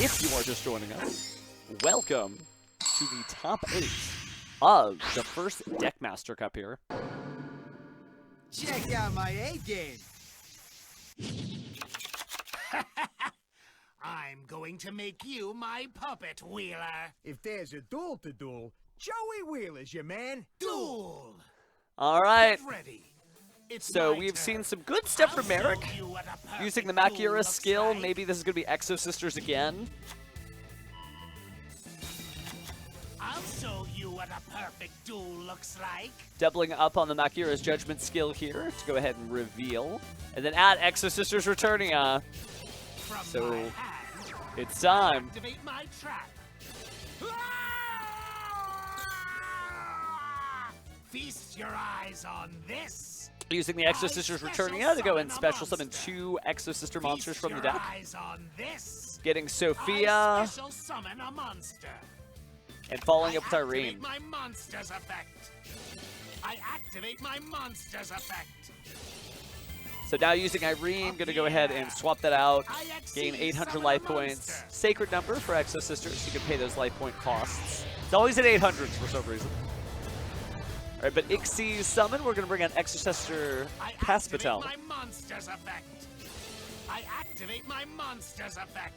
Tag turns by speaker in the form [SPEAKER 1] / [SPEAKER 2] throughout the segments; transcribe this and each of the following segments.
[SPEAKER 1] if you are just joining us, welcome to the top 8 of the first Deckmaster Cup here.
[SPEAKER 2] Check out my A-game.
[SPEAKER 3] I'm going to make you my puppet, Wheeler.
[SPEAKER 2] If there's a duel to duel, Joey Wheeler's your man.
[SPEAKER 3] Duel.
[SPEAKER 1] All right.
[SPEAKER 3] Get ready. It's
[SPEAKER 1] So
[SPEAKER 3] my
[SPEAKER 1] we've
[SPEAKER 3] turn.
[SPEAKER 1] seen some good stuff from
[SPEAKER 3] I'll show
[SPEAKER 1] Merrick.
[SPEAKER 3] you what a perfect
[SPEAKER 1] Using the
[SPEAKER 3] duel
[SPEAKER 1] Makira
[SPEAKER 3] looks
[SPEAKER 1] skill,
[SPEAKER 3] like.
[SPEAKER 1] maybe this is going to be Exo Sisters again.
[SPEAKER 3] I'll show you what a perfect duel looks like.
[SPEAKER 1] Doubling up on the Makira's Judgment skill here to go ahead and reveal. And then add Exo Sisters Returnia.
[SPEAKER 3] From
[SPEAKER 1] So,
[SPEAKER 3] my hand,
[SPEAKER 1] it's time.
[SPEAKER 3] activate my trap. Feast your eyes on this.
[SPEAKER 1] Using the Exo Sisters Returnia to go and special summon 2 Exo Sister monsters from the deck.
[SPEAKER 3] Eyes on this.
[SPEAKER 1] Getting
[SPEAKER 3] I
[SPEAKER 1] Sophia
[SPEAKER 3] special summon a monster.
[SPEAKER 1] and following up with
[SPEAKER 3] I
[SPEAKER 1] Irene.
[SPEAKER 3] activate my monster's effect. I activate my monster's effect.
[SPEAKER 1] So now using Irene, going to go ahead and swap that out. Gain 800 life points. Sacred number for Exo Sisters. You can pay those life point costs. It's always at 800s for some reason. All right, but Ixie's summon, we're going to bring on Exo Sister Paspatel.
[SPEAKER 3] I activate my monster's effect. I activate my monster's effect.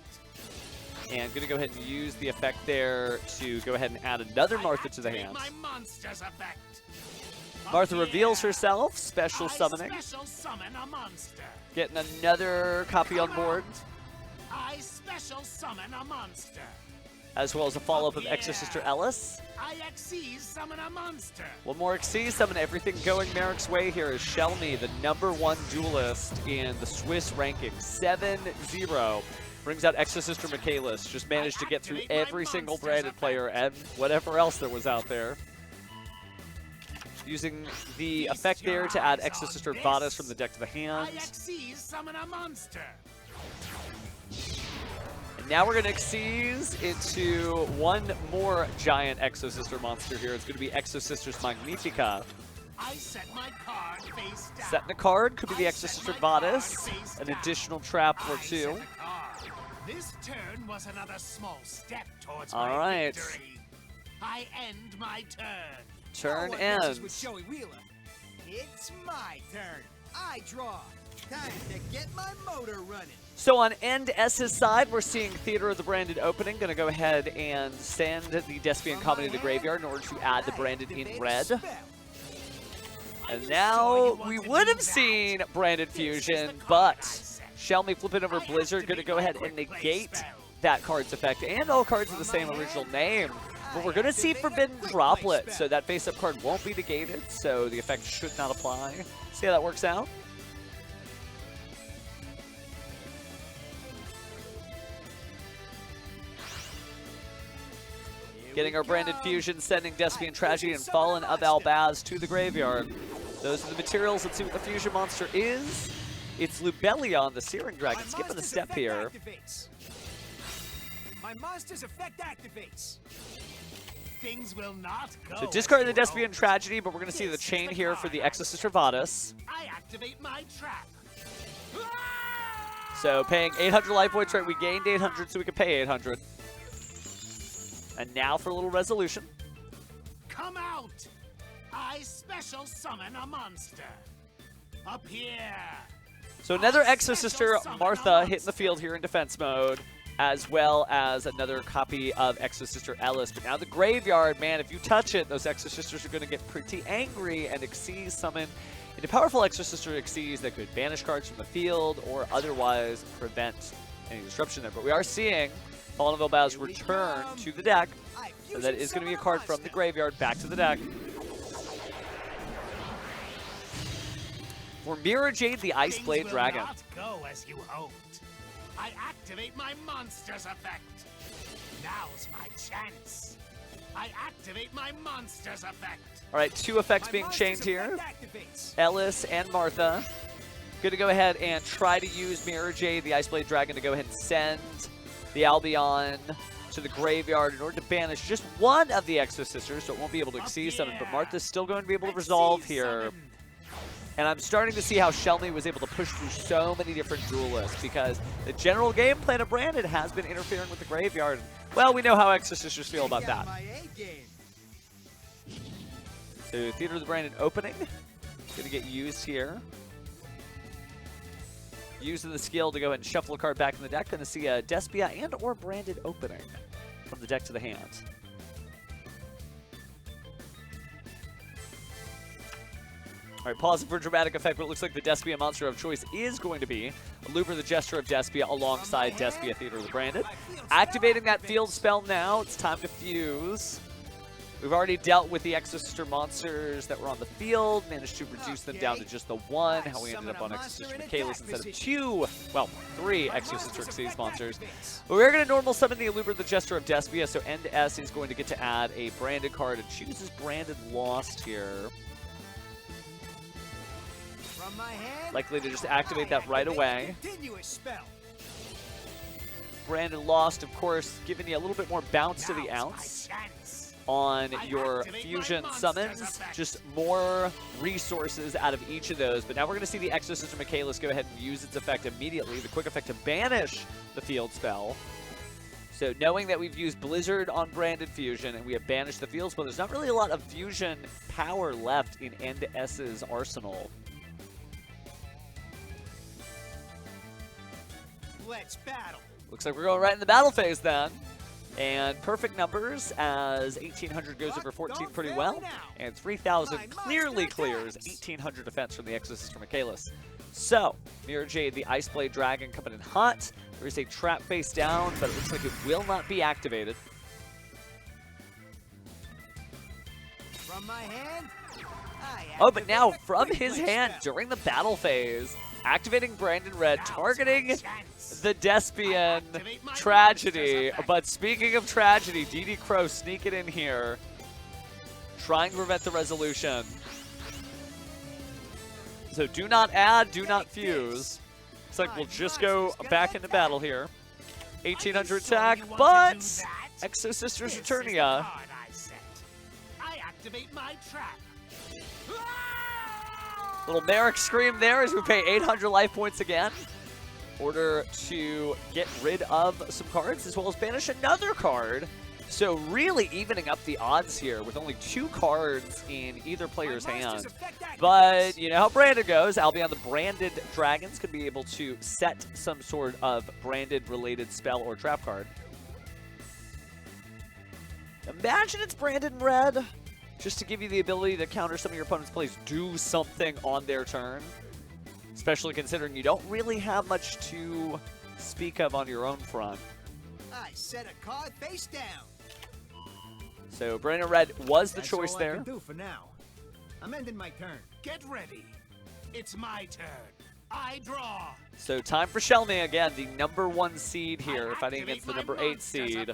[SPEAKER 1] And going to go ahead and use the effect there to go ahead and add another Martha to the hand.
[SPEAKER 3] My monster's effect.
[SPEAKER 1] Martha reveals herself, special
[SPEAKER 3] I
[SPEAKER 1] summoning.
[SPEAKER 3] special summon a monster.
[SPEAKER 1] Getting another copy on board,
[SPEAKER 3] I special summon a monster.
[SPEAKER 1] as well as a follow-up of Exo Sister Ellis.
[SPEAKER 3] I Xyz summon a monster.
[SPEAKER 1] One more Xyz summon, everything going Merrick's way here is Shelmy, the #1 duelist in the Swiss ranking, 7-0. Brings out Exo Sister Michaelis, just managed to get through every single branded player and whatever else there was out there. Using the effect there to add Exo Sister Vadas from the deck to the hand.
[SPEAKER 3] I Xyz summon a monster.
[SPEAKER 1] And now we're going to Xyz into one more giant Exo Sister monster here. It's going to be Exo Sisters Magnifica.
[SPEAKER 3] I set my card face down.
[SPEAKER 1] Setting a card, could be the
[SPEAKER 3] I
[SPEAKER 1] Exo
[SPEAKER 3] set
[SPEAKER 1] Sister
[SPEAKER 3] my card
[SPEAKER 1] Vadas,
[SPEAKER 3] face
[SPEAKER 1] an
[SPEAKER 3] down.
[SPEAKER 1] additional trap or
[SPEAKER 3] I
[SPEAKER 1] two.
[SPEAKER 3] set a card. This turn was another small step towards
[SPEAKER 1] All
[SPEAKER 3] my
[SPEAKER 1] right.
[SPEAKER 3] victory. I end my turn.
[SPEAKER 1] Turn
[SPEAKER 2] No one messes
[SPEAKER 1] ends.
[SPEAKER 2] with Joey Wheeler. It's my turn. I draw. Time to get my motor running.
[SPEAKER 1] So on End S's side, we're seeing Theater of the Branded opening. Going to go ahead and send the Despian Comedy to the graveyard in order to add the Branded in red. And now we would have seen Branded Fusion, but Shelmy flipping over Blizzard going to go ahead and negate that card's effect and all cards with the same original name. But we're going to see Forbidden Droplet, so that face-up card won't be negated, so the effect should not apply. See how that works out? Getting our Branded Fusion, sending Despian Tragedy and Fallen of Albaz to the graveyard. Those are the materials. Let's see what the fusion monster is. It's Lubellion, the Searing Dragon. Skipping a step here.
[SPEAKER 2] My monster's effect activates.
[SPEAKER 3] Things will not go.
[SPEAKER 1] So discarding the
[SPEAKER 3] as you
[SPEAKER 1] Despian
[SPEAKER 3] hoped.
[SPEAKER 1] Tragedy, but we're going to see the chain here for the Exo Sister Vadas.
[SPEAKER 3] I activate my trap.
[SPEAKER 1] So paying 800 life points, right? We gained 800, so we could pay 800. And now for a little resolution.
[SPEAKER 3] Come out! I special summon a monster. Up here.
[SPEAKER 1] So another Exo Sister Martha hitting the field here in defense mode, as well as another copy of Exo Sister Ellis. But now the graveyard, man, if you touch it, those Exo Sisters are going to get pretty angry and Xyz summon into powerful Exo Sister Xyz that could banish cards from the field or otherwise prevent any disruption there. But we are seeing Fallen of Elbaz return to the deck, so that is going to be a card from the graveyard back to the deck. For Mirror Jade, the Ice
[SPEAKER 3] Things
[SPEAKER 1] Blade
[SPEAKER 3] will
[SPEAKER 1] Dragon.
[SPEAKER 3] not go as you hoped. I activate my monster's effect. Now's my chance. I activate my monster's effect.
[SPEAKER 1] All right, 2 effects being chained here. Ellis and Martha. Good to go ahead and try to use Mirror Jade, the Ice Blade Dragon, to go ahead and send the Albion to the graveyard in order to banish just one of the Exo Sisters, so it won't be able to Xyz summon. But Martha's still going to be able to resolve here. And I'm starting to see how Shelmy was able to push through so many different duelists because the general game plan of Brandon has been interfering with the graveyard. Well, we know how Exorcisters feel about that. So Theater of the Brandon opening. Going to get used here. Using the skill to go ahead and shuffle a card back in the deck. Going to see a Despia and or Branded opening from the deck to the hand. All right, pausing for dramatic effect, but it looks like the Despia monster of choice is going to be Looper the Gesture of Despia alongside Despia Theater of the Branded. Activating that field spell now. It's time to fuse. We've already dealt with the Exosister monsters that were on the field, managed to reduce them down to just the one, how we ended up on Exosister Michaelis instead of two, well, three Exosister Xyz monsters. But we're going to normal summon the Looper the Gesture of Despia, so End S is going to get to add a Branded card and chooses Branded Lost here. Likely to just activate that right away. Branded Lost, of course, giving you a little bit more bounce to the ounce on your fusion summons. Just more resources out of each of those. But now we're going to see the Exosister Michaelis go ahead and use its effect immediately. The quick effect to banish the field spell. So knowing that we've used Blizzard on Branded Fusion and we have banished the field spell, there's not really a lot of fusion power left in End S's arsenal.
[SPEAKER 2] Let's battle.
[SPEAKER 1] Looks like we're going right in the battle phase then. And perfect numbers as 1800 goes over 14 pretty well. And 3000 clearly clears 1800 defense from the Exosister Michaelis. So, Mirror Jade, the Ice Blade Dragon coming in hot. There is a trap face down, but it looks like it will not be activated.
[SPEAKER 2] From my hand,
[SPEAKER 1] oh, but now from his hand during the battle phase, activating Brandon Red, targeting the Despian Tragedy. But speaking of tragedy, DD Crow sneaking in here, trying to prevent the resolution. So do not add, do not fuse. Looks like we'll just go back into battle here. 1800 attack, but Exosisters Returnia.
[SPEAKER 3] I activate my trap.
[SPEAKER 1] Little Merrick scream there as we pay 800 life points again in order to get rid of some cards as well as banish another card. So really evening up the odds here with only 2 cards in either player's hand. But you know how Branded goes. Albion the Branded Dragons could be able to set some sort of Branded related spell or trap card. Imagine it's Branded in red. Just to give you the ability to counter some of your opponent's plays, do something on their turn. Especially considering you don't really have much to speak of on your own front.
[SPEAKER 2] I set a card face down.
[SPEAKER 1] So Brandon Red was the choice
[SPEAKER 2] all
[SPEAKER 1] there.
[SPEAKER 2] I can do for now. I'm ending my turn.
[SPEAKER 3] Get ready. It's my turn. I draw.
[SPEAKER 1] So time for Shelmy again, the #1 seed here, fighting against the #8 seed.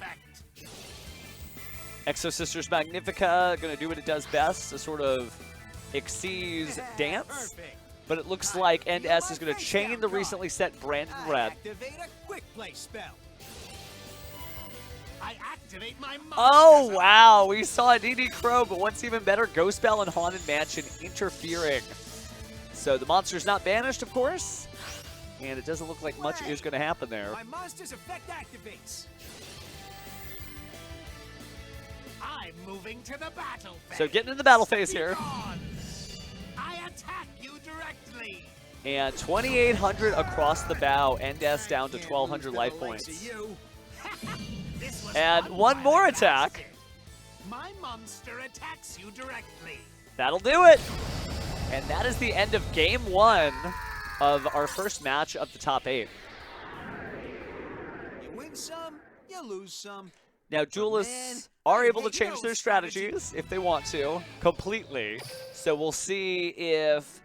[SPEAKER 1] Exosisters Magnifica, going to do what it does best, a sort of Xyz dance. But it looks like End S is going to chain the recently set Brandon Red.
[SPEAKER 2] Activate a quick play spell.
[SPEAKER 3] I activate my
[SPEAKER 1] Oh, wow. We saw a DD Crow, but what's even better, Ghost Bell and Haunted Mansion interfering. So the monster's not banished, of course. And it doesn't look like much is going to happen there.
[SPEAKER 2] My monster's effect activates.
[SPEAKER 3] I'm moving to the battle phase.
[SPEAKER 1] So getting in the battle phase here.
[SPEAKER 3] I attack you directly.
[SPEAKER 1] And 2,800 across the bow. End S down to 1,200 life points. And one more attack.
[SPEAKER 3] My monster attacks you directly.
[SPEAKER 1] That'll do it. And that is the end of game 1 of our first match of the top 8.
[SPEAKER 2] You win some, you lose some.
[SPEAKER 1] Now, duelists are able to change their strategies if they want to, completely. So we'll see if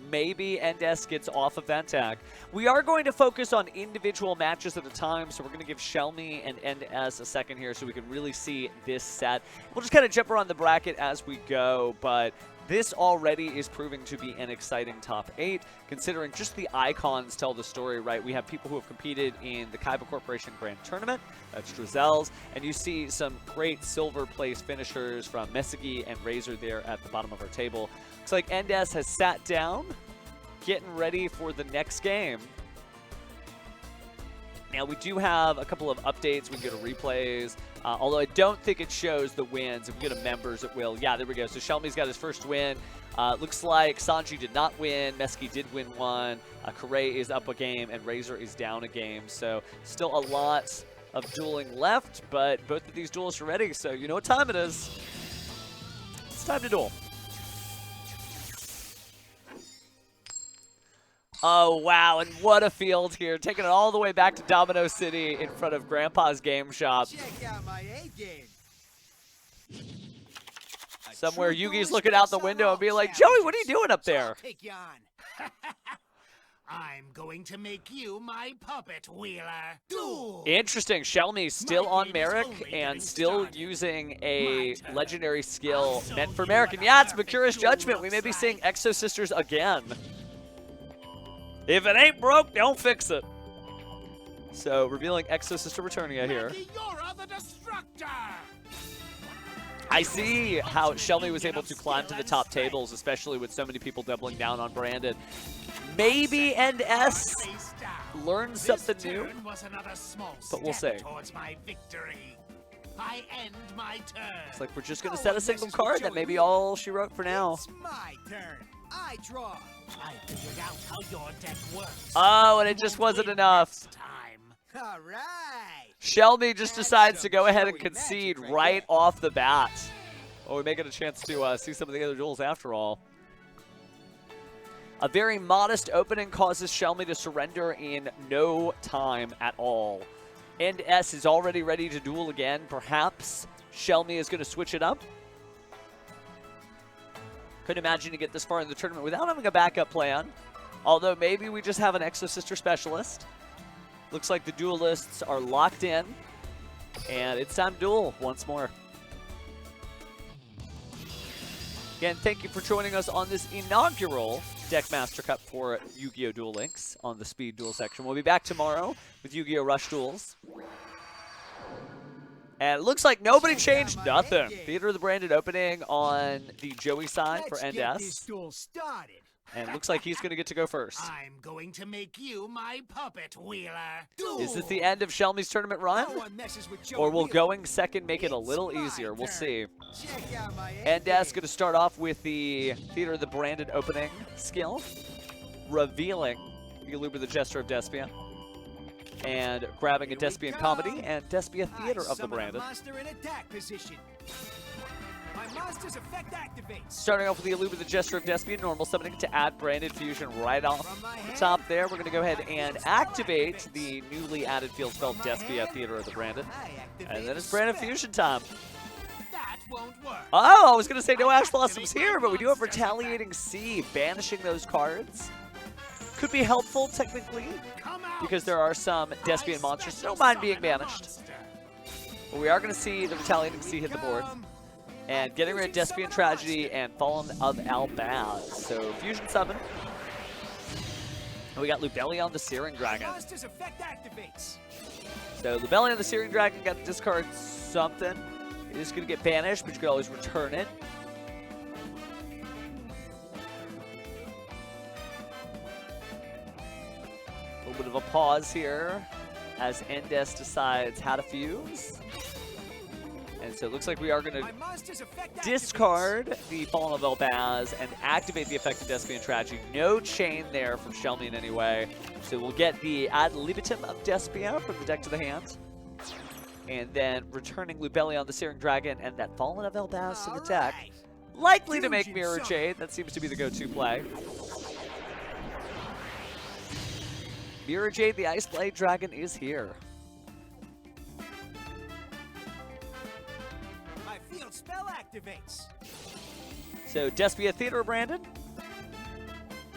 [SPEAKER 1] maybe End S gets off of that tag. We are going to focus on individual matches at a time, so we're going to give Shelmy and End S a second here so we can really see this set. We'll just kind of jump around the bracket as we go, but this already is proving to be an exciting top 8, considering just the icons tell the story, right? We have people who have competed in the Kaiba Corporation Grand Tournament, that's Drizel's, and you see some great silver place finishers from Mesigi and Razor there at the bottom of our table. Looks like End S has sat down getting ready for the next game. Now, we do have a couple of updates. We can go to replays, although I don't think it shows the wins. If we go to members, it will. Yeah, there we go. So Shelmy's got his first win. Looks like Sanji did not win. Meski did win one. Kare is up a game, and Razor is down a game. So still a lot of dueling left, but both of these duels are ready. So you know what time it is. It's time to duel. Oh, wow, and what a field here. Taking it all the way back to Domino City in front of Grandpa's Game Shop.
[SPEAKER 2] Check out my A game.
[SPEAKER 1] Somewhere Yugi's looking out the window and being like, Joey, what are you doing up there?
[SPEAKER 2] Take you on.
[SPEAKER 3] I'm going to make you my puppet, Wheeler. Duel!
[SPEAKER 1] Interesting. Shelmy still
[SPEAKER 3] My
[SPEAKER 1] on
[SPEAKER 3] game is
[SPEAKER 1] Merrick
[SPEAKER 3] only
[SPEAKER 1] and
[SPEAKER 3] getting
[SPEAKER 1] still
[SPEAKER 3] started.
[SPEAKER 1] using a
[SPEAKER 3] My turn.
[SPEAKER 1] legendary skill
[SPEAKER 3] I'll
[SPEAKER 1] meant
[SPEAKER 3] show
[SPEAKER 1] for
[SPEAKER 3] you
[SPEAKER 1] Merrick.
[SPEAKER 3] what
[SPEAKER 1] And
[SPEAKER 3] a
[SPEAKER 1] yeah, it's
[SPEAKER 3] perfect
[SPEAKER 1] Mercurius
[SPEAKER 3] duel
[SPEAKER 1] Judgment. We may
[SPEAKER 3] looks
[SPEAKER 1] be seeing
[SPEAKER 3] like.
[SPEAKER 1] Exo Sisters again. If it ain't broke, don't fix it. So, revealing Exo Sister Returnia here.
[SPEAKER 3] Maggie, Yora the Destructor!
[SPEAKER 1] I see how Shelmy was able to climb to the top tables, especially with so many people doubling down on Brandon. Maybe NS
[SPEAKER 3] Face down.
[SPEAKER 1] learned
[SPEAKER 3] This
[SPEAKER 1] something new.
[SPEAKER 3] turn was another small
[SPEAKER 1] But we'll
[SPEAKER 3] step
[SPEAKER 1] see.
[SPEAKER 3] towards my victory. I end my turn.
[SPEAKER 1] It's like we're just going to
[SPEAKER 2] No
[SPEAKER 1] set a
[SPEAKER 2] one
[SPEAKER 1] single
[SPEAKER 2] messes with
[SPEAKER 1] card. That
[SPEAKER 2] Joey
[SPEAKER 1] may be
[SPEAKER 2] Wheeler.
[SPEAKER 1] all she wrote for now.
[SPEAKER 2] It's my turn. I draw.
[SPEAKER 3] I figured out how your deck works.
[SPEAKER 1] Oh, and it
[SPEAKER 3] You
[SPEAKER 1] just
[SPEAKER 3] won't
[SPEAKER 1] wasn't
[SPEAKER 3] win
[SPEAKER 1] enough.
[SPEAKER 3] next time.
[SPEAKER 2] All right.
[SPEAKER 1] Shelby just
[SPEAKER 2] That's
[SPEAKER 1] decides to
[SPEAKER 2] some
[SPEAKER 1] go ahead and
[SPEAKER 2] Joey magic
[SPEAKER 1] concede
[SPEAKER 2] right
[SPEAKER 1] right
[SPEAKER 2] there.
[SPEAKER 1] off the bat. Well, we may get a chance to see some of the other duels after all. A very modest opening causes Shelmy to surrender in no time at all. And S is already ready to duel again. Perhaps Shelmy is going to switch it up. Couldn't imagine to get this far in the tournament without having a backup plan. Although maybe we just have an Exo Sister specialist. Looks like the duelists are locked in. And it's time to duel once more. Again, thank you for joining us on this inaugural Deckmaster Cup for Yu-Gi-Oh! Duel Links on the Speed Duel section. We'll be back tomorrow with Yu-Gi-Oh! Rush Duels. And it looks like nobody changed nothing. Theater of the Branded opening on the Joey side for
[SPEAKER 2] Let's get this
[SPEAKER 1] NS.
[SPEAKER 2] duel started.
[SPEAKER 1] And it looks like he's going to get to go first.
[SPEAKER 3] I'm going to make you my puppet, Wheeler.
[SPEAKER 1] Is this the end of Shelmy's tournament run?
[SPEAKER 2] No one messes with Joey
[SPEAKER 1] Or will
[SPEAKER 2] Wheeler.
[SPEAKER 1] going second make it a
[SPEAKER 2] It's
[SPEAKER 1] little
[SPEAKER 2] my
[SPEAKER 1] easier? We'll
[SPEAKER 2] turn.
[SPEAKER 1] see.
[SPEAKER 2] Check out my A
[SPEAKER 1] And
[SPEAKER 2] game.
[SPEAKER 1] that's going to start off with the Theater of the Branded opening skill, revealing the Aluber the Jester of Despia, and grabbing a
[SPEAKER 2] Here we
[SPEAKER 1] Despian
[SPEAKER 2] go.
[SPEAKER 1] Comedy and Despia Theater
[SPEAKER 2] I
[SPEAKER 1] of the
[SPEAKER 2] summon a
[SPEAKER 1] Branded.
[SPEAKER 2] monster in attack position. My monster's effect activates.
[SPEAKER 1] Starting off with the Aluber the Jester of Despia, normal summoning to add Branded Fusion right off
[SPEAKER 2] From my
[SPEAKER 1] the
[SPEAKER 2] hand,
[SPEAKER 1] top there. We're going to go ahead
[SPEAKER 2] I
[SPEAKER 1] and
[SPEAKER 2] feel spell
[SPEAKER 1] activate
[SPEAKER 2] activates.
[SPEAKER 1] the newly added field spell
[SPEAKER 2] From my
[SPEAKER 1] Despia
[SPEAKER 2] hand,
[SPEAKER 1] Theater of the Branded.
[SPEAKER 2] I activate
[SPEAKER 1] And then
[SPEAKER 2] a
[SPEAKER 1] it's Branded
[SPEAKER 2] spell.
[SPEAKER 1] Fusion time.
[SPEAKER 3] That won't work.
[SPEAKER 1] Oh, I was going to say no
[SPEAKER 3] I
[SPEAKER 1] Ash Blossoms
[SPEAKER 3] activate my
[SPEAKER 1] here, but we do have
[SPEAKER 3] monster's
[SPEAKER 1] Retaliating Sea, banishing those cards. Could be helpful, technically,
[SPEAKER 3] Come out.
[SPEAKER 1] because there are some
[SPEAKER 3] I
[SPEAKER 1] Despian monsters that
[SPEAKER 3] special
[SPEAKER 1] don't mind being
[SPEAKER 3] summon a
[SPEAKER 1] banished.
[SPEAKER 3] monster.
[SPEAKER 1] But we are going to see the Retaliating Sea hit the board.
[SPEAKER 2] Come.
[SPEAKER 1] And getting rid of Despian Tragedy and Fallen of Albaz. So, Fusion Summon. And we got Lubellion the Searing
[SPEAKER 2] My
[SPEAKER 1] Dragon.
[SPEAKER 2] monster's effect activates.
[SPEAKER 1] So, Lubellion the Searing Dragon got to discard something. It is going to get banished, but you can always return it. A little bit of a pause here as Endes decides how to fuse. And so it looks like we are going
[SPEAKER 2] My
[SPEAKER 1] to
[SPEAKER 2] monster's effect
[SPEAKER 1] discard the Fallen of Elbaz and activate the effect of Despian Tragedy. No chain there from Shelmy in any way. So we'll get the ad libitum of Despia from the deck to the hand. And then returning Lubellion the Searing Dragon and that Fallen of Elbaz to the deck.
[SPEAKER 2] Alright.
[SPEAKER 1] Likely to make
[SPEAKER 2] Fusion
[SPEAKER 1] Mirror
[SPEAKER 2] Summon.
[SPEAKER 1] Jade. That seems to be the go-to play. Mirror Jade, the Ice Blade Dragon, is here.
[SPEAKER 2] My field spell activates.
[SPEAKER 1] So Despia Theater Branded.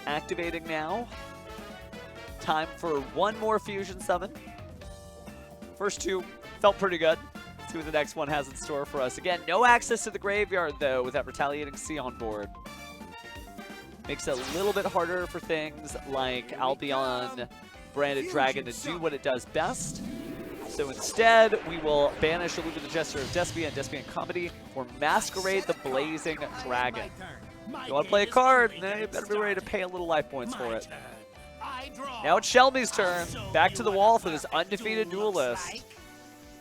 [SPEAKER 1] Activating now. Time for one more Fusion Summon. First two felt pretty good. Let's see what the next one has in store for us. Again, no access to the graveyard, though, with that Retaliating Sea on board. Makes it a little bit harder for things like Albion Branded Dragon to do what it does best. So instead, we will banish Aluber the Jester of Despia and Despian Comedy for Masquerade the Blazing Dragon.
[SPEAKER 2] My turn.
[SPEAKER 1] You want to play a card? Nah, you better be ready to pay a little life points for it. Now it's Shelby's turn. Back to the wall for this undefeated duelist.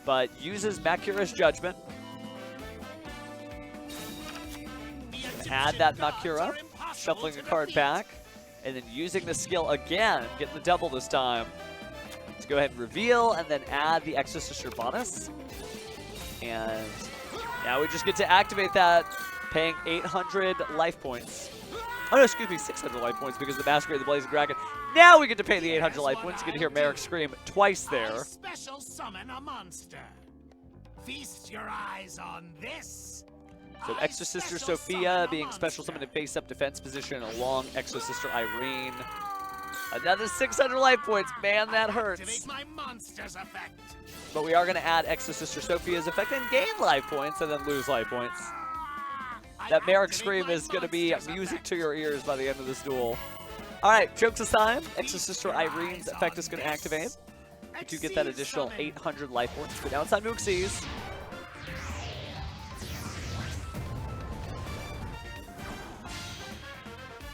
[SPEAKER 1] But uses Makura's Judgment. Add that Makura. Shuffling a card back. And then using the skill again. Getting the double this time. Let's go ahead and reveal. And then add the Exorcister bonus. And now we just get to activate that. Paying 800 life points. Oh no, excuse me, 600 life points because of the Masquerade of the Blazing Dragon. Now we get to pay the 800 life points. You get to hear Merrick scream twice there.
[SPEAKER 3] I special summon a monster. Feast your eyes on this.
[SPEAKER 1] So Exorcister Sophia being special summoned in face-up defense position along Exorcister Irene. Another 600 life points. Man, that hurts.
[SPEAKER 3] Activate my monster's effect.
[SPEAKER 1] But we are going to add Exorcister Sophia's effect and gain life points and then lose life points. That Merrick scream is going to be music to your ears by the end of this duel. Alright, jokes aside, Exorcister Irene's effect is going to activate. We do get that additional 800 life points, but now it's time to Xyz.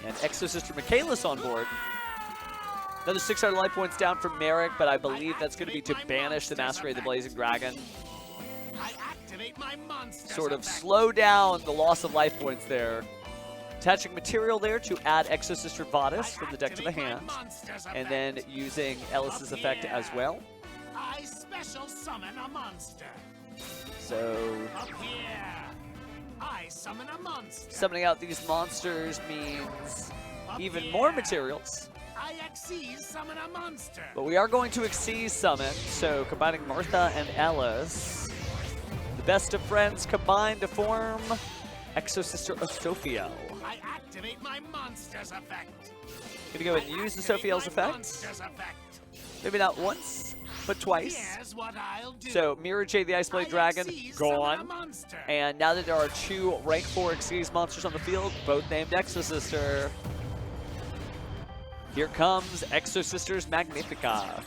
[SPEAKER 1] And Exorcister Michaelis on board. Another 600 life points down from Merrick, but I believe that's going to be to banish the Masquerade of the Blazing Dragon. Sort of slow down the loss of life points there. Attaching material there to add Exorcister Vadis from the deck to the hand. And then using Ellis's effect as well.
[SPEAKER 3] I special summon a monster.
[SPEAKER 1] So
[SPEAKER 3] Up here. I summon a monster.
[SPEAKER 1] summoning out these monsters means even more materials.
[SPEAKER 3] I Xyz summon a monster.
[SPEAKER 1] But we are going to Xyz summon, so combining Martha and Ellis. The best of friends combined to form Exorcister of Sophia.
[SPEAKER 3] I activate my monster's effect.
[SPEAKER 1] Gonna go ahead and use the Sophia's effect. Maybe not once, but twice.
[SPEAKER 3] Here's what I'll do.
[SPEAKER 1] So Mirror Jade the Ice Blade Dragon, gone. And now that there are 2 rank 4 Xyz monsters on the field, both named Exorcister. Here comes Exorcister's Magnifica.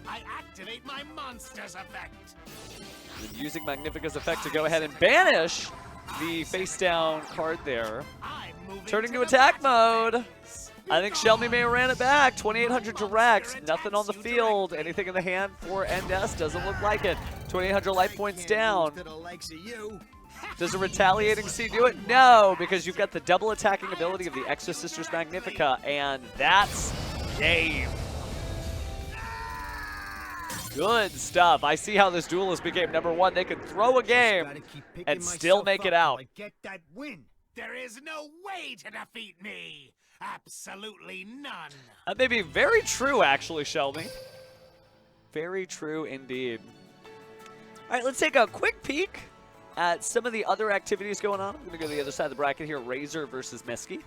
[SPEAKER 3] I activate my monster's effect.
[SPEAKER 1] And using Magnifica's effect to go ahead and banish the face down card there. Turning to attack mode. I think Shelby may have ran it back. 2,800 direct. Nothing on the field. Anything in the hand for NS doesn't look like it. 2,800 life points down. Does a retaliating C do it? No, because you've got the double attacking ability of the Exorcister's Magnifica, and that's game. Good stuff. I see how this duelist became #1. They could throw a game and still make it out.
[SPEAKER 3] Get that win. There is no way to defeat me. Absolutely none.
[SPEAKER 1] That may be very true, actually, Shelby. Very true indeed. All right, let's take a quick peek at some of the other activities going on. I'm going to go to the other side of the bracket here. Razor versus Mesky.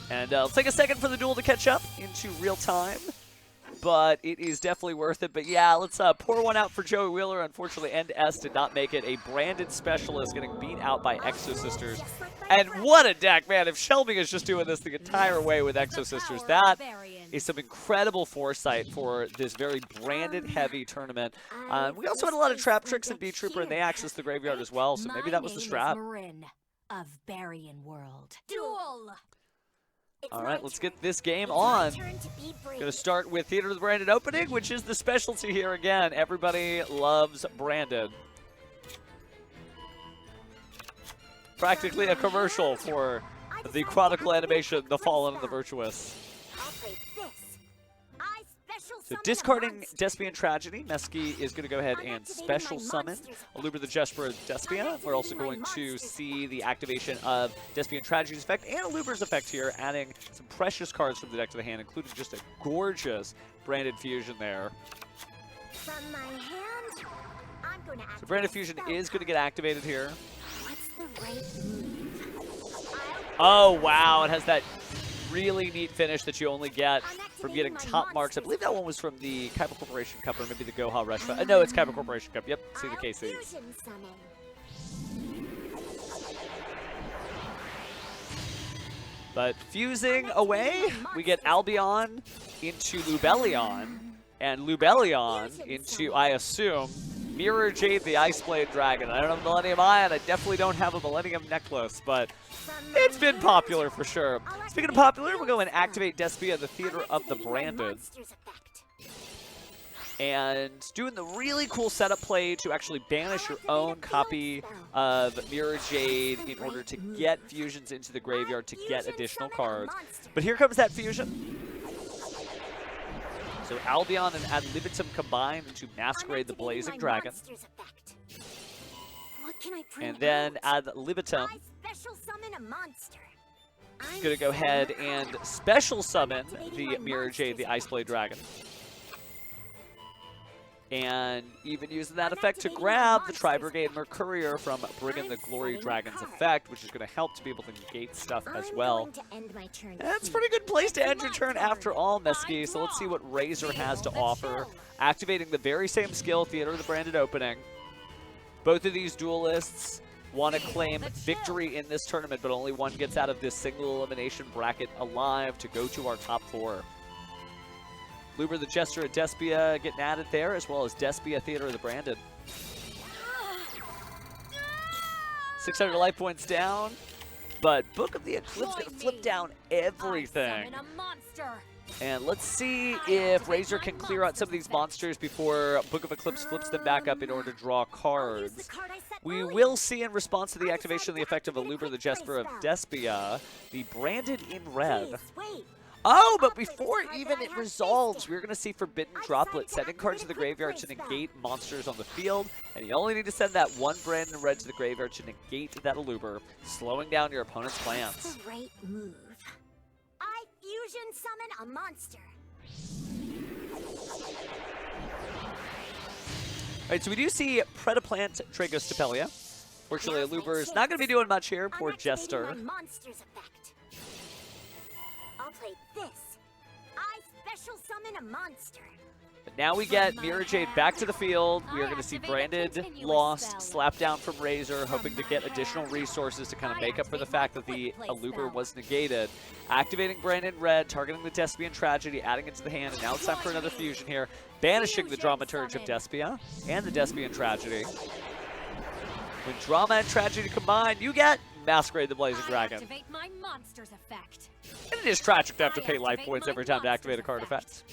[SPEAKER 1] And it'll take a second for the duel to catch up into real time. But it is definitely worth it. But yeah, let's pour one out for Joey Wheeler. Unfortunately, NS did not make it. A branded specialist getting beat out by Exosisters. And what a deck, man. If Shelby is just doing this the entire way with Exosisters, that is some incredible foresight for this very branded heavy tournament. We also had a lot of trap tricks in B Trooper, and they accessed the graveyard as well. So maybe that was the strat.
[SPEAKER 4] Of Barian World. Duel!
[SPEAKER 1] All right, let's get this game on. Going to start with Theater of the Branded opening, which is the specialty here again. Everybody loves Branded. Practically a commercial for the Chronicle animation, The Fallen and the Virtuous. So discarding Despian Tragedy, Mesky is going to go ahead and special summon Aluber the Jesper Despia. We're also going to see the activation of Despian Tragedy's effect and Aluber's effect here, adding some precious cards from the deck to the hand, including just a gorgeous Branded Fusion there.
[SPEAKER 4] From my hand, I'm going to
[SPEAKER 1] So Branded Fusion is going to get activated here.
[SPEAKER 4] What's the right move?
[SPEAKER 1] Oh, wow. It has that really neat finish that you only get from getting top marks. I believe that one was from the Kaiba Corporation Cup or maybe the Goha Reshva. No, it's Kaiba Corporation Cup. Yep, see the KCs. But fusing away, we get Albion into Lubellion, and Lubellion into, I assume, Mirror Jade, the Ice Blade Dragon. I don't have a Millennium Eye, and I definitely don't have a Millennium Necklace, but it's been popular for sure. Speaking of popular, we'll go and activate Despia, the Theater of the Branded. And doing the really cool setup play to actually banish your own copy of Mirror Jade in order to get fusions into the graveyard to get additional cards. But here comes that fusion. So Albion and Ad Libitum combine into Masquerade the Blazing Dragon. And then Ad Libitum is going to go ahead and special summon the Mirror Jade, the Ice Blade Dragon. And even using that effect to grab the Tri-Brigade Mercurier from Brigand the Glory Dragon's effect, which is going to help to be able to negate stuff as well. That's a pretty good place to end your turn after all, Mesky. So let's see what Razor has to offer. Activating the very same skill, Theater of the Branded Opening. Both of these duelists want to claim victory in this tournament, but only one gets out of this single elimination bracket alive to go to our top 4. Luber the Jester at Despia getting added there, as well as Despia Theater of the Branded. 600 life points down, but Book of the Eclipse going to flip down everything. And let's see if Razor can clear out some of these monsters before Book of Eclipse flips them back up in order to draw cards. We will see in response to the activation of the effect of Luber the Jester of Despia, the Branded in red. Oh, but before even it resolves, we're going to see Forbidden Droplet, sending cards to the graveyard to negate monsters on the field. And you only need to send that one Branded in red to the graveyard to negate that Aluber, slowing down your opponent's plans.
[SPEAKER 4] Great move. I fusion summon a monster.
[SPEAKER 1] Alright, so we do see Predaplant Dragostapelia. Fortunately, Aluber is not going to be doing much here. Poor Jester.
[SPEAKER 4] I'll play this. I special summon a monster.
[SPEAKER 1] But now we get Mirror Jade back to the field. We are going to see Branded lost, slap down from Razor, hoping to get additional resources to kind of make up for the fact that the Aluber was negated. Activating Branded red, targeting the Despian Tragedy, adding it to the hand, and now it's time for another fusion here. Banishing the Dramaturge of Despia and the Despian Tragedy. When Drama and Tragedy combine, you get Masquerade the Blazing Dragon. And it is tragic to have to pay life points every time to activate a card effect.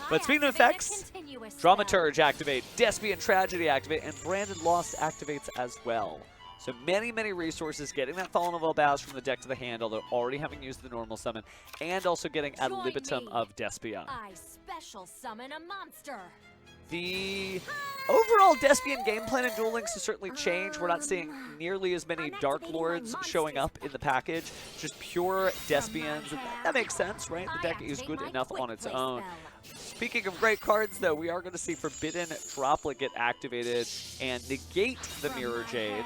[SPEAKER 1] But speaking of effects, Dramaturge activate, Despian Tragedy activate, and Branded Lost activates as well. So many, many resources, getting that Fallen of Elbaz from the deck to the hand, although already having used the normal summon, and also getting Ad Libitum of Despia.
[SPEAKER 5] I special summon a monster.
[SPEAKER 1] The overall Despian game plan in Duel Links has certainly changed. We're not seeing nearly as many Dark Lords showing up in the package. Just pure Despians. That makes sense, right? The deck is good enough on its own. Speaking of great cards, though, we are going to see Forbidden Droplet get activated and negate the Mirror Jade,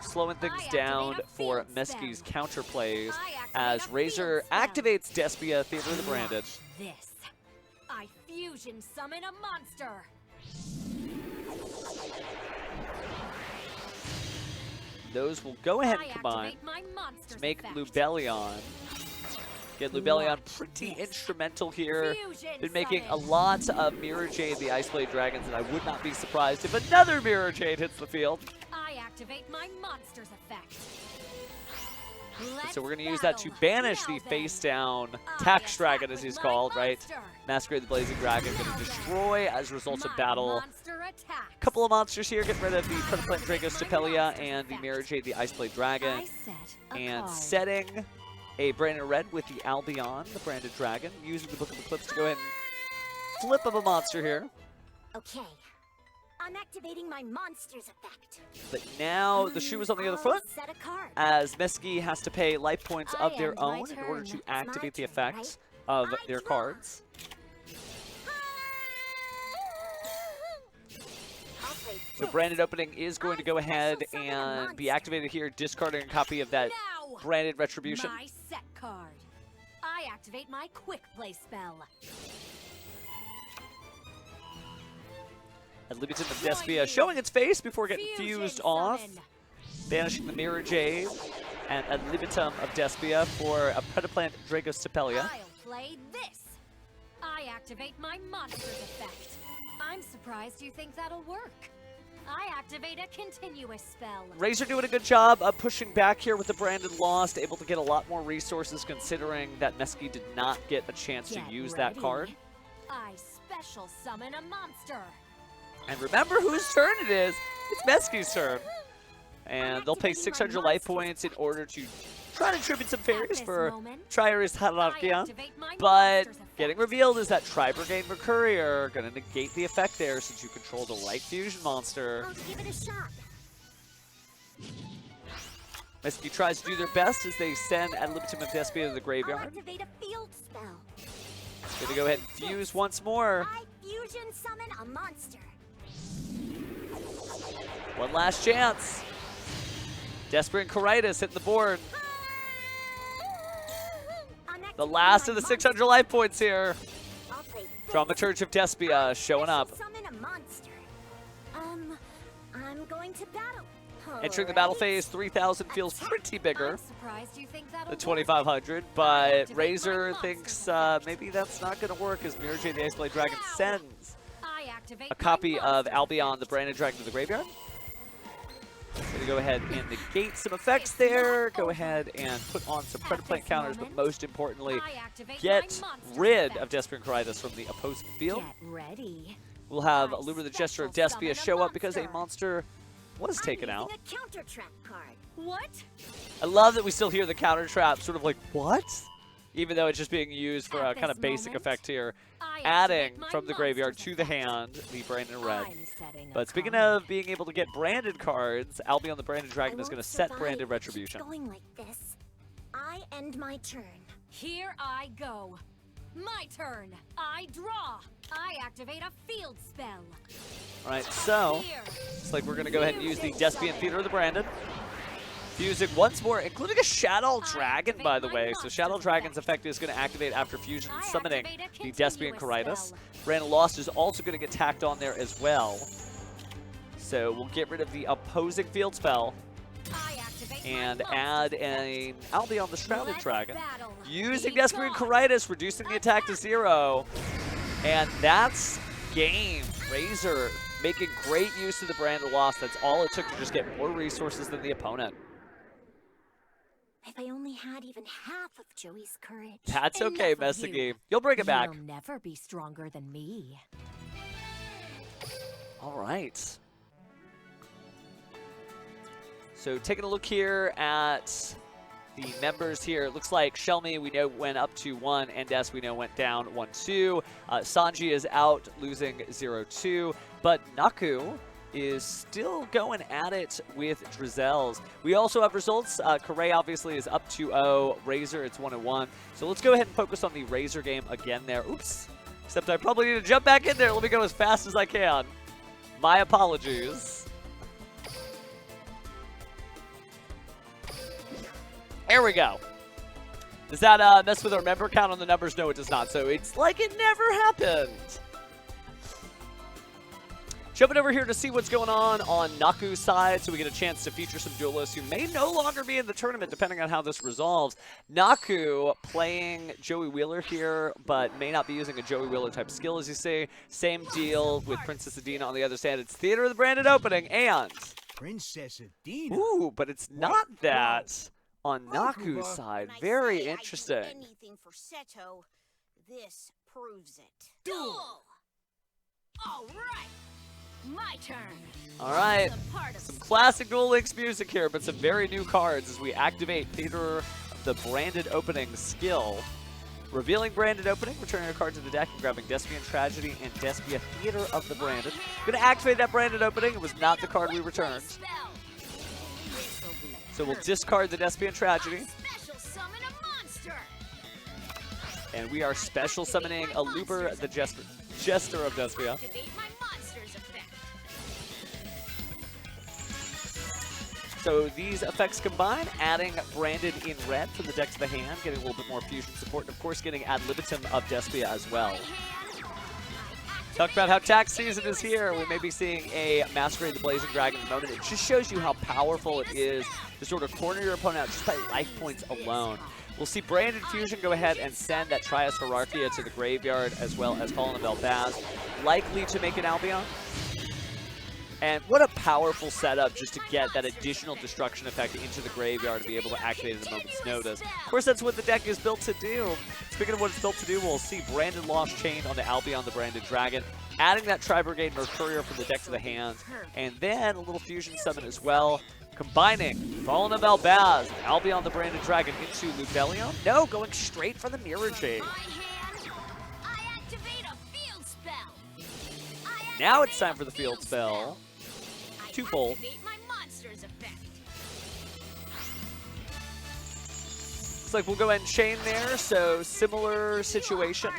[SPEAKER 1] slowing things down for Mesky's counterplays as Razor activates Despia, Theater of the Branded.
[SPEAKER 5] This. I fusion summon a monster.
[SPEAKER 1] Those will go ahead and combine to make Lubellion. Get Lubellion pretty instrumental here. Been making a lot of Mirror Jade, the Ice Blade Dragons, and I would not be surprised if another Mirror Jade hits the field.
[SPEAKER 5] I activate my monster's effect.
[SPEAKER 1] So we're going to use that to banish the face-down Tax Dragon, as he's called, right? Masquerade the Blazing Dragon going to destroy as a result of battle. A couple of monsters here, getting rid of the Predaplant Dragostapelia and the Mirror Jade, the Ice Blade Dragon. And setting a Branded red with the Albion, the Branded Dragon, using the Book of Eclipse to go ahead and flip of a monster here.
[SPEAKER 4] Okay. I'm activating my monster's effect.
[SPEAKER 1] But now the shoe is on the other foot, as Mesky has to pay life points of their own in order to activate the effects of their cards. So Branded Opening is going to go ahead and be activated here, discarding a copy of that Branded Retribution.
[SPEAKER 5] My set card. I activate my quick play spell.
[SPEAKER 1] Ad Libitum of Despia showing its face before getting fused off. Banishing the Mirror Jade and Ad Libitum of Despia for a Predaplant Dragostapelia.
[SPEAKER 5] I'll play this. I activate my monster's effect. I'm surprised you think that'll work. I activate a continuous spell.
[SPEAKER 1] Razor doing a good job of pushing back here with the Branded Lost, able to get a lot more resources considering that Mesky did not get a chance to use that card.
[SPEAKER 5] I special summon a monster.
[SPEAKER 1] And remember whose turn it is. It's Mesky's turn. And they'll pay 600 life points in order to try to tribute some fairies for Triaris Hierarchia. But getting revealed is that Tri-Brigade Mercurier going to negate the effect there since you control the right fusion monster.
[SPEAKER 4] I'll give it a shot.
[SPEAKER 1] Mesky tries to do their best as they send Ad Libitum of Despia to the
[SPEAKER 4] I'll
[SPEAKER 1] graveyard.
[SPEAKER 4] activate a field spell.
[SPEAKER 1] Gonna go ahead and fuse once more.
[SPEAKER 4] I fusion summon a monster.
[SPEAKER 1] One last chance. Desperate and Caritas hitting the board. The last of the 600 life points here.
[SPEAKER 4] I'll play this.
[SPEAKER 1] Dramaturge of Despia showing up.
[SPEAKER 4] Summon a monster. I'm going to battle.
[SPEAKER 1] Entering the battle phase, 3,000 feels pretty bigger
[SPEAKER 5] I'm surprised you think that'll
[SPEAKER 1] than
[SPEAKER 5] work.
[SPEAKER 1] 2,500, but Razor thinks maybe that's not going to work as Mirror Jade the Ice Blade Dragon sends
[SPEAKER 5] I activate
[SPEAKER 1] a copy
[SPEAKER 5] my
[SPEAKER 1] of
[SPEAKER 5] monster
[SPEAKER 1] Albion the
[SPEAKER 5] effect.
[SPEAKER 1] Branded Dragon to the graveyard. Gonna go ahead and negate some effects there. Go ahead and put on some Predator Plant counters, but most importantly,
[SPEAKER 5] I activate
[SPEAKER 1] get
[SPEAKER 5] my monster
[SPEAKER 1] rid
[SPEAKER 5] effect.
[SPEAKER 1] of Desperate Caritas from the opposing field.
[SPEAKER 5] Get ready.
[SPEAKER 1] We'll have
[SPEAKER 5] I
[SPEAKER 1] Allure the Gesture of
[SPEAKER 5] special
[SPEAKER 1] Despia
[SPEAKER 5] summon a
[SPEAKER 1] show up because a
[SPEAKER 5] monster.
[SPEAKER 1] monster was taken
[SPEAKER 4] I'm
[SPEAKER 1] out.
[SPEAKER 4] using a counter trap card.
[SPEAKER 5] What?
[SPEAKER 1] I love that we still hear the counter trap, sort of like, what? Even though it's just being used for a
[SPEAKER 5] At
[SPEAKER 1] kind of
[SPEAKER 5] this
[SPEAKER 1] basic
[SPEAKER 5] moment,
[SPEAKER 1] effect here.
[SPEAKER 5] I
[SPEAKER 1] Adding
[SPEAKER 5] activate my
[SPEAKER 1] from the graveyard
[SPEAKER 5] monster's
[SPEAKER 1] to the
[SPEAKER 5] effect.
[SPEAKER 1] hand the Branded Red.
[SPEAKER 5] I'm setting a
[SPEAKER 1] But speaking
[SPEAKER 5] card.
[SPEAKER 1] of being able to get branded cards, Albion the Branded Dragon
[SPEAKER 4] I
[SPEAKER 1] is going to
[SPEAKER 4] won't
[SPEAKER 1] set
[SPEAKER 4] survive
[SPEAKER 1] Branded
[SPEAKER 4] if it keeps
[SPEAKER 1] Retribution.
[SPEAKER 4] Going like this. I end my turn.
[SPEAKER 5] Here I go. My turn. I draw. I activate a field spell.
[SPEAKER 1] Alright, so
[SPEAKER 5] Here.
[SPEAKER 1] it's like we're going to go ahead and use the Despian Theater of the Branded. Fusing once more, including a Shadow Dragon, by the way. So Shadow Dragon's effect is going to activate after fusion
[SPEAKER 5] I
[SPEAKER 1] summoning
[SPEAKER 5] activate a
[SPEAKER 1] the Despian
[SPEAKER 5] continuous
[SPEAKER 1] Caritas.
[SPEAKER 5] spell.
[SPEAKER 1] Branded Lost is also going to get tacked on there as well. So we'll get rid of the opposing field spell
[SPEAKER 5] I activate my
[SPEAKER 1] and
[SPEAKER 5] monster's
[SPEAKER 1] add
[SPEAKER 5] effect.
[SPEAKER 1] an Albion the Shrouded
[SPEAKER 5] Let's
[SPEAKER 1] Dragon.
[SPEAKER 5] battle.
[SPEAKER 1] Using
[SPEAKER 5] Be
[SPEAKER 1] Desperate
[SPEAKER 5] gone.
[SPEAKER 1] Caritas, reducing the attack to 0. And that's game. Razor making great use of the Branded Lost. That's all it took to just get more resources than the opponent.
[SPEAKER 4] If I only had even half of Joey's courage.
[SPEAKER 1] That's okay,
[SPEAKER 5] Enough of you.
[SPEAKER 1] Messi. You'll bring it back.
[SPEAKER 5] You'll never be stronger than me.
[SPEAKER 1] All right. So taking a look here at the members here, it looks like Shelmy, we know, went up to 1, and Des, we know, went down 1-2. Sanji is out, losing 0-2, but Naku is still going at it with Drizel's. We also have results. Correa obviously is up 2-0. Razor, it's 1-1. So let's go ahead and focus on the Razor game again there. Oops. Except I probably need to jump back in there. Let me go as fast as I can. My apologies. There we go. Does that mess with our member count on the numbers? No, it does not. So it's like it never happened. Jumping over here to see what's going on Naku's side so we get a chance to feature some duelists who may no longer be in the tournament depending on how this resolves. Naku playing Joey Wheeler here, but may not be using a Joey Wheeler type skill, as you see. Same deal with Princess Adina on the other side. It's Theater of the Branded opening, and...
[SPEAKER 2] Princess Adina.
[SPEAKER 1] Ooh, but it's not that on Naku's side.
[SPEAKER 6] When I
[SPEAKER 1] Very
[SPEAKER 6] say I'd do
[SPEAKER 1] interesting.
[SPEAKER 6] anything for Seto, this proves it.
[SPEAKER 5] Duel! All right. My turn.
[SPEAKER 1] All right.
[SPEAKER 5] The part of
[SPEAKER 1] Some classic Duel Links music here, but some very new cards as we activate Theater of the Branded Opening skill. Revealing Branded Opening, returning a card to the deck and grabbing Despian Tragedy and Despia Theater of the Branded. Going to activate that Branded Opening. It was not the card we returned. So we'll discard the Despian Tragedy.
[SPEAKER 5] Special summon a monster.
[SPEAKER 1] And we are special summoning Aluber the Jester of Despia.
[SPEAKER 5] Activate my monster's effect.
[SPEAKER 1] So these effects combine, adding Branded in red from the deck to the hand, getting a little bit more fusion support, and of course getting Ad Libitum of Despia as well. Talk about how tax season is here. We may be seeing a Masquerade the Blazing Dragon in a moment. It just shows you how powerful it is to sort of corner your opponent out just by life points alone. We'll see Branded Fusion go ahead and send that Trias Hierarchia to the graveyard, as well as Fallen of Elbaz, likely to make an Albion. And what a powerful setup just to get that additional destruction effect into the graveyard to be able to activate at a moment's notice. Of course, that's what the deck is built to do. Speaking of what it's built to do, we'll see Branded Lost Chain on the Albion the Branded Dragon, adding that Tri-Brigade Mercurial from the deck to the hand, and then a little fusion summon as well, combining Fallen of Albaz, Albion the Branded Dragon into Lubellion. No, going straight for the Mirror Jade. Now it's time for the field spell. Twofold. Looks like we'll go ahead and chain there, so similar situation.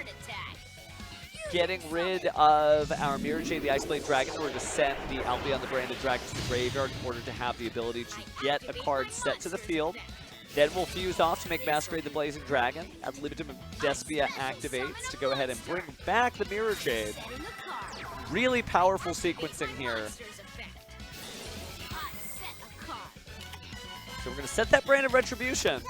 [SPEAKER 1] Getting rid of our Mirror Jade, the Ice Blade Dragon, in order to send the Albion the Branded Dragon to the graveyard in order to have the ability to get a card set to the field. Then we'll fuse off to make Masquerade the Blazing Dragon. Ad libitum of Despia activates to go ahead and bring back the Mirror Jade. Really powerful sequencing here. So we're going to set that Brand of Retribution.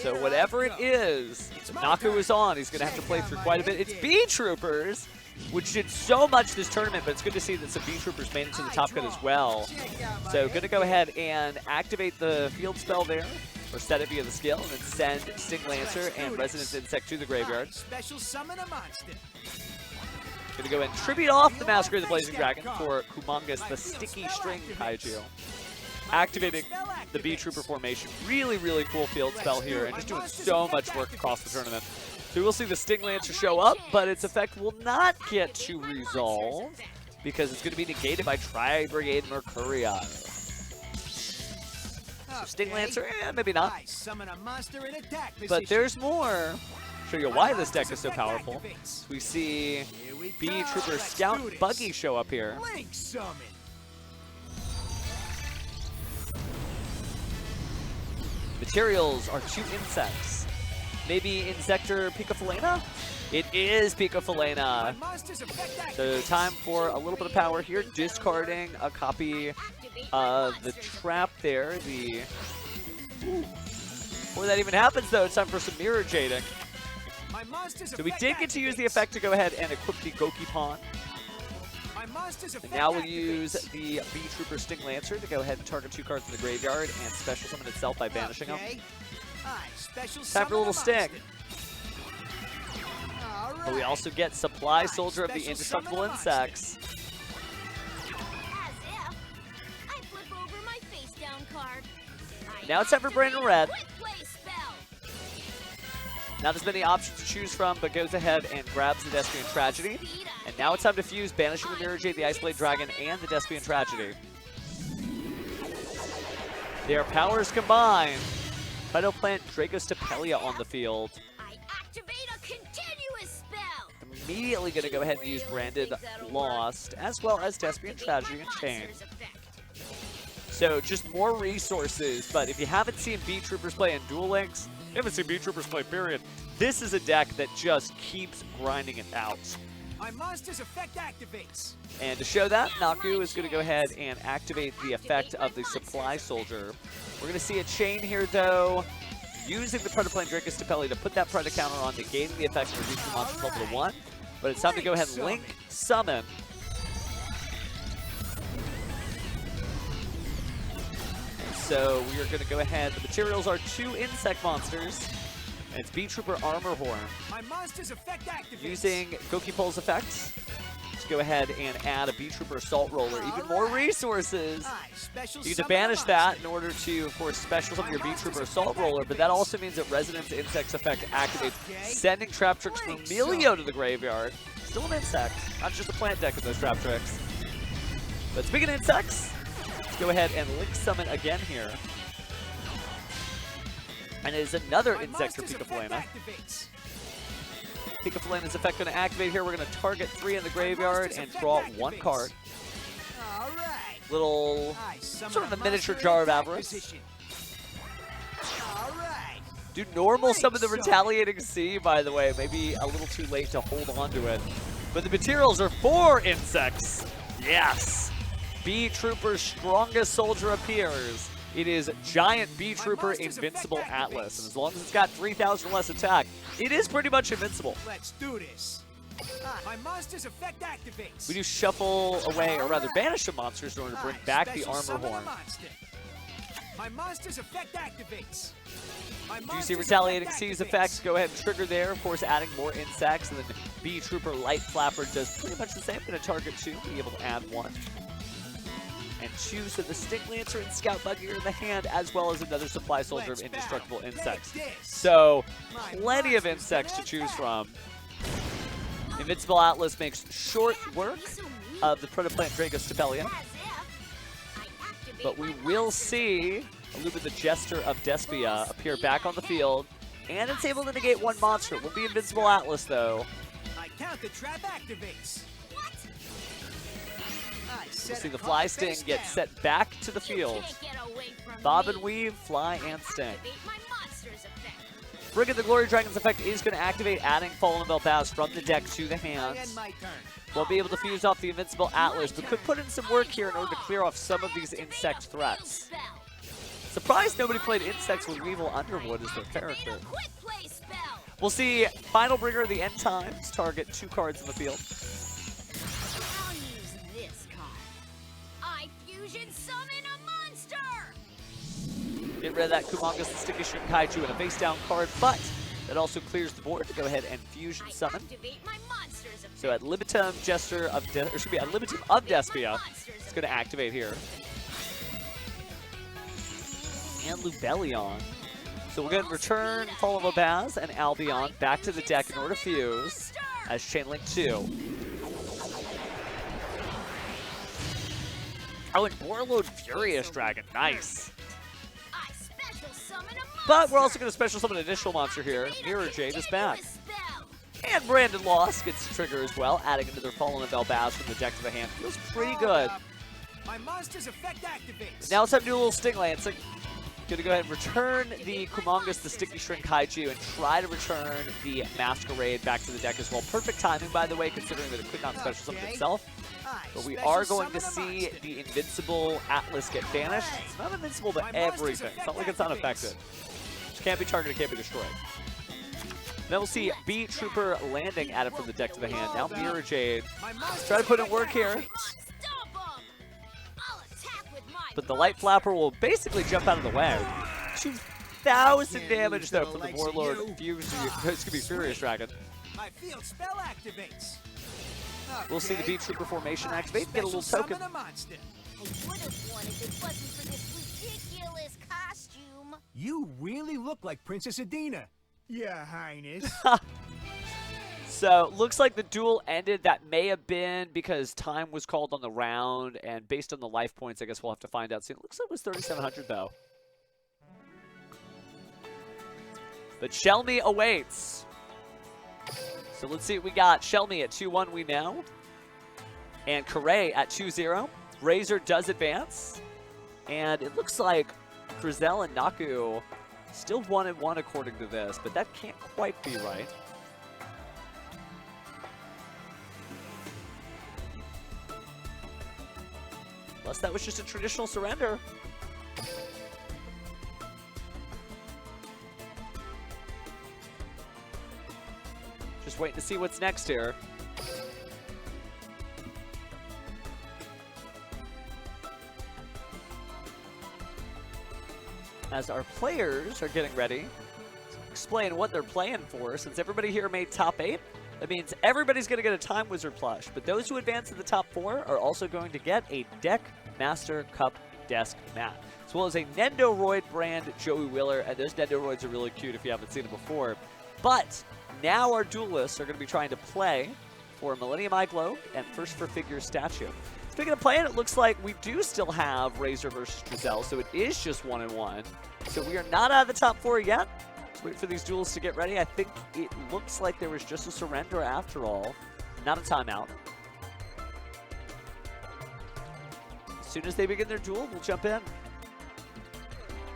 [SPEAKER 1] So whatever it is, Naku is on. He's going to have to play through quite a bit. It's B-Troopers, which did so much this tournament, but it's good to see that some B-Troopers made it to the top cut as well. So going to go ahead and activate the field spell there, or set it via the skill, and then send Sting Lancer and Resonance Insect to the graveyard.
[SPEAKER 2] Special summon a monster.
[SPEAKER 1] Going to go ahead and tribute off the Masquerade the Blazing Dragon for Kumongus, the Sticky String Kaiju. Activating the B-Trooper formation. Really, really cool field spell here, and just doing so much work across the tournament. So we'll see the Sting Lancer show up, but its effect will not get to resolve because it's going to be negated by Tri-Brigade Mercurial. So Sting Lancer, maybe not. But there's more. Show you why this deck is so powerful. So we see B-Trooper Scout Buggy show up here. Materials are 2 insects. Maybe Insector Picafalena? It is Picafalena. So time for a little bit of power here. Discarding a copy of the trap there. Before that even happens though, it's time for some Mirror Jading. So we did get to use the effect to go ahead and equip the Goki Pawn. And now we'll use the B-Trooper Sting Lancer to go ahead and target 2 cards in the graveyard and special summon itself by banishing them. Time for a little Sting. But we also get Supply Soldier of the Indestructible Insects. Now it's time for Branded Red. Not as many options to choose from, but goes ahead and grabs the Despian Tragedy. And now it's time to fuse Banishing the Mirror Jade, the Ice Blade Dragon, and the Despian Tragedy. Their powers combined. Phytoplant Dragostapelia on the field. Immediately going to go ahead and use Branded Lost, as well as Despian Tragedy and Chain. So just more resources, but if you haven't seen B-Troopers play in Duel Links, you haven't seen B-Troopers play, period, this is a deck that just keeps grinding it out.
[SPEAKER 2] My monster's effect activates.
[SPEAKER 1] And to show that, Naku is going to go ahead and activate the effect of the Supply Soldier. We're going to see a chain here, though, using the Predaplan Dragostapelia to put that Predator counter on, negating the effect and reducing the monster level to 1. But it's time to go ahead and Link Summon. So we are going to go ahead. The materials are 2 insect monsters. And it's B-Trooper Armor Horn.
[SPEAKER 2] My monster's effect activates. Using
[SPEAKER 1] Goki Pole's effects to go ahead and add a B-Trooper Assault Roller. Even more resources. You need to banish that in order to, of course, special summon your B-Trooper Assault Roller. But that also means that Resonance Insect's effect activates, sending Trap Tricks Vermilio to the graveyard. Still an insect, not just a plant deck with those Trap Tricks. But speaking of insects, let's go ahead and Link Summon again here. And it is another Insector Picafalena. Picafalena's effect going to activate here. We're going to target 3 in the graveyard and draw 1 card. Little, sort of a miniature Jar of Avarice. Do normal summon the Retaliating Sea, by the way. Maybe a little too late to hold on to it. But the materials are 4 insects. Yes. B-Trooper's strongest soldier appears. It is Giant B-Trooper Invincible Atlas. And as long as it's got 3,000 or less attack, it is pretty much invincible.
[SPEAKER 2] Let's do this. My monster's effect activates.
[SPEAKER 1] We do shuffle away, or rather banish the monsters in order to bring back the
[SPEAKER 2] Special
[SPEAKER 1] armor
[SPEAKER 2] summon a
[SPEAKER 1] horn.
[SPEAKER 2] monster. My monster's effect activates. My
[SPEAKER 1] Do you see
[SPEAKER 2] monster's
[SPEAKER 1] Retaliating
[SPEAKER 2] effect
[SPEAKER 1] Seas
[SPEAKER 2] activates.
[SPEAKER 1] effects go ahead and trigger there? Of course, adding more insects, and then Bee Trooper Light Flapper does pretty much the same. Going to target 2, be able to add 1. And 2, so the Sting Lancer and Scout Buggy are in the hand, as well as another Supply Soldier of
[SPEAKER 2] Let's
[SPEAKER 1] Indestructible
[SPEAKER 2] battle.
[SPEAKER 1] Insects.
[SPEAKER 2] Take this.
[SPEAKER 1] So,
[SPEAKER 2] My
[SPEAKER 1] plenty of
[SPEAKER 2] monster's
[SPEAKER 1] insects to
[SPEAKER 2] gonna
[SPEAKER 1] choose
[SPEAKER 2] attack.
[SPEAKER 1] from. Invincible Atlas makes short work of the Protoplant Drago Stapelion,
[SPEAKER 6] As if I activate
[SPEAKER 1] but we
[SPEAKER 6] my
[SPEAKER 1] will
[SPEAKER 6] monsters.
[SPEAKER 1] see Illumina the Jester of Despia appear back on the field, and it's able to negate 1 monster. It will be Invincible Atlas, though.
[SPEAKER 2] My counter trap activates.
[SPEAKER 6] What?
[SPEAKER 2] I
[SPEAKER 1] We'll
[SPEAKER 2] set
[SPEAKER 1] see
[SPEAKER 2] a
[SPEAKER 1] the
[SPEAKER 2] card
[SPEAKER 1] Fly
[SPEAKER 2] face
[SPEAKER 1] Sting get
[SPEAKER 2] down.
[SPEAKER 1] set back to the
[SPEAKER 6] You
[SPEAKER 1] field.
[SPEAKER 6] can't get away from
[SPEAKER 1] Bob
[SPEAKER 6] me.
[SPEAKER 1] and Weave, Fly, and Sting.
[SPEAKER 6] Activate my monster's effect.
[SPEAKER 1] Frigate the Glory Dragon's effect is going to activate, adding Fallen Belbaz from the deck to the
[SPEAKER 2] I
[SPEAKER 1] hands.
[SPEAKER 2] end my turn.
[SPEAKER 1] We'll be able to fuse off the Invincible Atlas, but could put in some work here in order to clear off some of these insect threats. Surprised nobody played insects with Weevil Underwood as their character.
[SPEAKER 6] Quick play spell.
[SPEAKER 1] We'll see Final Bringer of the End Times target 2 cards in the field.
[SPEAKER 6] I'll use this card. I fusion summon a monster.
[SPEAKER 1] Get rid of that Kumongus, the Sticky Shrimp Kaiju, and a face down card, but that also clears the board to go ahead and fusion
[SPEAKER 6] I
[SPEAKER 1] summon.
[SPEAKER 6] activate my monster's effect.
[SPEAKER 1] So at Libitum Jester of at Libitum of Despia, it's going to activate here. And Lubellion. So we're going to return Fallen Belbaz and Albion back to the deck in order to fuse as Chainlink 2. Oh, and Warlord Furious Dragon, nice.
[SPEAKER 6] I special summon a monster.
[SPEAKER 1] But we're also going to special summon an additional monster here. Mirror Jade is back. And Brandon Lost gets to trigger as well, adding another Fallen Belbaz from the deck to the hand. Feels pretty good.
[SPEAKER 2] My monster's effect activates.
[SPEAKER 1] Now it's time to do a little Sting Lancing. Gonna go ahead and return the Kumongus, the Sticky Shrimp Kaiju, and try to return the Masquerade back to the deck as well. Perfect timing, by the way, considering that it could not special summon
[SPEAKER 2] Okay.
[SPEAKER 1] itself.
[SPEAKER 2] I
[SPEAKER 1] But we
[SPEAKER 2] special
[SPEAKER 1] are going to
[SPEAKER 2] summon a
[SPEAKER 1] see
[SPEAKER 2] monster.
[SPEAKER 1] the Invincible Atlas get banished. It's not invincible to
[SPEAKER 2] My monster's
[SPEAKER 1] everything. It's not like it's
[SPEAKER 2] effect
[SPEAKER 1] unaffected.
[SPEAKER 2] activates.
[SPEAKER 1] Just can't be targeted, can't be destroyed. Then we'll see Bee Trooper landing added from the deck to the hand. Now Mirror Jade.
[SPEAKER 2] My monster's
[SPEAKER 1] Try to put in
[SPEAKER 2] effect
[SPEAKER 1] work here.
[SPEAKER 6] Stop 'em. I'll attack with my
[SPEAKER 1] But the Light Flapper will basically jump out of the way. 2,000
[SPEAKER 2] Can't
[SPEAKER 1] damage
[SPEAKER 2] lose
[SPEAKER 1] though
[SPEAKER 2] to
[SPEAKER 1] from
[SPEAKER 2] the
[SPEAKER 1] the
[SPEAKER 2] likes of
[SPEAKER 1] Warlord
[SPEAKER 2] you.
[SPEAKER 1] Fuse. It's going to be Furious Dragon.
[SPEAKER 2] My field spell activates.
[SPEAKER 1] We'll see the
[SPEAKER 2] Okay.
[SPEAKER 1] Bee Trooper formation
[SPEAKER 2] I
[SPEAKER 1] activate and get a little
[SPEAKER 2] special
[SPEAKER 1] token.
[SPEAKER 2] summon a monster.
[SPEAKER 6] I would have won if it wasn't for this ridiculous costume.
[SPEAKER 2] You really look like Princess Adina. Your Highness.
[SPEAKER 1] So, looks like the duel ended. That may have been because time was called on the round, and based on the life points, I guess we'll have to find out soon. It looks like it was 3,700, though. But Shelmy awaits. So, let's see what we got. Shelmy at 2-1 we know. And Corray at 2-0. Razor does advance. And it looks like Grizel and Naku still 1-1 according to this, but that can't quite be right. Unless that was just a traditional surrender. Just waiting to see what's next here. As our players are getting ready to explain what they're playing for, since everybody here made top 8, that means everybody's going to get a Time Wizard plush, but those who advance to the top 4 are also going to get a Deck Master Cup desk mat, as well as a Nendoroid brand Joey Wheeler, and those Nendoroids are really cute if you haven't seen them before. But now our duelists are going to be trying to play for a Millennium Eye Globe and First for Figure statue. Speaking of playing, it looks like we do still have Razor versus Giselle, so it is just 1-1. So we are not out of the top 4 yet. Let's wait for these duels to get ready. I think it looks like there was just a surrender after all, not a timeout. As soon as they begin their duel, we'll jump in.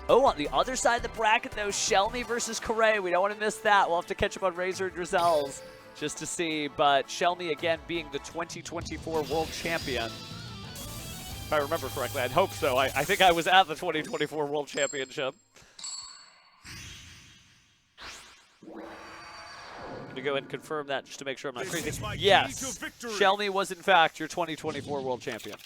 [SPEAKER 1] Oh, on the other side of the bracket, though, Shelmy versus Corray. We don't want to miss that. We'll have to catch up on Razor and Drizel's just to see. But Shelmy, again, being the 2024 World Champion. If I remember correctly, I'd hope so. I think I was at the 2024 World Championship. I'm going to go ahead and confirm that just to make sure I'm not
[SPEAKER 7] This
[SPEAKER 1] crazy.
[SPEAKER 7] is my key
[SPEAKER 1] Yes,
[SPEAKER 7] to victory.
[SPEAKER 1] Shelmy was in fact your 2024 world champion.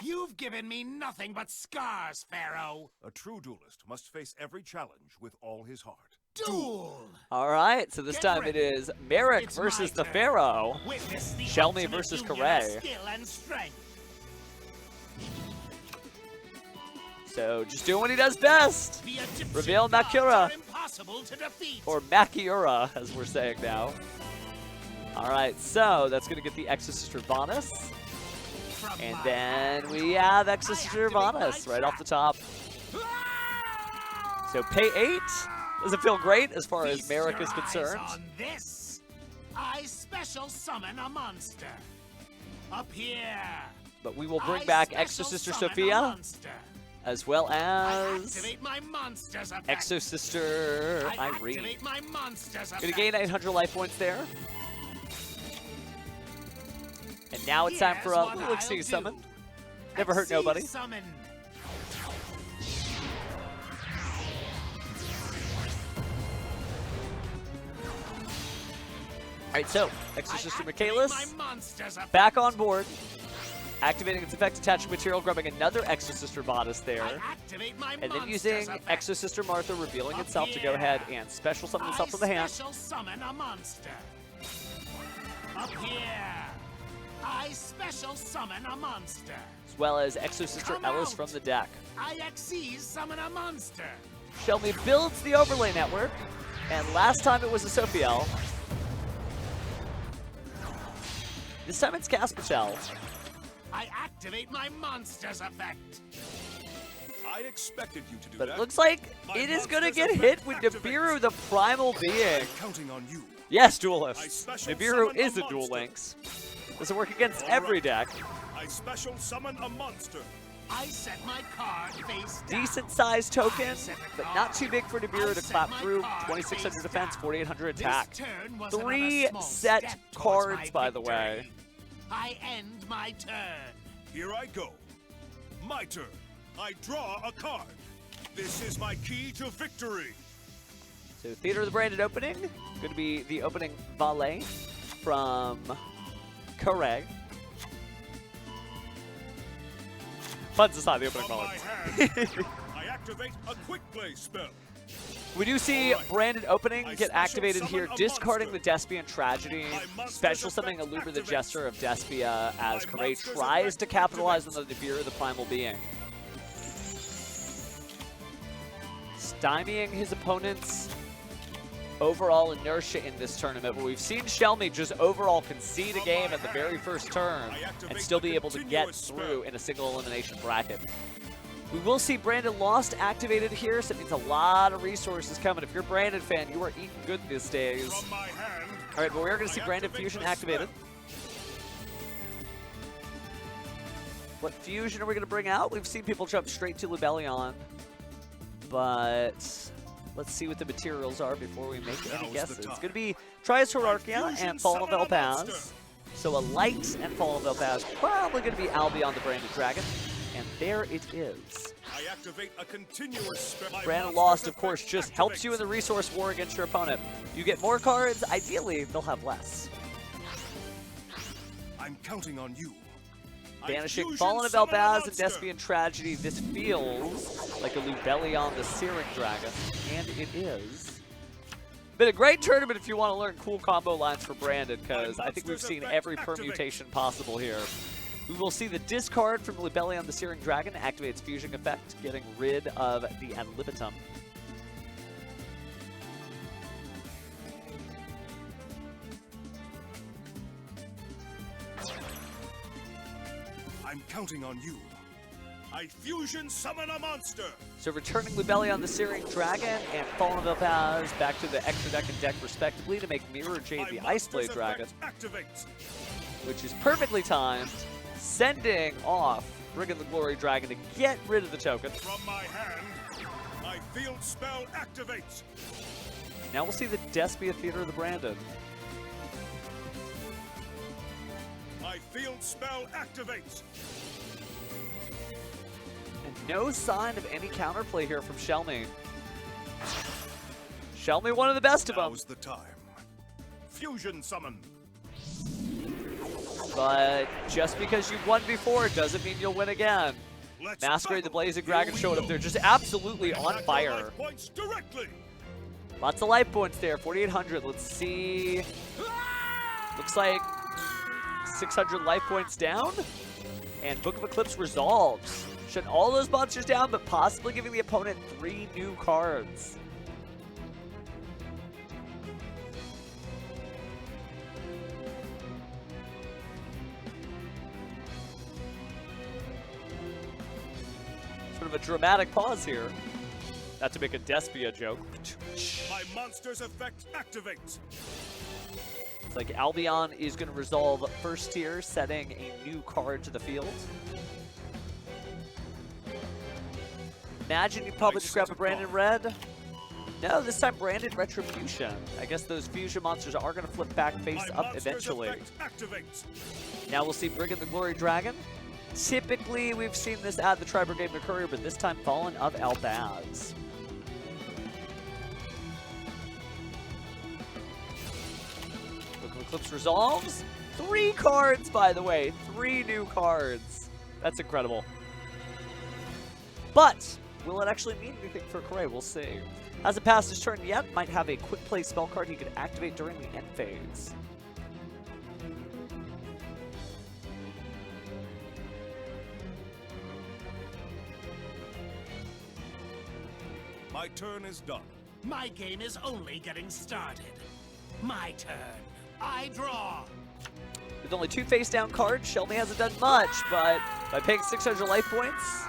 [SPEAKER 3] You've given me nothing but scars, Pharaoh.
[SPEAKER 7] A true duelist must face every challenge with all his heart.
[SPEAKER 3] Duel!
[SPEAKER 1] All right, so this
[SPEAKER 3] Get
[SPEAKER 1] time it
[SPEAKER 3] ready.
[SPEAKER 1] is Merrick
[SPEAKER 3] It's
[SPEAKER 1] versus
[SPEAKER 3] my
[SPEAKER 1] the
[SPEAKER 3] turn.
[SPEAKER 1] Pharaoh.
[SPEAKER 3] Witness the
[SPEAKER 1] Shelmy
[SPEAKER 3] ultimate
[SPEAKER 1] versus
[SPEAKER 3] Yu-Gi-Oh
[SPEAKER 1] Corray.
[SPEAKER 3] skill and strength.
[SPEAKER 1] So just doing what he does best.
[SPEAKER 3] The Egyptian
[SPEAKER 1] Reveal
[SPEAKER 3] gods
[SPEAKER 1] Makura.
[SPEAKER 3] are impossible to defeat.
[SPEAKER 1] Or Makiura, as we're saying now. All right, so that's going to get the Exosister Vanus.
[SPEAKER 3] From
[SPEAKER 1] And
[SPEAKER 3] my
[SPEAKER 1] then
[SPEAKER 3] hand,
[SPEAKER 1] we have
[SPEAKER 3] I
[SPEAKER 1] Exosister
[SPEAKER 3] activate my
[SPEAKER 1] Vanus right off the
[SPEAKER 3] trap.
[SPEAKER 1] top. So pay 8 doesn't feel great as far as
[SPEAKER 3] Feast
[SPEAKER 1] Merrick
[SPEAKER 3] your
[SPEAKER 1] is
[SPEAKER 3] eyes
[SPEAKER 1] concerned.
[SPEAKER 3] on this. I special summon a monster. Up here.
[SPEAKER 1] But we will bring
[SPEAKER 3] I
[SPEAKER 1] back
[SPEAKER 3] special
[SPEAKER 1] Exosister
[SPEAKER 3] summon a
[SPEAKER 1] Sophia,
[SPEAKER 3] monster.
[SPEAKER 1] as well
[SPEAKER 3] I
[SPEAKER 1] as
[SPEAKER 3] activate my monster's effect.
[SPEAKER 1] Exosister
[SPEAKER 3] I
[SPEAKER 1] Irene.
[SPEAKER 3] activate my monster's
[SPEAKER 1] Gonna
[SPEAKER 3] effect.
[SPEAKER 1] gain 800 life points there. And now it's time for a
[SPEAKER 3] Here's what
[SPEAKER 1] little
[SPEAKER 3] I'll
[SPEAKER 1] Exceed
[SPEAKER 3] do.
[SPEAKER 1] Summon. Never hurt
[SPEAKER 3] Exceed
[SPEAKER 1] nobody.
[SPEAKER 3] Summon.
[SPEAKER 1] Alright, so
[SPEAKER 3] I
[SPEAKER 1] Exosister
[SPEAKER 3] activate
[SPEAKER 1] Michaelis
[SPEAKER 3] my monster's effect.
[SPEAKER 1] back on board. Activating its effect attaching material, grabbing another Exosister Bodice there.
[SPEAKER 3] I activate my
[SPEAKER 1] And then
[SPEAKER 3] monster's
[SPEAKER 1] using
[SPEAKER 3] effect.
[SPEAKER 1] Exosister Martha revealing
[SPEAKER 3] Up
[SPEAKER 1] itself to go
[SPEAKER 3] here.
[SPEAKER 1] ahead and special summon itself from the hand.
[SPEAKER 3] I special summon a monster. Up here. I special summon a monster.
[SPEAKER 1] As well as Exosister
[SPEAKER 3] Come
[SPEAKER 1] Ellis
[SPEAKER 3] out.
[SPEAKER 1] from the deck.
[SPEAKER 3] I XC's summon a monster.
[SPEAKER 1] Shelmy builds the overlay network. And last time it was a Sophiel. This time it's Caspatel.
[SPEAKER 3] I activate my monster's effect.
[SPEAKER 7] I expected you to do
[SPEAKER 1] But
[SPEAKER 7] that.
[SPEAKER 1] it looks like
[SPEAKER 7] My
[SPEAKER 1] it is going to
[SPEAKER 7] monster's
[SPEAKER 1] get hit
[SPEAKER 7] effect
[SPEAKER 1] with
[SPEAKER 7] activates.
[SPEAKER 1] Nibiru, the primal being.
[SPEAKER 7] I'm counting on you.
[SPEAKER 1] Yes,
[SPEAKER 7] I
[SPEAKER 1] duelists.
[SPEAKER 7] special
[SPEAKER 1] Nibiru
[SPEAKER 7] summon a
[SPEAKER 1] is a Duel
[SPEAKER 7] monster.
[SPEAKER 1] Links. Does it work against
[SPEAKER 7] All
[SPEAKER 1] every
[SPEAKER 7] right.
[SPEAKER 1] deck?
[SPEAKER 7] I special summon a monster.
[SPEAKER 3] I set my card face down.
[SPEAKER 1] Decent sized token,
[SPEAKER 3] I set the
[SPEAKER 1] but
[SPEAKER 3] card.
[SPEAKER 1] not too big for Nibiru
[SPEAKER 3] I
[SPEAKER 1] to
[SPEAKER 3] set
[SPEAKER 1] clap
[SPEAKER 3] my
[SPEAKER 1] through.
[SPEAKER 3] card
[SPEAKER 1] 2600
[SPEAKER 3] face
[SPEAKER 1] defense,
[SPEAKER 3] down.
[SPEAKER 1] 4800
[SPEAKER 3] This
[SPEAKER 1] attack.
[SPEAKER 3] turn was
[SPEAKER 1] 3
[SPEAKER 3] another small
[SPEAKER 1] set
[SPEAKER 3] step towards
[SPEAKER 1] cards,
[SPEAKER 3] my
[SPEAKER 1] by the way.
[SPEAKER 3] victory. I end my turn.
[SPEAKER 7] Here I go. My turn. I draw a card. This is my key to victory.
[SPEAKER 1] So Theater of the Branded opening, going to be the opening valet from Corray. Fun's aside, the opening
[SPEAKER 7] From my
[SPEAKER 1] valet.
[SPEAKER 7] hand, I activate a quick play spell.
[SPEAKER 1] We do see
[SPEAKER 7] Alright.
[SPEAKER 1] Branded opening
[SPEAKER 7] I
[SPEAKER 1] get
[SPEAKER 7] special
[SPEAKER 1] activated
[SPEAKER 7] summon
[SPEAKER 1] here,
[SPEAKER 7] a
[SPEAKER 1] discarding
[SPEAKER 7] monster.
[SPEAKER 1] the Despian Tragedy,
[SPEAKER 7] My monster's
[SPEAKER 1] special summoning
[SPEAKER 7] effect
[SPEAKER 1] Aluber the
[SPEAKER 7] activates.
[SPEAKER 1] Jester of Despia as
[SPEAKER 7] My
[SPEAKER 1] Corray
[SPEAKER 7] monster's
[SPEAKER 1] tries
[SPEAKER 7] effect
[SPEAKER 1] to capitalize on
[SPEAKER 7] activates.
[SPEAKER 1] the Nibiru, the primal being. Stymieing his opponent's overall inertia in this tournament, but we've seen Shelmy just overall concede a
[SPEAKER 7] From
[SPEAKER 1] game
[SPEAKER 7] my
[SPEAKER 1] at the very
[SPEAKER 7] hand,
[SPEAKER 1] first turn
[SPEAKER 7] I
[SPEAKER 1] and
[SPEAKER 7] activate
[SPEAKER 1] still
[SPEAKER 7] a
[SPEAKER 1] be able to get
[SPEAKER 7] continuous
[SPEAKER 1] through
[SPEAKER 7] spell.
[SPEAKER 1] in a single elimination bracket. We will see Branded Lost activated here, so it means a lot of resources coming. If you're a Branded fan, you are eating good these days.
[SPEAKER 7] From my hand,
[SPEAKER 1] All right, but we are going to see
[SPEAKER 7] I
[SPEAKER 1] Branded
[SPEAKER 7] activate
[SPEAKER 1] Fusion
[SPEAKER 7] a
[SPEAKER 1] activated.
[SPEAKER 7] spell.
[SPEAKER 1] What fusion are we going to bring out? We've seen people jump straight to Lubellion, but let's see what the materials are before we make any
[SPEAKER 7] Now's the
[SPEAKER 1] guesses. It's
[SPEAKER 7] time.
[SPEAKER 1] going to be Trias Hierarchia
[SPEAKER 7] Fusion
[SPEAKER 1] and Fallen
[SPEAKER 7] summon a
[SPEAKER 1] Velpaz.
[SPEAKER 7] monster.
[SPEAKER 1] So a light and Fallen Velpaz, probably going to be Albion the Branded Dragon. And there it is.
[SPEAKER 7] I activate a continuous spell. My
[SPEAKER 1] Branded
[SPEAKER 7] monster's
[SPEAKER 1] Lost, of
[SPEAKER 7] effect
[SPEAKER 1] course, just helps you in the resource war against your opponent. You get more cards, ideally, they'll have less.
[SPEAKER 7] I'm counting on you. I
[SPEAKER 1] Banishing
[SPEAKER 7] fusion
[SPEAKER 1] Fallen
[SPEAKER 7] summon a
[SPEAKER 1] Velpaz and
[SPEAKER 7] monster.
[SPEAKER 1] Despian Tragedy, this feels like a Lubellion the Searing Dragon, and it is. Been a great tournament if you want to learn cool combo lines for Branded, because I think we've
[SPEAKER 7] monster's
[SPEAKER 1] seen
[SPEAKER 7] effect
[SPEAKER 1] every
[SPEAKER 7] activates.
[SPEAKER 1] permutation possible here. We will see the discard from Lubellion the Searing Dragon activate its fusion effect, getting rid of the Ad Libitum.
[SPEAKER 7] I'm counting on you. I fusion summon a monster.
[SPEAKER 1] So returning Lubellion the Searing Dragon and Fallen Velpaz back to the extra deck and deck respectively to make Mirror Jade
[SPEAKER 7] My
[SPEAKER 1] the
[SPEAKER 7] monster's
[SPEAKER 1] Iceblade Dragon,
[SPEAKER 7] effect activates.
[SPEAKER 1] which is perfectly timed, sending off Ring of the Glory Dragon to get rid of the token.
[SPEAKER 7] From my hand, my field spell activates.
[SPEAKER 1] Now we'll see the Despia Theater of the Branded.
[SPEAKER 7] My field spell activates.
[SPEAKER 1] And no sign of any counterplay here from Shelmy. Shelmy, one of the best of them.
[SPEAKER 7] Now's the time. fusion summon.
[SPEAKER 1] But just because you've won before doesn't mean you'll win again.
[SPEAKER 7] Let's
[SPEAKER 1] Masquerade the
[SPEAKER 7] battle.
[SPEAKER 1] Blazing
[SPEAKER 7] Here
[SPEAKER 1] Dragon
[SPEAKER 7] we
[SPEAKER 1] showed
[SPEAKER 7] go.
[SPEAKER 1] up there, just absolutely on
[SPEAKER 7] Attack your
[SPEAKER 1] fire.
[SPEAKER 7] life points directly.
[SPEAKER 1] Lots of life points there, 4,800. Let's see. Looks like 600 life points down. And Book of Eclipse resolves. Shutting all those monsters down, but possibly giving the opponent 3 new cards. Sort of a dramatic pause here. Not to make a Despia joke.
[SPEAKER 7] My monster's effect activates.
[SPEAKER 1] It's like Albion is going to resolve first tier, setting a new card to the field. Imagine you probably just grab a Branded Red. No, this time Branded Retribution. I guess those fusion monsters are going to flip back face
[SPEAKER 7] My
[SPEAKER 1] up
[SPEAKER 7] monster's
[SPEAKER 1] eventually.
[SPEAKER 7] effect activates.
[SPEAKER 1] Now we'll see Brigand the Glory Dragon. Typically, we've seen this add the Tri-Brigade Mercurier, but this time Fallen of Albaz. Book of Eclipse resolves. 3 cards, by the way. 3 new cards. That's incredible. But will it actually mean anything for Corey? We'll see. Hasn't passed his turn yet. Might have a quick play spell card he could activate during the end phase.
[SPEAKER 7] My turn is done.
[SPEAKER 3] My game is only getting started. My turn. I draw.
[SPEAKER 1] With only 2 face-down cards, Shelby hasn't done much, but by paying 600 life points,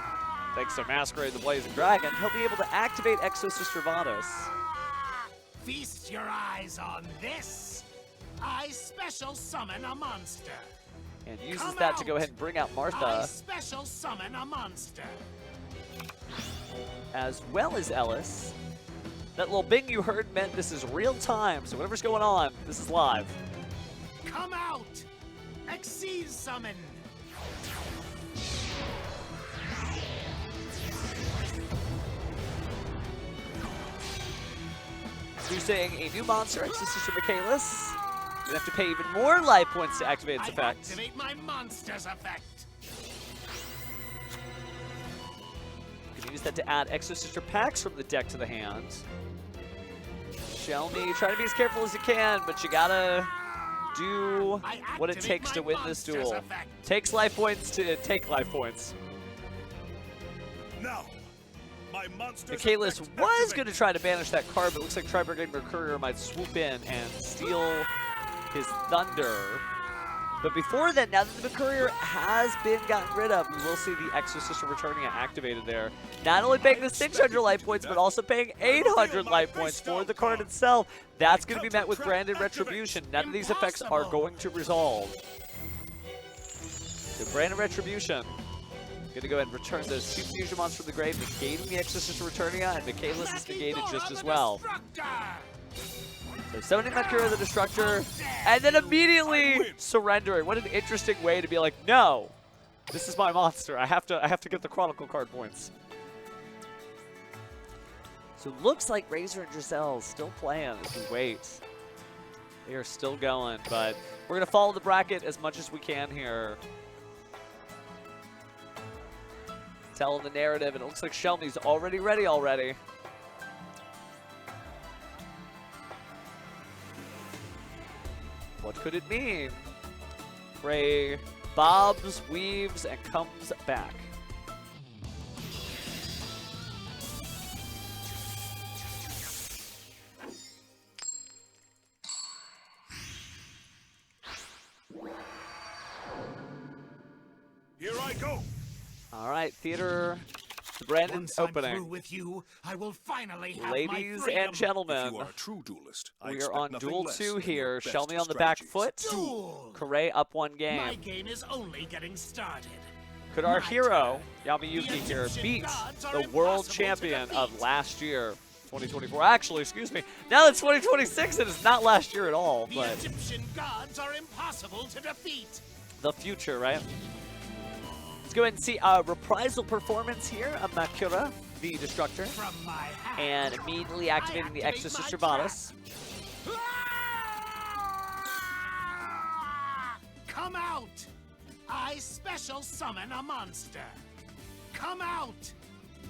[SPEAKER 1] thanks to Masquerade the Blazing Dragon, he'll be able to activate Exosister Vadis.
[SPEAKER 3] Feast your eyes on this. I special summon a monster.
[SPEAKER 1] And uses
[SPEAKER 3] Come
[SPEAKER 1] that to
[SPEAKER 3] out.
[SPEAKER 1] go ahead and bring out
[SPEAKER 3] I
[SPEAKER 1] Martha,
[SPEAKER 3] special summon a monster.
[SPEAKER 1] as well as Ellis. That little bing you heard meant this is real time, so whatever's going on, this is live.
[SPEAKER 3] Come out. Exceed summon.
[SPEAKER 1] Introducing a new monster, Exosister Michaelis. You have to pay even more life points to activate its
[SPEAKER 3] I
[SPEAKER 1] effect.
[SPEAKER 3] activate my monster's effect.
[SPEAKER 1] You can use that to add Exosister packs from the deck to the hand. Shelby, try to be as careful as you can, but you gotta do what it takes to win this duel. Takes life points to take life points.
[SPEAKER 7] Now, my monster's
[SPEAKER 1] Michaelis
[SPEAKER 7] effect
[SPEAKER 1] was
[SPEAKER 7] activates.
[SPEAKER 1] going to try to banish that card, but it looks like Tri-Brigade Mercurier might swoop in and steal his Thunder. But before that, now that the Mercurier has been gotten rid of, we will see the Exosister Returning activated there. Not only paying the 600 life points, but also paying 800 life points for the card itself. That's going to be met with Branded Retribution. None of these effects are going to resolve. So Branded Retribution. Gonna go ahead and return those 2 fusion monsters from the grave, negating the Exosister Returnia, and Michaelis is negated just as well. So summoning Mercurier the Destructor, and then immediately surrendering. What an interesting way to be like, no, this is my monster. I have to get the Chronicle card points. So it looks like Razor and Giselle still playing as we wait. They are still going, but we're gonna follow the bracket as much as we can here. Telling the narrative, and it looks like Shelby's already ready already. What could it mean? Ray bobs, weaves, and comes back.
[SPEAKER 7] Here I go.
[SPEAKER 1] All right, theater, the Brandon
[SPEAKER 3] Once I'm
[SPEAKER 1] opening.
[SPEAKER 3] through with you, I will finally have my
[SPEAKER 1] Ladies
[SPEAKER 3] freedom.
[SPEAKER 1] and gentlemen,
[SPEAKER 7] If you are a true duelist, I
[SPEAKER 1] we are
[SPEAKER 7] expect
[SPEAKER 1] on
[SPEAKER 7] nothing
[SPEAKER 1] Duel
[SPEAKER 7] less
[SPEAKER 1] 2
[SPEAKER 7] than
[SPEAKER 1] here.
[SPEAKER 7] your best
[SPEAKER 1] Shelby on the back
[SPEAKER 7] strategies.
[SPEAKER 1] foot.
[SPEAKER 3] Duel.
[SPEAKER 1] Corey up 1
[SPEAKER 3] My
[SPEAKER 1] game.
[SPEAKER 3] game is only getting started.
[SPEAKER 1] Could our
[SPEAKER 3] My
[SPEAKER 1] hero,
[SPEAKER 3] turn.
[SPEAKER 1] Yamiyuki
[SPEAKER 3] The
[SPEAKER 1] here,
[SPEAKER 3] Egyptian
[SPEAKER 1] beat
[SPEAKER 3] gods are
[SPEAKER 1] the world
[SPEAKER 3] impossible to
[SPEAKER 1] champion of
[SPEAKER 3] defeat.
[SPEAKER 1] last year, 2024? Actually, excuse me. Now it's 2026, and it's not last year at all,
[SPEAKER 3] The
[SPEAKER 1] but
[SPEAKER 3] Egyptian gods are impossible to defeat.
[SPEAKER 1] the future, right? Let's go ahead and see a reprisal performance here of Makura, the Destructor,
[SPEAKER 3] From my hand,
[SPEAKER 1] and immediately activating the
[SPEAKER 3] activate
[SPEAKER 1] Exosister
[SPEAKER 3] my
[SPEAKER 1] Vadis.
[SPEAKER 3] Come out! I special summon a monster. Come out!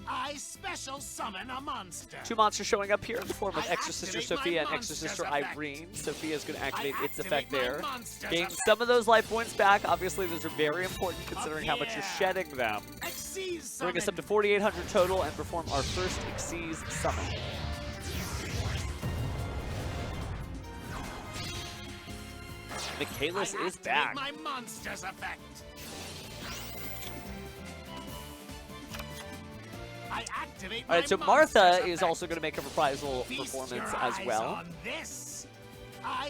[SPEAKER 3] I special summon a monster.
[SPEAKER 1] 2 monsters showing up here in the form of
[SPEAKER 3] I
[SPEAKER 1] Extra Sister
[SPEAKER 3] activate my
[SPEAKER 1] Sophia and Extra
[SPEAKER 3] monster's
[SPEAKER 1] Sister
[SPEAKER 3] effect.
[SPEAKER 1] Irene. Sophia's going to activate its
[SPEAKER 3] activate
[SPEAKER 1] effect
[SPEAKER 3] my
[SPEAKER 1] there.
[SPEAKER 3] monster's
[SPEAKER 1] Gain
[SPEAKER 3] effect.
[SPEAKER 1] some of those life points back. Obviously, those are very important considering how much you're
[SPEAKER 3] here.
[SPEAKER 1] shedding them.
[SPEAKER 3] Xyz
[SPEAKER 1] Bring us up to
[SPEAKER 3] summon.
[SPEAKER 1] 4,800 total and perform our first Xyz summon. Michaelis
[SPEAKER 3] I
[SPEAKER 1] is
[SPEAKER 3] activate
[SPEAKER 1] back.
[SPEAKER 3] my monster's effect. I activate
[SPEAKER 1] All right, so
[SPEAKER 3] my
[SPEAKER 1] Martha
[SPEAKER 3] monster's
[SPEAKER 1] is
[SPEAKER 3] effect.
[SPEAKER 1] also going to make a reprisal
[SPEAKER 3] Feast
[SPEAKER 1] performance
[SPEAKER 3] your
[SPEAKER 1] as
[SPEAKER 3] eyes
[SPEAKER 1] well.
[SPEAKER 3] on this.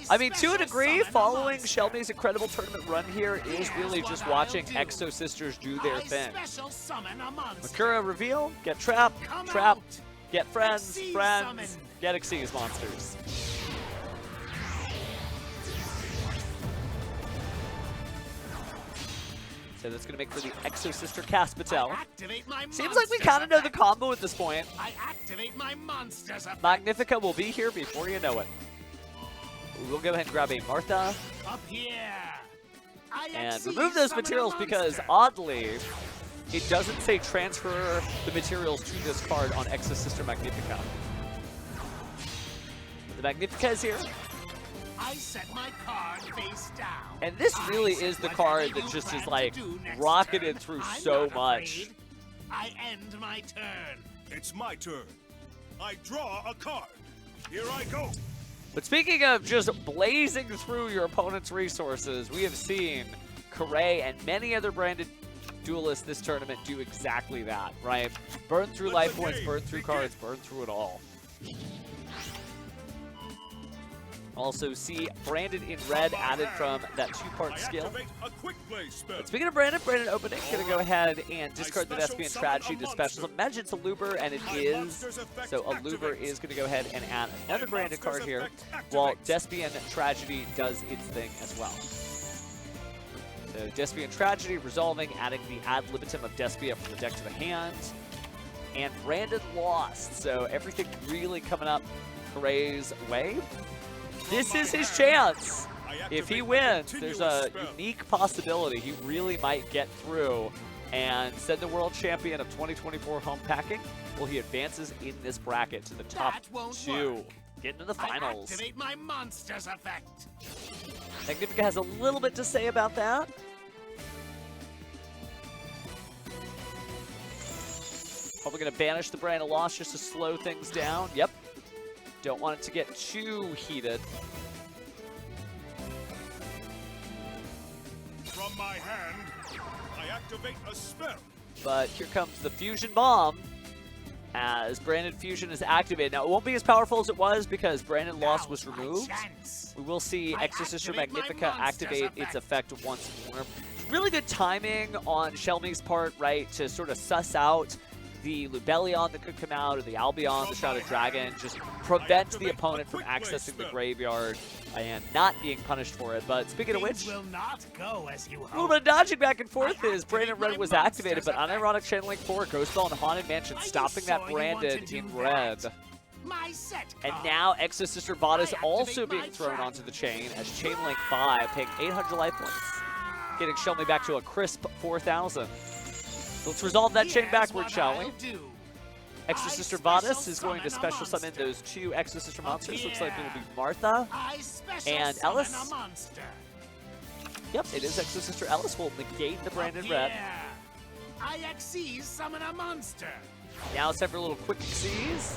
[SPEAKER 1] I mean, to a
[SPEAKER 3] special
[SPEAKER 1] degree,
[SPEAKER 3] summon a
[SPEAKER 1] following
[SPEAKER 3] monster.
[SPEAKER 1] Shelby's incredible tournament run here is really
[SPEAKER 3] Here's
[SPEAKER 1] just
[SPEAKER 3] what I'll
[SPEAKER 1] watching
[SPEAKER 3] do.
[SPEAKER 1] Exo Sisters do their
[SPEAKER 3] I
[SPEAKER 1] thing.
[SPEAKER 3] special summon a monster.
[SPEAKER 1] Makura reveal, get trapped,
[SPEAKER 3] Come
[SPEAKER 1] trapped,
[SPEAKER 3] out.
[SPEAKER 1] get friends,
[SPEAKER 3] Xyz
[SPEAKER 1] friends,
[SPEAKER 3] summon.
[SPEAKER 1] get Xyz monsters. So that's going to make for the Exo Sister Caspitel.
[SPEAKER 3] I activate my
[SPEAKER 1] Seems like we
[SPEAKER 3] monster's
[SPEAKER 1] kind of know the
[SPEAKER 3] effect.
[SPEAKER 1] combo at this point.
[SPEAKER 3] I activate my monster's effect.
[SPEAKER 1] Magnifica will be here before you know it. We'll go ahead and grab a Martha
[SPEAKER 3] Up here. I
[SPEAKER 1] and
[SPEAKER 3] Xyz
[SPEAKER 1] remove those
[SPEAKER 3] summon a
[SPEAKER 1] materials because,
[SPEAKER 3] monster.
[SPEAKER 1] oddly, it doesn't say transfer the materials to this card on Exo Sister Magnifica. The Magnifica is here,
[SPEAKER 3] I set my card face down.
[SPEAKER 1] and this
[SPEAKER 3] I
[SPEAKER 1] really
[SPEAKER 3] set
[SPEAKER 1] is the
[SPEAKER 3] whatever
[SPEAKER 1] card
[SPEAKER 3] you
[SPEAKER 1] that just
[SPEAKER 3] plan
[SPEAKER 1] is
[SPEAKER 3] to
[SPEAKER 1] like
[SPEAKER 3] do next
[SPEAKER 1] rocketed
[SPEAKER 3] turn.
[SPEAKER 1] through
[SPEAKER 3] I'm
[SPEAKER 1] so
[SPEAKER 3] not
[SPEAKER 1] much.
[SPEAKER 3] afraid. I end my turn.
[SPEAKER 7] It's my turn. I draw a card. Here I go.
[SPEAKER 1] But speaking of just blazing through your opponent's resources, we have seen Corey and many other branded duelists this tournament do exactly that, right? Burn through
[SPEAKER 7] Let
[SPEAKER 1] life
[SPEAKER 7] the
[SPEAKER 1] points,
[SPEAKER 7] game
[SPEAKER 1] burn through
[SPEAKER 7] begin.
[SPEAKER 1] cards, burn through it all. Also see Branded in red added from that 2-part
[SPEAKER 7] I
[SPEAKER 1] skill.
[SPEAKER 7] activate a quick play spell.
[SPEAKER 1] But speaking of Branded opening, gonna go ahead and discard the
[SPEAKER 7] special
[SPEAKER 1] Despian
[SPEAKER 7] summon
[SPEAKER 1] Tragedy
[SPEAKER 7] a
[SPEAKER 1] to special.
[SPEAKER 7] monster.
[SPEAKER 1] Imagine it's a Looper, and it
[SPEAKER 7] My
[SPEAKER 1] is.
[SPEAKER 7] monster's effect
[SPEAKER 1] So a Looper
[SPEAKER 7] activates.
[SPEAKER 1] is gonna go ahead and add another
[SPEAKER 7] My
[SPEAKER 1] Branded card
[SPEAKER 7] monster's
[SPEAKER 1] here,
[SPEAKER 7] effect
[SPEAKER 1] while
[SPEAKER 7] activates.
[SPEAKER 1] Despian Tragedy does its thing as well. So Despian Tragedy resolving, adding the ad libitum of Despia from the deck to the hand. And Branded lost, so everything really coming up Corey's way. This is his chance. If he wins, there's a unique possibility he really might get through and send the world champion of 2024 home packing. Well, he advances in this bracket to the top
[SPEAKER 3] That won't
[SPEAKER 1] 2.
[SPEAKER 3] work.
[SPEAKER 1] Get into the
[SPEAKER 3] I
[SPEAKER 1] finals.
[SPEAKER 3] activate my monster's effect.
[SPEAKER 1] Magnifica has a little bit to say about that. Probably going to banish the Brand of Loss just to slow things down. Yep. Don't want it to get too heated.
[SPEAKER 7] From my hand, I activate a spell.
[SPEAKER 1] But here comes the Fusion Bomb as Branded Fusion is activated. Now, it won't be as powerful as it was because Branded Loss was
[SPEAKER 3] Now's my
[SPEAKER 1] removed.
[SPEAKER 3] chance.
[SPEAKER 1] We will see
[SPEAKER 3] I
[SPEAKER 1] Extra Sister
[SPEAKER 3] activate my
[SPEAKER 1] Magnifica
[SPEAKER 3] monster's
[SPEAKER 1] activate its effect once more. Really good timing on Shelmy's part, right, to sort of suss out the Lubellion that could come out, or the Albion, the Shrouded Dragon, just prevent the opponent from accessing the graveyard and not being punished for it. But speaking of
[SPEAKER 3] Things
[SPEAKER 1] which,
[SPEAKER 3] will not go as you
[SPEAKER 1] a little
[SPEAKER 3] hope.
[SPEAKER 1] bit of dodging back and forth
[SPEAKER 3] I
[SPEAKER 1] is Branded
[SPEAKER 3] activate
[SPEAKER 1] Red
[SPEAKER 3] my
[SPEAKER 1] was activated, but
[SPEAKER 3] monster's
[SPEAKER 1] Unironic Channeling 4, Ghost Bell, and Haunted Mansion,
[SPEAKER 3] Are you
[SPEAKER 1] stopping that
[SPEAKER 3] sure you want to
[SPEAKER 1] Branded
[SPEAKER 3] do
[SPEAKER 1] in
[SPEAKER 3] that?
[SPEAKER 1] red.
[SPEAKER 3] My set
[SPEAKER 1] And
[SPEAKER 3] card.
[SPEAKER 1] now Exo Sister Bodice
[SPEAKER 3] I
[SPEAKER 1] also
[SPEAKER 3] activate
[SPEAKER 1] being
[SPEAKER 3] my
[SPEAKER 1] thrown
[SPEAKER 3] trap.
[SPEAKER 1] onto the chain as Chainlink 5 paying 800 life points, getting Shelmy back to a crisp 4,000. Let's resolve that chain
[SPEAKER 3] Here's
[SPEAKER 1] backwards,
[SPEAKER 3] what
[SPEAKER 1] shall we?
[SPEAKER 3] I'll do.
[SPEAKER 1] Exo
[SPEAKER 3] I
[SPEAKER 1] Sister
[SPEAKER 3] special
[SPEAKER 1] Bodice is going to
[SPEAKER 3] summon a
[SPEAKER 1] special summon
[SPEAKER 3] monster.
[SPEAKER 1] those 2 Exo Sister monsters. Looks like
[SPEAKER 3] here.
[SPEAKER 1] it'll be Martha.
[SPEAKER 3] I special
[SPEAKER 1] And
[SPEAKER 3] summon
[SPEAKER 1] Ellis?
[SPEAKER 3] a monster.
[SPEAKER 1] Yep, it is Exo Sister Ellis. Will negate the Branded
[SPEAKER 3] Up
[SPEAKER 1] Red.
[SPEAKER 3] here. I Xyz summon a monster.
[SPEAKER 1] Now it's time for a little quick Xyz.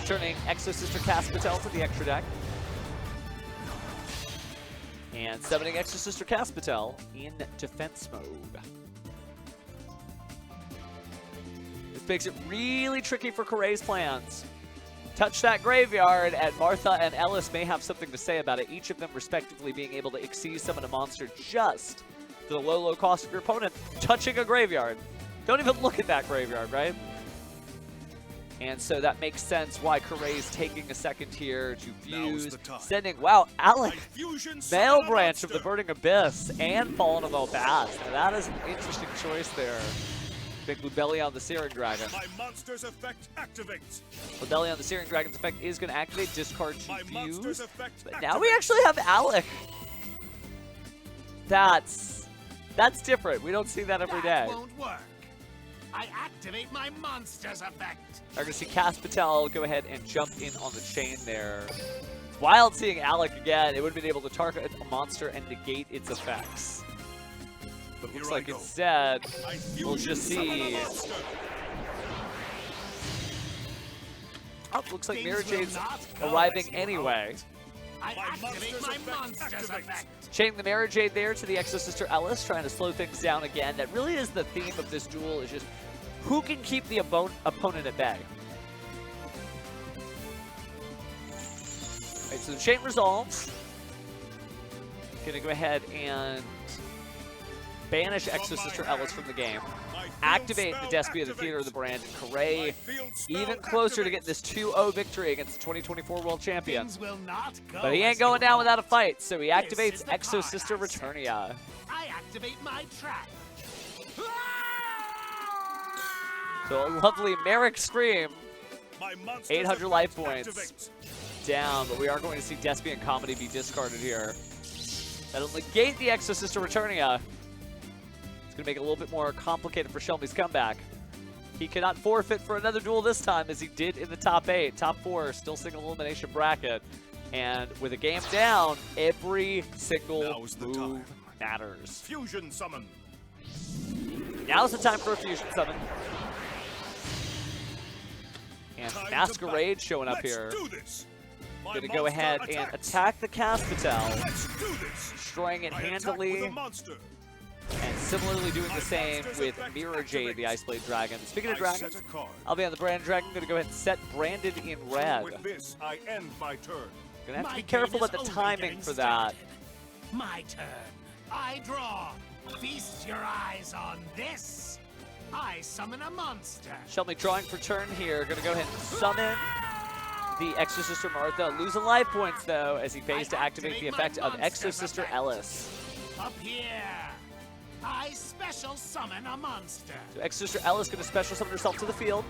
[SPEAKER 1] Returning Exo Sister Caspitel to the extra deck. And summoning Exo Sister Caspitel in defense mode. This makes it really tricky for Corey's plans. Touch that graveyard, and Martha and Ellis may have something to say about it, each of them respectively being able to Xyz summon a monster just for the low cost of your opponent touching a graveyard. Don't even look at that graveyard, right? And so that makes sense why Corey's taking a second here to
[SPEAKER 7] Now's
[SPEAKER 1] fuse,
[SPEAKER 7] the time.
[SPEAKER 1] sending, wow, Alec,
[SPEAKER 7] I fusion
[SPEAKER 1] Male
[SPEAKER 7] summon a
[SPEAKER 1] Branch of the
[SPEAKER 7] monster.
[SPEAKER 1] Burning Abyss and Fallen of Elbaz. Now that is an interesting choice there. Big Lubellion the Searing Dragon.
[SPEAKER 7] My monster's effect activates.
[SPEAKER 1] Lubellion the Searing Dragon's effect is going to activate, discard to
[SPEAKER 7] My monster's
[SPEAKER 1] fuse.
[SPEAKER 7] effect
[SPEAKER 1] But now we
[SPEAKER 7] activates.
[SPEAKER 1] actually have Alec. That's different. We don't see that every day.
[SPEAKER 3] That won't work. I activate my monster's effect.
[SPEAKER 1] We're going to see Cass Patel go ahead and jump in on the chain there. Wild seeing Alec again. It would have been able to target a monster and negate its effects. But looks like instead, we'll just see... Oh, looks like Mirror Jade's arriving anyway.
[SPEAKER 3] I activate my monster's effect.
[SPEAKER 1] Chaining the Mirror Jade there to the Exo Sister Ellis, trying to slow things down again. That really is the theme of this duel, is just who can keep the opponent at bay. Alright, so the chain resolves. Gonna go ahead and banish Exo Sister Ellis from the game. Activate the Despia, the Theater of the Brand, and Corray even closer to getting this 2-0 victory against the 2024 World Champion. But he ain't going down without a fight, so he activates Exo Sister Returnia.
[SPEAKER 3] I activate my trap.
[SPEAKER 1] So a lovely Merrick Scream. 800 life points down, but we are going to see Despian Comedy be discarded here. That'll negate the Exo Sister Returnia. It's going to make it a little bit more complicated for Shelby's comeback. He cannot forfeit for another duel this time, as he did in the top 8. Top 4 still single elimination bracket. And with a game down, every single move matters.
[SPEAKER 7] Fusion summon.
[SPEAKER 1] Now's the time for a fusion summon. And Masquerade showing up here. Going to go ahead and attack the Cass Patel, destroying it handily, and similarly doing the same with Mirror Jade, the Ice Blade Dragon. Speaking of dragons, I'll be on the Brand Dragon. Going to go ahead and set Branded in red.
[SPEAKER 7] With this, I end my turn.
[SPEAKER 1] Going to have to be careful about the timing for that.
[SPEAKER 3] My turn. I draw. Feast your eyes on this. I summon a monster.
[SPEAKER 1] Shelby drawing for turn here. Going to go ahead and summon the Exo Sister Martha. Losing life points, though, as he pays to activate the effect of Exo Sister Ellis.
[SPEAKER 3] Up here. I special summon a monster.
[SPEAKER 1] So Exo Sister Ellis going to special summon herself to the field.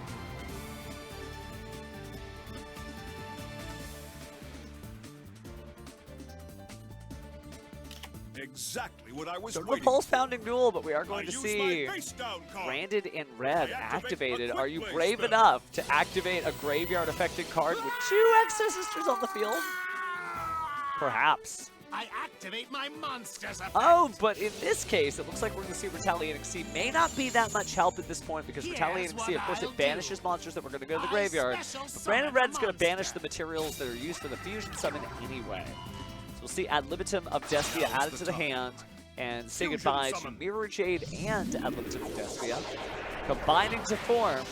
[SPEAKER 7] Exactly what I was
[SPEAKER 1] So no
[SPEAKER 7] waiting
[SPEAKER 1] pulse
[SPEAKER 7] for.
[SPEAKER 1] pounding duel, but we are going
[SPEAKER 7] I
[SPEAKER 1] to
[SPEAKER 7] use
[SPEAKER 1] see
[SPEAKER 7] my face down card.
[SPEAKER 1] Branded in red
[SPEAKER 7] I activate
[SPEAKER 1] activated.
[SPEAKER 7] a
[SPEAKER 1] Are you
[SPEAKER 7] quick
[SPEAKER 1] brave
[SPEAKER 7] play
[SPEAKER 1] enough to activate a graveyard affected card with 2 Exo Sisters on the field? Perhaps.
[SPEAKER 3] I activate my monster's effect.
[SPEAKER 1] Oh, but in this case, it looks like we're going to see Retaliating Sea may not be that much help at this point, because Retaliating Sea, of course, it banishes monsters that were going to go to the graveyard. But Branded Red is going to banish the materials that are used for the fusion summon anyway. So we'll see Ad Libitum of Despia added to the hand, and say goodbye to Mirror Jade and Ad Libitum of Despia, combining to form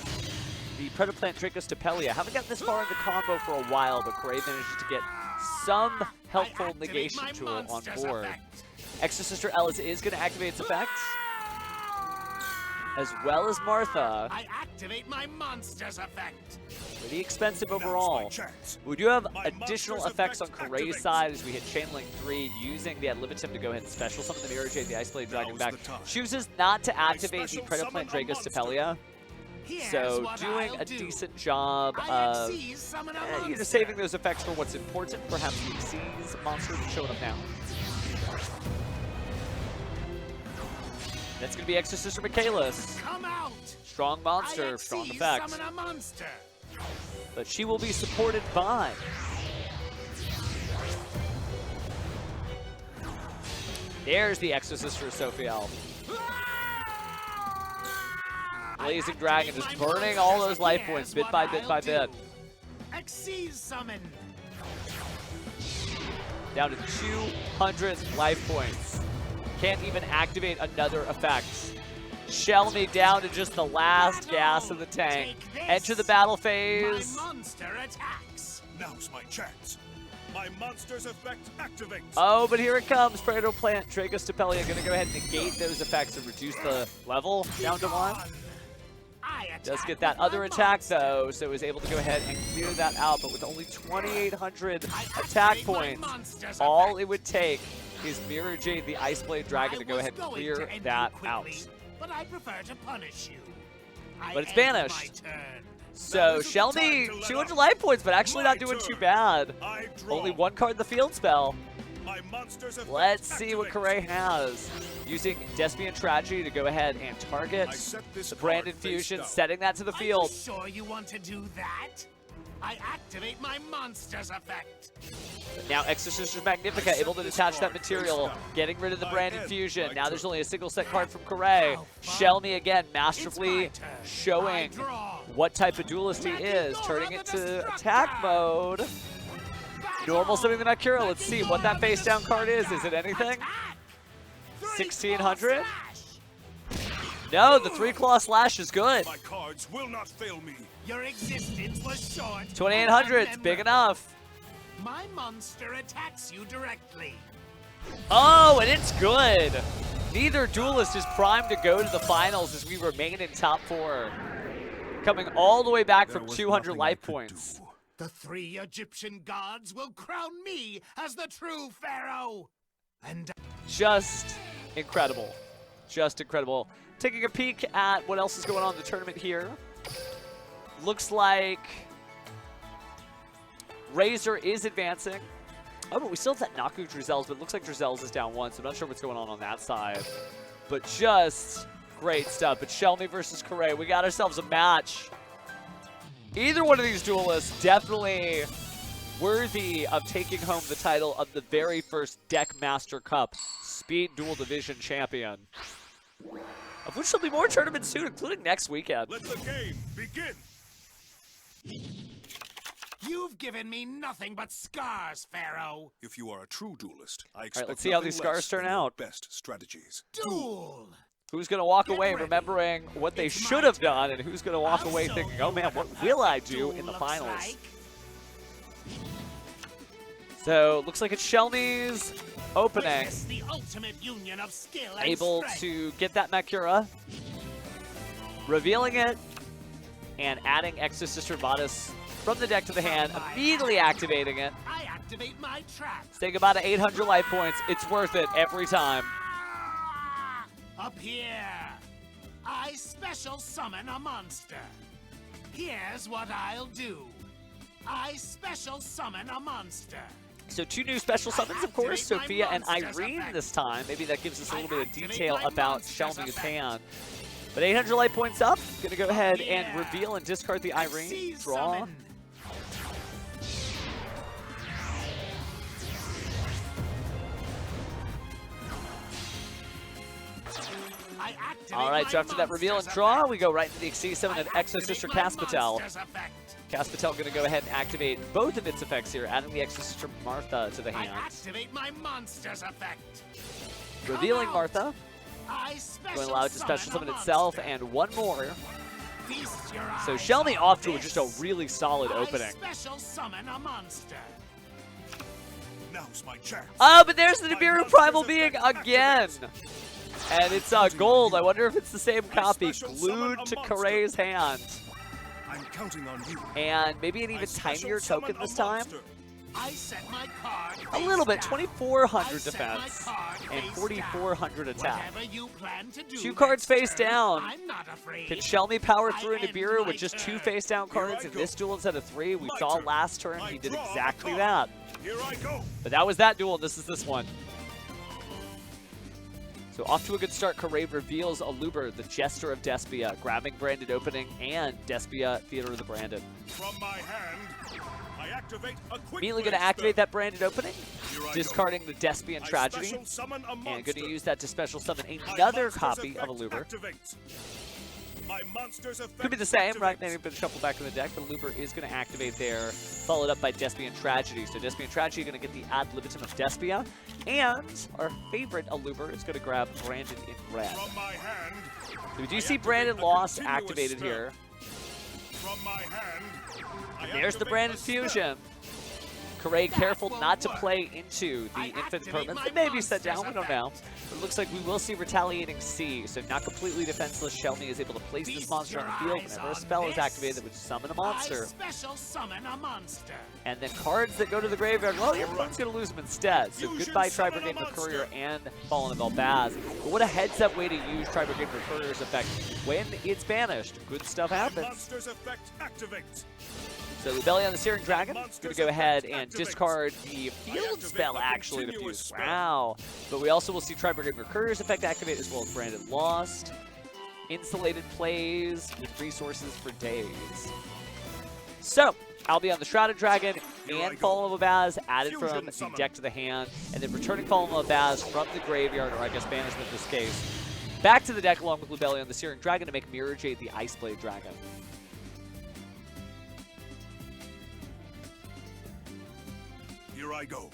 [SPEAKER 1] the Predaplant Dracos Tapelia. Haven't gotten this far in the combo for a while, but Corray manages to get some helpful negation tool on board. Exo Sister Ellis is going to activate its effects, as well as Martha.
[SPEAKER 3] I activate my monster's effect.
[SPEAKER 1] Pretty expensive overall. We do have additional effects on Corray's side as we hit Chain Link 3, using the Ad Libitum to go ahead and special summon the Mirror Jade, the Ice Blade Dragon back. Chooses not to activate the Predaplant Dracos Tapelia. So doing a decent job of saving those effects for what's important. Perhaps the Xyz monster that's showing up now. That's going to be Exo Sister Michaelis.
[SPEAKER 3] Come out.
[SPEAKER 1] Strong monster, strong effects.
[SPEAKER 3] Summon a monster.
[SPEAKER 1] But she will be supported by there's the Exo Sister of Sophiel. Blazing Dragon just burning all those life points bit by bit by bit.
[SPEAKER 3] Xyz summon.
[SPEAKER 1] Down to 200 life points. Can't even activate another effect. Shell Me down to just the last gas of the tank. Enter the battle phase.
[SPEAKER 3] My monster attacks.
[SPEAKER 7] Now's my chance. My monster's effect activates.
[SPEAKER 1] Oh, but here it comes. Predaplant Dracos Tapelia going to go ahead and negate those effects and reduce the level down to 1. Does get that other attack, though, so is able to go ahead and clear that out. But with only 2,800 attack points, all it would take is Mirror Jade, the Ice Blade Dragon, to go ahead and clear that out.
[SPEAKER 3] But I prefer to punish you.
[SPEAKER 1] But it's banished. So Shelby, 200 life points, but actually not doing too bad. Only 1 card in the field spell.
[SPEAKER 7] My monster's effect
[SPEAKER 1] Let's see what
[SPEAKER 7] activates.
[SPEAKER 1] Corey has. Using Despian Tragedy to go ahead and target
[SPEAKER 7] I set this
[SPEAKER 1] the
[SPEAKER 7] card
[SPEAKER 1] Branded
[SPEAKER 7] face
[SPEAKER 1] Fusion,
[SPEAKER 7] down.
[SPEAKER 1] setting that to the
[SPEAKER 3] Are
[SPEAKER 1] field.
[SPEAKER 3] you sure you want to do that? I activate my monster's effect.
[SPEAKER 1] Now Exorcister's Magnifica able to detach that material, getting rid of the Branded Fusion. Now there's only a single set card from Corey. Shelmy again, masterfully showing what type of duelist he is, turning it to attack mode. Normal summoning the Nakura. Let's see what that face down card is. Is it anything? 1600? No, the 3-claw slash is good.
[SPEAKER 7] My cards will not fail me.
[SPEAKER 3] Your existence was short.
[SPEAKER 1] 2800, it's big enough.
[SPEAKER 3] My monster attacks you directly.
[SPEAKER 1] Oh, and it's good. Neither duelist is primed to go to the finals as we remain in top 4. Coming all the way back
[SPEAKER 7] There
[SPEAKER 1] from
[SPEAKER 7] was
[SPEAKER 1] 200
[SPEAKER 7] nothing
[SPEAKER 1] life
[SPEAKER 7] I could
[SPEAKER 1] points.
[SPEAKER 7] do.
[SPEAKER 3] The 3 Egyptian gods will crown me as the true pharaoh. And
[SPEAKER 1] Just incredible. Just incredible. Taking a peek at what else is going on in the tournament here. Looks like Razor is advancing. Oh, but we still have that Naku Drizel's, but it looks like Drizel's is down 1, so I'm not sure what's going on that side. But just great stuff. But Shelmy versus Corey, we got ourselves a match. Either one of these duelists definitely worthy of taking home the title of the very first Deck Master Cup Speed Duel Division Champion. Of which there'll be more tournaments soon, including next weekend.
[SPEAKER 7] Let the game begin.
[SPEAKER 3] you've given me nothing but scars, Pharaoh.
[SPEAKER 7] If you are a true duelist, I expect
[SPEAKER 1] let's see how
[SPEAKER 7] nothing
[SPEAKER 1] these scars
[SPEAKER 7] less
[SPEAKER 1] turn
[SPEAKER 7] than your
[SPEAKER 1] out.
[SPEAKER 7] Best strategies.
[SPEAKER 3] Duel.
[SPEAKER 1] Who's going to walk
[SPEAKER 3] Get
[SPEAKER 1] away
[SPEAKER 3] ready.
[SPEAKER 1] remembering what they
[SPEAKER 3] It's my
[SPEAKER 1] should have
[SPEAKER 3] turn.
[SPEAKER 1] done, and who's going to walk
[SPEAKER 3] I'll
[SPEAKER 1] away
[SPEAKER 3] show
[SPEAKER 1] thinking,
[SPEAKER 3] you
[SPEAKER 1] oh man, what
[SPEAKER 3] a
[SPEAKER 1] will I
[SPEAKER 3] perfect
[SPEAKER 1] do
[SPEAKER 3] duel
[SPEAKER 1] in the
[SPEAKER 3] looks
[SPEAKER 1] finals?
[SPEAKER 3] like.
[SPEAKER 1] So, looks like it's Shelmy's opening.
[SPEAKER 3] Witness the ultimate union of skill and
[SPEAKER 1] Able
[SPEAKER 3] strength.
[SPEAKER 1] to get that Makura, revealing it, and adding Exorcister Bodice from the deck to the hand, immediately activating it.
[SPEAKER 3] I activate my trap.
[SPEAKER 1] Staying about at 800 life points. It's worth it every time.
[SPEAKER 3] Up here, I special summon a monster. Here's what I'll do. I special summon a monster.
[SPEAKER 1] So 2 new special summons, of course, Sophia and Irene this time. Maybe that gives us a little bit of detail about Shelmy's hand. But 800 life points up. Gonna go ahead and reveal and discard the Irene.
[SPEAKER 3] See
[SPEAKER 1] Draw.
[SPEAKER 3] summon. I activate
[SPEAKER 1] Alright, so
[SPEAKER 3] my
[SPEAKER 1] after that reveal and
[SPEAKER 3] monster's
[SPEAKER 1] draw,
[SPEAKER 3] effect.
[SPEAKER 1] we go right into the Exceed 7 and
[SPEAKER 3] I
[SPEAKER 1] Exorcister
[SPEAKER 3] activate my
[SPEAKER 1] Caspatel.
[SPEAKER 3] monster's effect.
[SPEAKER 1] Caspatel gonna go ahead and activate both of its effects here, adding the Exorcister Martha to the
[SPEAKER 3] I
[SPEAKER 1] hand.
[SPEAKER 3] activate my monster's effect.
[SPEAKER 1] Revealing
[SPEAKER 3] out.
[SPEAKER 1] Martha,
[SPEAKER 3] I special
[SPEAKER 1] going to allow it to special summon itself, and one more.
[SPEAKER 3] Feast your
[SPEAKER 1] So
[SPEAKER 3] eyes
[SPEAKER 1] Shelmy
[SPEAKER 3] on
[SPEAKER 1] off to
[SPEAKER 3] this.
[SPEAKER 1] just a really solid opening.
[SPEAKER 3] I special summon a monster.
[SPEAKER 7] Now's my chance.
[SPEAKER 1] Oh, but there's the
[SPEAKER 7] My
[SPEAKER 1] Nibiru
[SPEAKER 7] monster's
[SPEAKER 1] Primal Being
[SPEAKER 7] effect
[SPEAKER 1] again!
[SPEAKER 7] activates.
[SPEAKER 1] And it's gold. I wonder if it's the same copy,
[SPEAKER 7] special summon
[SPEAKER 1] glued
[SPEAKER 7] a
[SPEAKER 1] to
[SPEAKER 7] monster.
[SPEAKER 1] Corey's hand.
[SPEAKER 7] I'm counting on you.
[SPEAKER 1] And maybe an
[SPEAKER 7] I
[SPEAKER 1] even
[SPEAKER 7] special
[SPEAKER 1] tinier
[SPEAKER 7] summon
[SPEAKER 1] token
[SPEAKER 7] a
[SPEAKER 1] this time.
[SPEAKER 7] monster.
[SPEAKER 3] I set my card
[SPEAKER 1] A little bit,
[SPEAKER 3] face down.
[SPEAKER 1] 2,400
[SPEAKER 3] I set my
[SPEAKER 1] defense
[SPEAKER 3] card
[SPEAKER 1] and
[SPEAKER 3] face
[SPEAKER 1] 4,400
[SPEAKER 3] down.
[SPEAKER 1] attack.
[SPEAKER 3] Whatever you plan to do
[SPEAKER 1] 2 cards
[SPEAKER 3] next
[SPEAKER 1] face
[SPEAKER 3] turn,
[SPEAKER 1] down.
[SPEAKER 3] I'm not afraid.
[SPEAKER 1] Can Shelmy power
[SPEAKER 3] I
[SPEAKER 1] through a
[SPEAKER 3] end
[SPEAKER 1] Nibiru
[SPEAKER 3] my
[SPEAKER 1] with just 2
[SPEAKER 3] turn.
[SPEAKER 1] face down
[SPEAKER 7] Here
[SPEAKER 1] cards
[SPEAKER 7] I
[SPEAKER 1] in
[SPEAKER 7] go.
[SPEAKER 1] this duel instead of 3? We
[SPEAKER 7] My
[SPEAKER 1] saw
[SPEAKER 7] turn.
[SPEAKER 1] last turn
[SPEAKER 7] I
[SPEAKER 1] he did
[SPEAKER 7] draw a
[SPEAKER 1] exactly
[SPEAKER 7] card.
[SPEAKER 1] that.
[SPEAKER 7] Here I go.
[SPEAKER 1] But that was that duel, and this is this one. So off to a good start, Corey reveals Aluber, the Jester of Despia, grabbing Branded Opening and Despia Theater of the Branded.
[SPEAKER 7] From my hand, I activate a quick
[SPEAKER 1] Immediately going
[SPEAKER 7] play
[SPEAKER 1] to activate
[SPEAKER 7] spell.
[SPEAKER 1] that Branded Opening,
[SPEAKER 7] Here I go.
[SPEAKER 1] discarding the Despian
[SPEAKER 7] I
[SPEAKER 1] Tragedy,
[SPEAKER 7] special summon a
[SPEAKER 1] and going
[SPEAKER 7] monster.
[SPEAKER 1] to use that to special summon
[SPEAKER 7] My
[SPEAKER 1] another
[SPEAKER 7] monster's
[SPEAKER 1] copy of
[SPEAKER 7] effect
[SPEAKER 1] Aluber.
[SPEAKER 7] activates. My monster's effect
[SPEAKER 1] Could be the same, right?
[SPEAKER 7] activates.
[SPEAKER 1] Maybe been shuffled back in the deck, but Aluber is going to activate there, followed up by Despian Tragedy. So Despian Tragedy going to get the ad libitum of Despia, and our favorite Aluber is going to grab Branded in red.
[SPEAKER 7] From my hand,
[SPEAKER 1] So we do
[SPEAKER 7] I
[SPEAKER 1] see
[SPEAKER 7] activate
[SPEAKER 1] Branded
[SPEAKER 7] a
[SPEAKER 1] Lost
[SPEAKER 7] continuous
[SPEAKER 1] activated
[SPEAKER 7] spell.
[SPEAKER 1] here.
[SPEAKER 7] From my hand, I
[SPEAKER 1] There's the
[SPEAKER 7] activate
[SPEAKER 1] Branded
[SPEAKER 7] a spell.
[SPEAKER 1] Fusion. Corey careful
[SPEAKER 3] won't
[SPEAKER 1] not to
[SPEAKER 3] work.
[SPEAKER 1] play into the
[SPEAKER 3] I
[SPEAKER 1] Infinite
[SPEAKER 3] activate
[SPEAKER 1] Permanence.
[SPEAKER 3] my
[SPEAKER 1] It may be set
[SPEAKER 3] monster's
[SPEAKER 1] down, we don't know. But it looks like we will see Retaliating C. So not completely defenseless, Shelmy is able to place this
[SPEAKER 3] Feast
[SPEAKER 1] monster on the
[SPEAKER 3] your
[SPEAKER 1] field
[SPEAKER 3] eyes
[SPEAKER 1] whenever a
[SPEAKER 3] on
[SPEAKER 1] spell is
[SPEAKER 3] this.
[SPEAKER 1] activated that would summon a
[SPEAKER 3] I
[SPEAKER 1] monster.
[SPEAKER 3] special summon a monster.
[SPEAKER 1] And then cards that go to the graveyard, well, your opponent's going to lose them instead. So
[SPEAKER 7] Fusion
[SPEAKER 1] goodbye
[SPEAKER 7] summon
[SPEAKER 1] Tri-Brigade
[SPEAKER 7] a monster.
[SPEAKER 1] Courier and Fallen of Elbaz. But what a heads-up way to use Tri-Brigade Courier's effect when it's banished. Good stuff
[SPEAKER 7] My
[SPEAKER 1] happens.
[SPEAKER 7] monster's effect activates.
[SPEAKER 1] So Lubellion the Searing Dragon is going to go ahead and discard the field spell actually to fuse. Wow. But we also will see Tri-Brigade Mercurius effect activate as well as Branded Lost. Insulated plays with resources for days. So, Albion the Shrouded Dragon and Fallen of Abaz added from the deck to the hand, and then returning Fallen of Abaz from the graveyard, or I guess banishment in this case, back to the deck along with Lubellion the Searing Dragon to make Mirror Jade the Ice Blade Dragon.
[SPEAKER 7] Here I go.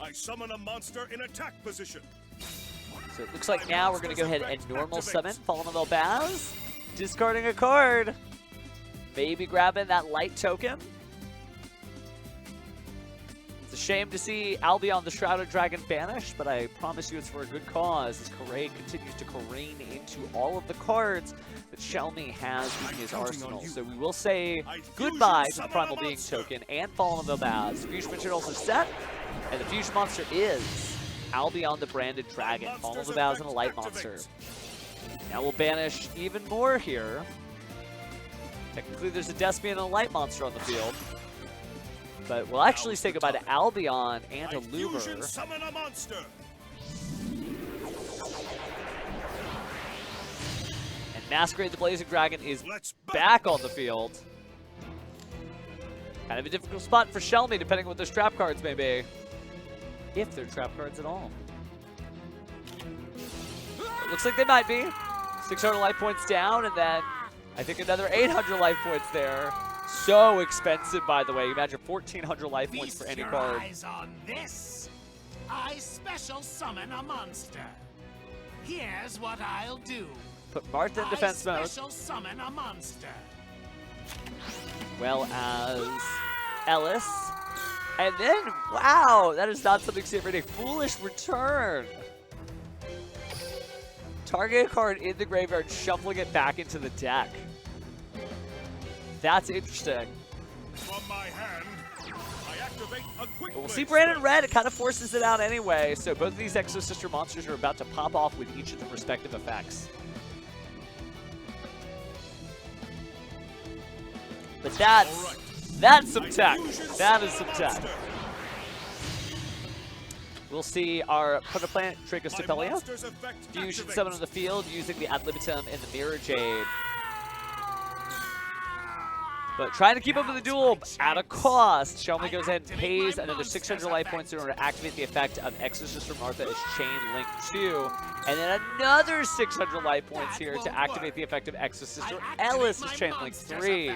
[SPEAKER 7] I summon a monster in attack position.
[SPEAKER 1] So it looks like now we're going to go ahead and normal summon Fallen of Elbaz, discarding a card. Maybe grabbing that light token. It's a shame to see Albion the Shrouded Dragon banish, but I promise you it's for a good cause as Corey continues to careen into all of the cards that Shelmy has in his arsenal. So we will say goodbye to the Primal Being token and Fallen of Elbaz. Fusion materials are set, and the fusion monster is Albion the Branded Dragon. Fallen of Elbaz and a light monster. Now we'll banish even more here. Technically, there's a Despian and a light monster on the field. But we'll actually say goodbye to Albion and a Loomer.
[SPEAKER 7] Summon a monster.
[SPEAKER 1] And Masquerade the Blazing Dragon is back on the field. Kind of a difficult spot for Shelmy, depending on what those trap cards may be. If they're trap cards at all. It looks like they might be. 600 life points down, and then I think another 800 life points there. So expensive, by the way. Imagine 1,400 life points for any card.
[SPEAKER 3] Eyes on this. I special summon a monster. Here's what I'll do.
[SPEAKER 1] Put Martha in defense mode.
[SPEAKER 3] I special summon a monster.
[SPEAKER 1] Well as Ellis. And then, wow, that is not something seen every day. Foolish Return. Target a card in the graveyard, shuffling it back into the deck. That's interesting.
[SPEAKER 7] From my hand, I activate a quick
[SPEAKER 1] We'll see Brandon Red. It kind of forces it out anyway. So both of these Exo Sister monsters are about to pop off with each of the respective effects. But that's some tech. That is some tech. We'll see our Plant Trichocepelia fusion summon on the field using the Ad Libitum and the Mirror Jade. But trying to keep up with the duel at a cost. Shelmy goes ahead and pays another 600 life points in order to activate the effect of Exo Sister Martha as Chain Link 2. And then another 600 life points here to activate the effect of Exo Sister Ellis as Chain Link 3.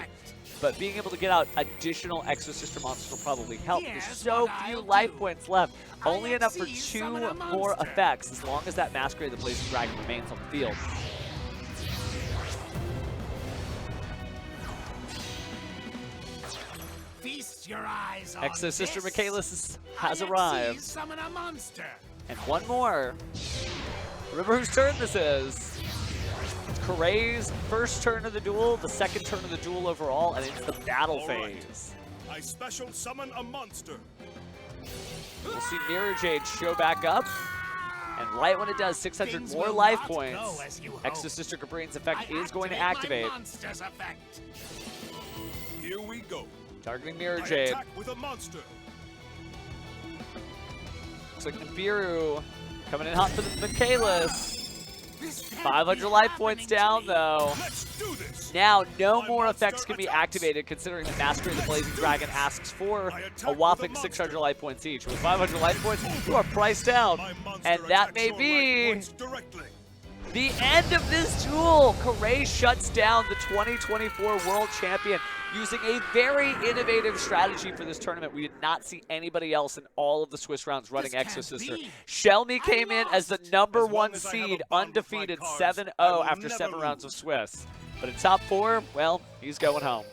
[SPEAKER 1] But being able to get out additional Exo Sister monsters will probably help. There's so few life points left. Only enough for 2 more effects as long as that Masquerade the Blazing Dragon remains on the field.
[SPEAKER 3] Feast your eyes on
[SPEAKER 1] Exo Sister
[SPEAKER 3] this.
[SPEAKER 1] Michaelis has arrived.
[SPEAKER 3] Summon a monster.
[SPEAKER 1] And one more. Remember whose turn this is. It's Corey's first turn of the duel, the second turn of the duel overall, and it's the battle phase.
[SPEAKER 7] I special summon a monster.
[SPEAKER 1] We'll see Mirror Jade show back up. And right when it does, 600 more life points, Exo Sister Cabrine's effect is going to activate.
[SPEAKER 7] Here we go.
[SPEAKER 1] Targeting Mirror
[SPEAKER 7] I
[SPEAKER 1] Jade.
[SPEAKER 7] attack with a monster.
[SPEAKER 1] Looks like Nibiru coming in hot for the Michaelis. 500 life points down, though.
[SPEAKER 7] Let's do this.
[SPEAKER 1] Now, no more effects can be activated, considering that Masquerade the Blazing Dragon asks for a whopping 600 life points each. With 500 life points, you are priced out. And that may be the end of this duel. Corey shuts down the 2024 World Champion using a very innovative strategy for this tournament. We did not see anybody else in all of the Swiss rounds running Exo Sister. Shelmy came in as the #1 seed, undefeated 7-0 after 7 rounds of Swiss. But in top 4, well, he's going home.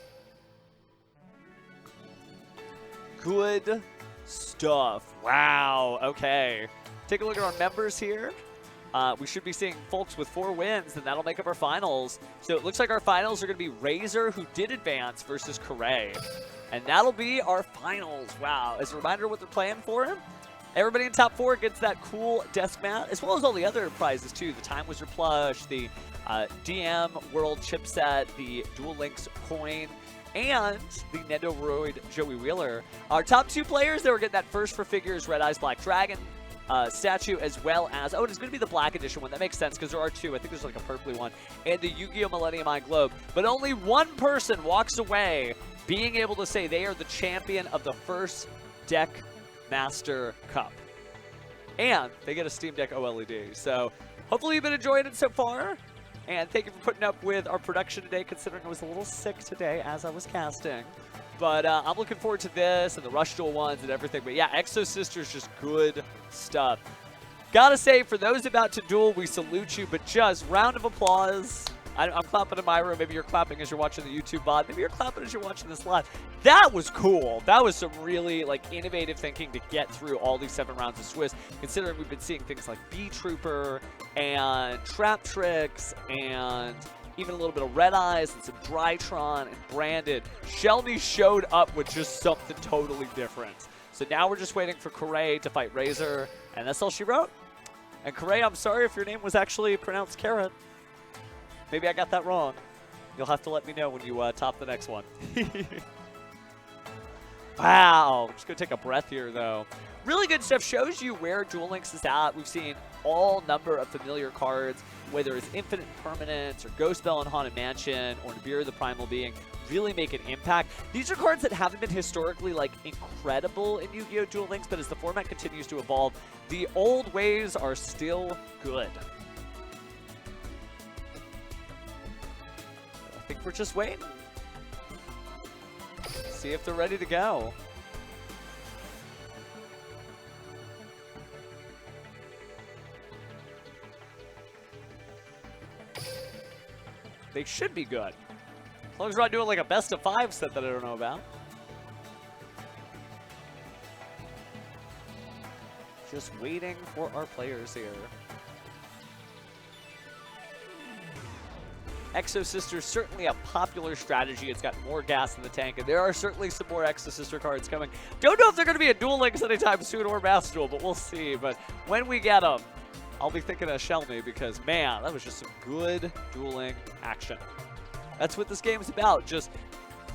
[SPEAKER 1] Good stuff. Wow, okay. Take a look at our members here. We should be seeing folks with 4 wins, and that'll make up our finals. So it looks like our finals are going to be Razor, who did advance, versus Corey. And that'll be our finals. Wow. As a reminder what they're playing for him, everybody in top 4 gets that cool desk mat, as well as all the other prizes, too. The Time Wizard plush, the DM World chipset, the Duel Links coin, and the Nendoroid Joey Wheeler. Our top 2 players that were getting that first for figures Red Eyes Black Dragon statue, as well as, oh, it's going to be the Black Edition one. That makes sense because there are 2. I think there's like a purpley one. And the Yu-Gi-Oh! Millennium Eye Globe. But only one person walks away being able to say they are the champion of the first Deck Master Cup. And they get a Steam Deck OLED. So hopefully you've been enjoying it so far. And thank you for putting up with our production today, considering I was a little sick today as I was casting. But I'm looking forward to this and the Rush Duel ones and everything. But yeah, Exo Sisters, just good stuff. Gotta say, for those about to duel, we salute you. But just round of applause. I'm clapping in my room. Maybe you're clapping as you're watching the YouTube VOD. Maybe you're clapping as you're watching this live. That was cool. That was some really innovative thinking to get through all these 7 rounds of Swiss, considering we've been seeing things like B-Trooper and Trap Tricks and even a little bit of Red Eyes and some Drytron and Branded. Shelny showed up with just something totally different. So now we're just waiting for Corey to fight Razor, and that's all she wrote. And Corey, I'm sorry if your name was actually pronounced Carrot. Maybe I got that wrong. You'll have to let me know when you top the next one. Wow. Just going to take a breath here, though. Really good stuff. Shows you where Duel Links is at. We've seen all number of familiar cards, whether it's Infinite Permanence or Ghost Bell and Haunted Mansion or Nibiru the Primal Being, really make an impact. These are cards that haven't been historically incredible in Yu-Gi-Oh! Duel Links, but as the format continues to evolve, the old ways are still good. I think we're just waiting. See if they're ready to go. They should be good. As long as we're not doing a best of 5 set that I don't know about. Just waiting for our players here. Exo Sister, certainly a popular strategy. It's got more gas in the tank, and there are certainly some more Exo Sister cards coming. Don't know if they're going to be a Duel Links anytime soon or Master Duel, but we'll see. But when we get them, I'll be thinking of Shelmy because, man, that was just some good dueling action. That's what this game's about. Just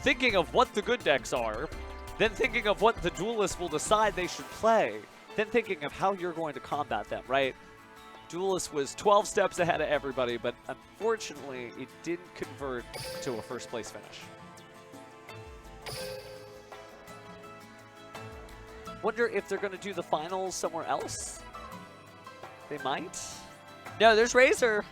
[SPEAKER 1] thinking of what the good decks are, then thinking of what the duelists will decide they should play, then thinking of how you're going to combat them, right? Duelist was 12 steps ahead of everybody, but unfortunately, it didn't convert to a first place finish. Wonder if they're going to do the finals somewhere else? They might. No, there's Razor.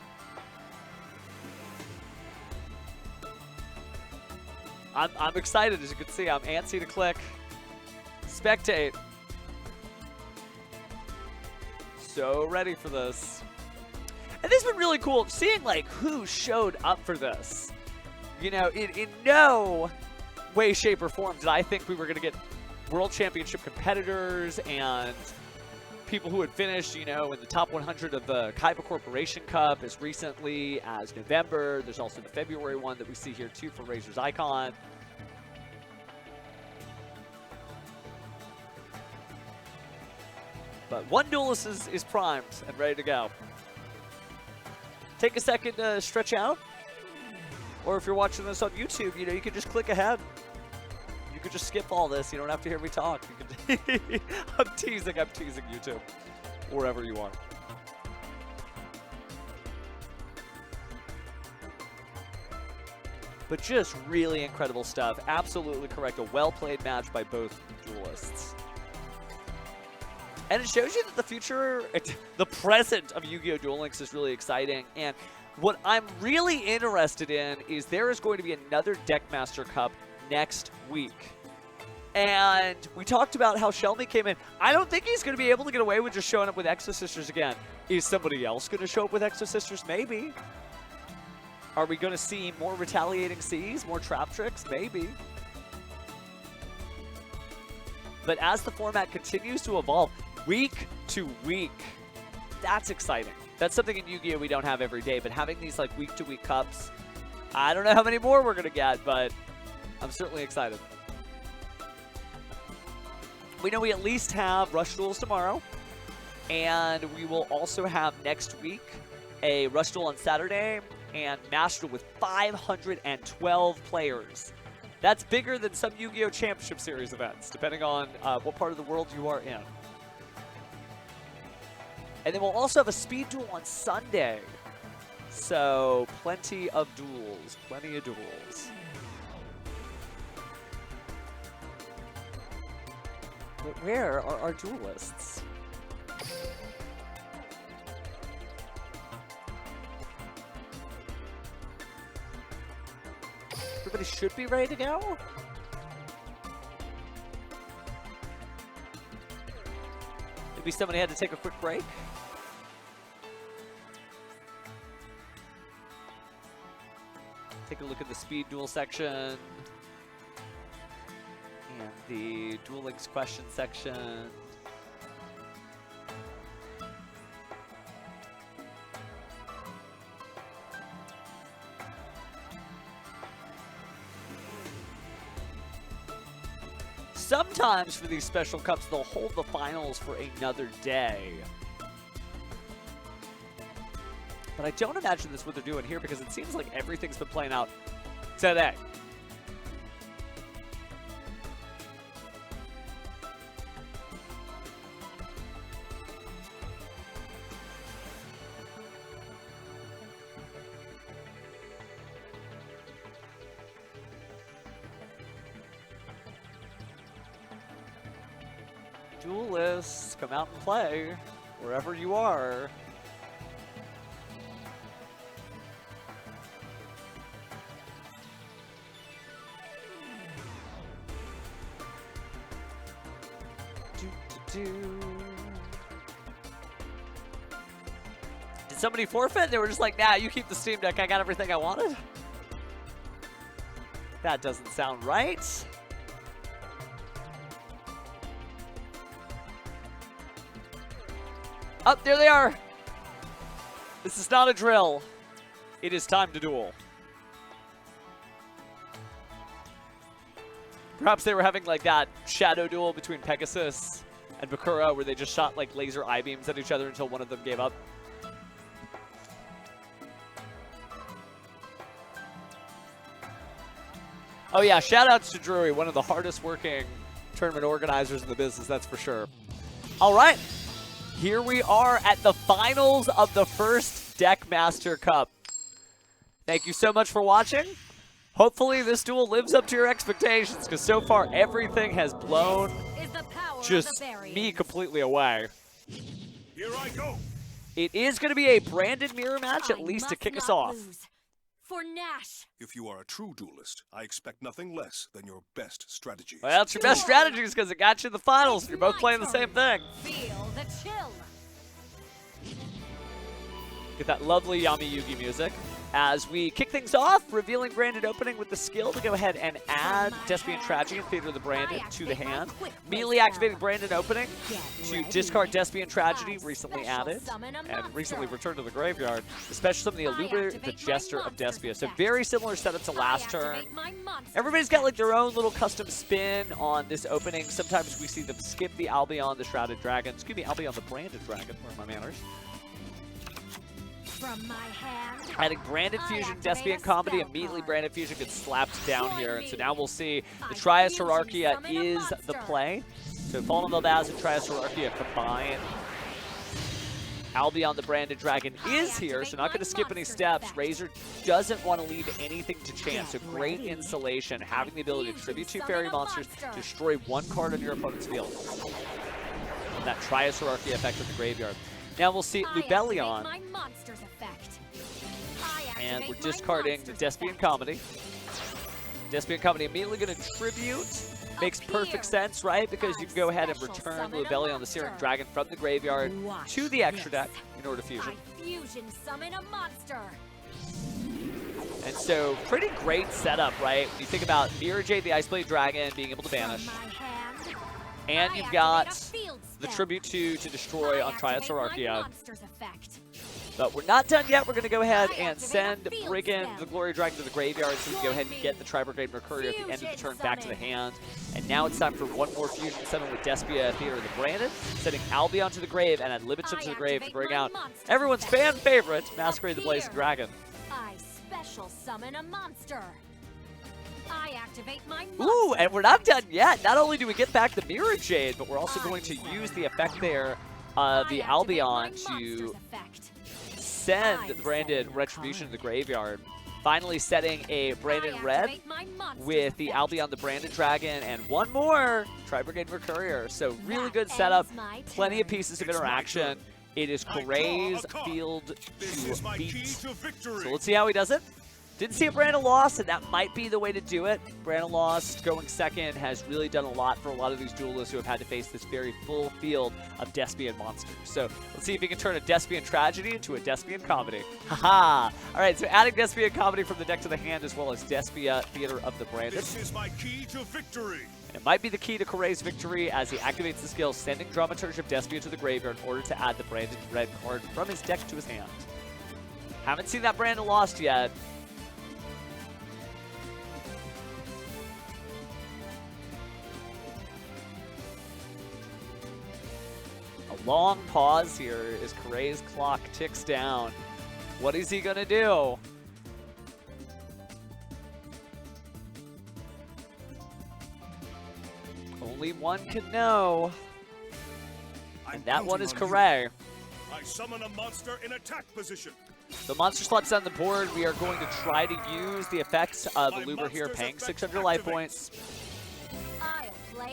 [SPEAKER 1] I'm excited, as you can see. I'm antsy to click. Spectate. So ready for this. And this has been really cool, seeing who showed up for this. You know, in no way, shape, or form did I think we were going to get World Championship competitors and people who had finished, you know, in the top 100 of the Kaiba Corporation Cup as recently as November. There's also the February one that we see here too for Razor's Icon. But one duelist is primed and ready to go. Take a second to stretch out. Or if you're watching this on YouTube, you know, you can just click ahead. You could just skip all this. You don't have to hear me talk. You can I'm teasing YouTube. Wherever you are. But just really incredible stuff. Absolutely correct. A well-played match by both duelists. And it shows you that the future, the present of Yu-Gi-Oh! Duel Links is really exciting. And what I'm really interested in is there is going to be another Deckmaster Cup next week. And we talked about how Shelmy came in. I don't think he's going to be able to get away with just showing up with Exo Sisters again. Is somebody else going to show up with Exo Sisters? Maybe. Are we going to see more Retaliating Seas, more Trap Tricks? Maybe. But as the format continues to evolve, week to week, that's exciting. That's something in Yu-Gi-Oh! We don't have every day, but having these week-to-week cups, I don't know how many more we're going to get, but I'm certainly excited. We know we at least have Rush Duels tomorrow, and we will also have next week a Rush Duel on Saturday and Master Duel with 512 players That's bigger than some Yu-Gi-Oh! Championship Series events, depending on what part of the world you are in. And then we'll also have a speed duel on Sunday. So, plenty of duels. Plenty of duels. But where are our duelists? Everybody should be ready to go? Maybe somebody had to take a quick break? Take a look at the speed duel section. And the Duel Links question section. Sometimes for these special cups, they'll hold the finals for another day. But I don't imagine that's what they're doing here because it seems like everything's been playing out today. Duelists, come out and play wherever you are. Did somebody forfeit? They were just like, nah, you keep the Steam Deck. I got everything I wanted. That doesn't sound right. Oh, there they are. This is not a drill. It is time to duel. Perhaps they were having like that shadow duel between Pegasus and Bakura where they just shot like laser I-beams at each other until one of them gave up. Oh yeah, shoutouts to Drury, one of the hardest working tournament organizers in the business, that's for sure. All right. Here we are at the finals of the first Deckmaster Cup. Thank you so much for watching. Hopefully this duel lives up to your expectations, because so far everything has blown just me completely away.
[SPEAKER 7] Here I go.
[SPEAKER 1] It is going to be a branded mirror match, at least to kick us off.
[SPEAKER 5] For Nash.
[SPEAKER 7] If you are a true duelist, I expect nothing less than your best strategies.
[SPEAKER 1] Well, it's your best strategies because it got you in the finals. You're both playing the same thing.
[SPEAKER 5] Feel the chill.
[SPEAKER 1] Get that lovely Yami Yugi music. As we kick things off, revealing branded opening with the skill to go ahead and add Despian Tragedy and Theater of the Branded to the hand. Immediately activating branded opening to discard Despian Tragedy, recently added, and recently returned to the graveyard. Especially some of the Illuminer, the Jester of Despia. So very similar setup to last turn. Everybody's got like their own little custom spin on this opening. Sometimes we see them skip the Albion, the Shrouded Dragon. Excuse me, Albion, the Branded Dragon. Where are my manners?
[SPEAKER 5] From my hand,
[SPEAKER 1] adding Branded Fusion, Despian Comedy, immediately Branded Fusion gets slapped down here. And so now we'll see the Trias Hierarchia is the play. So Fallen Melbaz and Trias Hierarchia combine. Albion the Branded Dragon is here, so not going to skip any steps. Razor doesn't want to leave anything to chance, so great insulation, having the ability to tribute 2 fairy monsters, destroy 1 card on your opponent's field. And that Trias Hierarchia effect in the graveyard. Now we'll see Lubellion. And we're discarding the Despian Comedy. Despian Comedy immediately going to tribute. Makes perfect sense, right? Because you can go ahead and return Lubellion, the Searing Dragon, from the graveyard to the extra deck in order to fusion.
[SPEAKER 5] Summon a monster.
[SPEAKER 1] And so, pretty great setup, right? When you think about Mirror Jade, the Iceblade Dragon, being able to banish. And you've got the Tribute to destroy on Trias Hierarchia. But we're not done yet. We're going to go ahead and send Brigand, the Glory Dragon, to the graveyard so we can go ahead and get the Tri-Brigade Mercury at the end of the turn back to the hand. And now it's time for one more fusion summon with Despia, Theater of the Branded, sending Albion to the grave and Adlibitson to the grave to bring out everyone's fan favorite, Masquerade the Blazing Dragon.
[SPEAKER 5] I special summon a monster. I activate my monster.
[SPEAKER 1] Ooh, and we're not done yet. Not only do we get back the Mirror Jade, but we're also going to use the effect there of the Albion to send the branded Retribution to the graveyard. Finally setting a branded red with the Albion the branded dragon and one more Tri-Brigade Mercurier. So really good setup, plenty of pieces of interaction. It is Coray's field to beat. So let's see how he does it. Didn't see a Brandon Lost, and that might be the way to do it. Brandon Lost going second has really done a lot for a lot of these duelists who have had to face this very full field of Despian monsters. So let's see if he can turn a Despian tragedy into a Despian comedy. Haha! All right, so adding Despian comedy from the deck to the hand as well as Despia Theater of the Branded.
[SPEAKER 7] This is my key to victory.
[SPEAKER 1] And it might be the key to Coray's victory as he activates the skill sending Dramaturge of Despia to the graveyard in order to add the branded red card from his deck to his hand. Haven't seen that Brandon Lost yet. Long pause here as Coray's clock ticks down. What is he gonna do? Only one can know. And that one is Coray.
[SPEAKER 7] I summon a monster in attack position.
[SPEAKER 1] The monster slot's on the board. We are going to try to use the effects of the Luber here, paying 600 life points.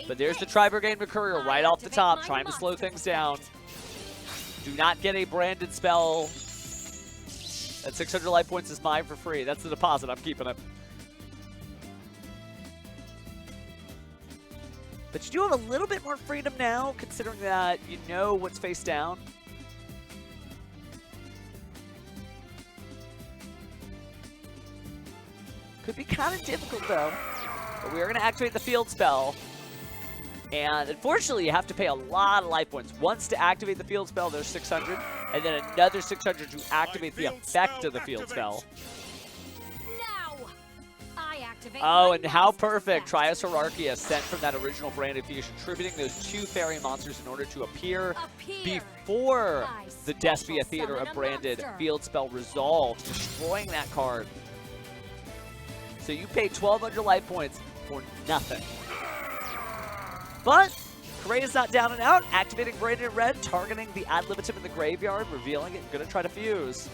[SPEAKER 1] But there's the Tri-Brigade Mercurial right off the top, trying to slow things down. Do not get a branded spell. That 600 life points is mine for free. That's the deposit. I'm keeping it. But you do have a little bit more freedom now, considering that you know what's face down. Could be kind of difficult, though. But we are going to activate the field spell. And unfortunately, you have to pay a lot of life points. Once to activate the field spell, there's 600. And then another 600 to activate the effect of the field spell.
[SPEAKER 5] Now, I activate
[SPEAKER 1] Oh,
[SPEAKER 5] my
[SPEAKER 1] and how
[SPEAKER 5] monster's
[SPEAKER 1] perfect.
[SPEAKER 5] effect.
[SPEAKER 1] Trios Hierarchia sent from that original branded fusion, contributing those two fairy monsters in order to appear before the Despia Theater of Branded field spell resolves, destroying that card. So you paid 1,200 life points for nothing. But Coray is not down and out, activating Branded Red, targeting the ad libitum in the graveyard, revealing it, and going to try to fuse.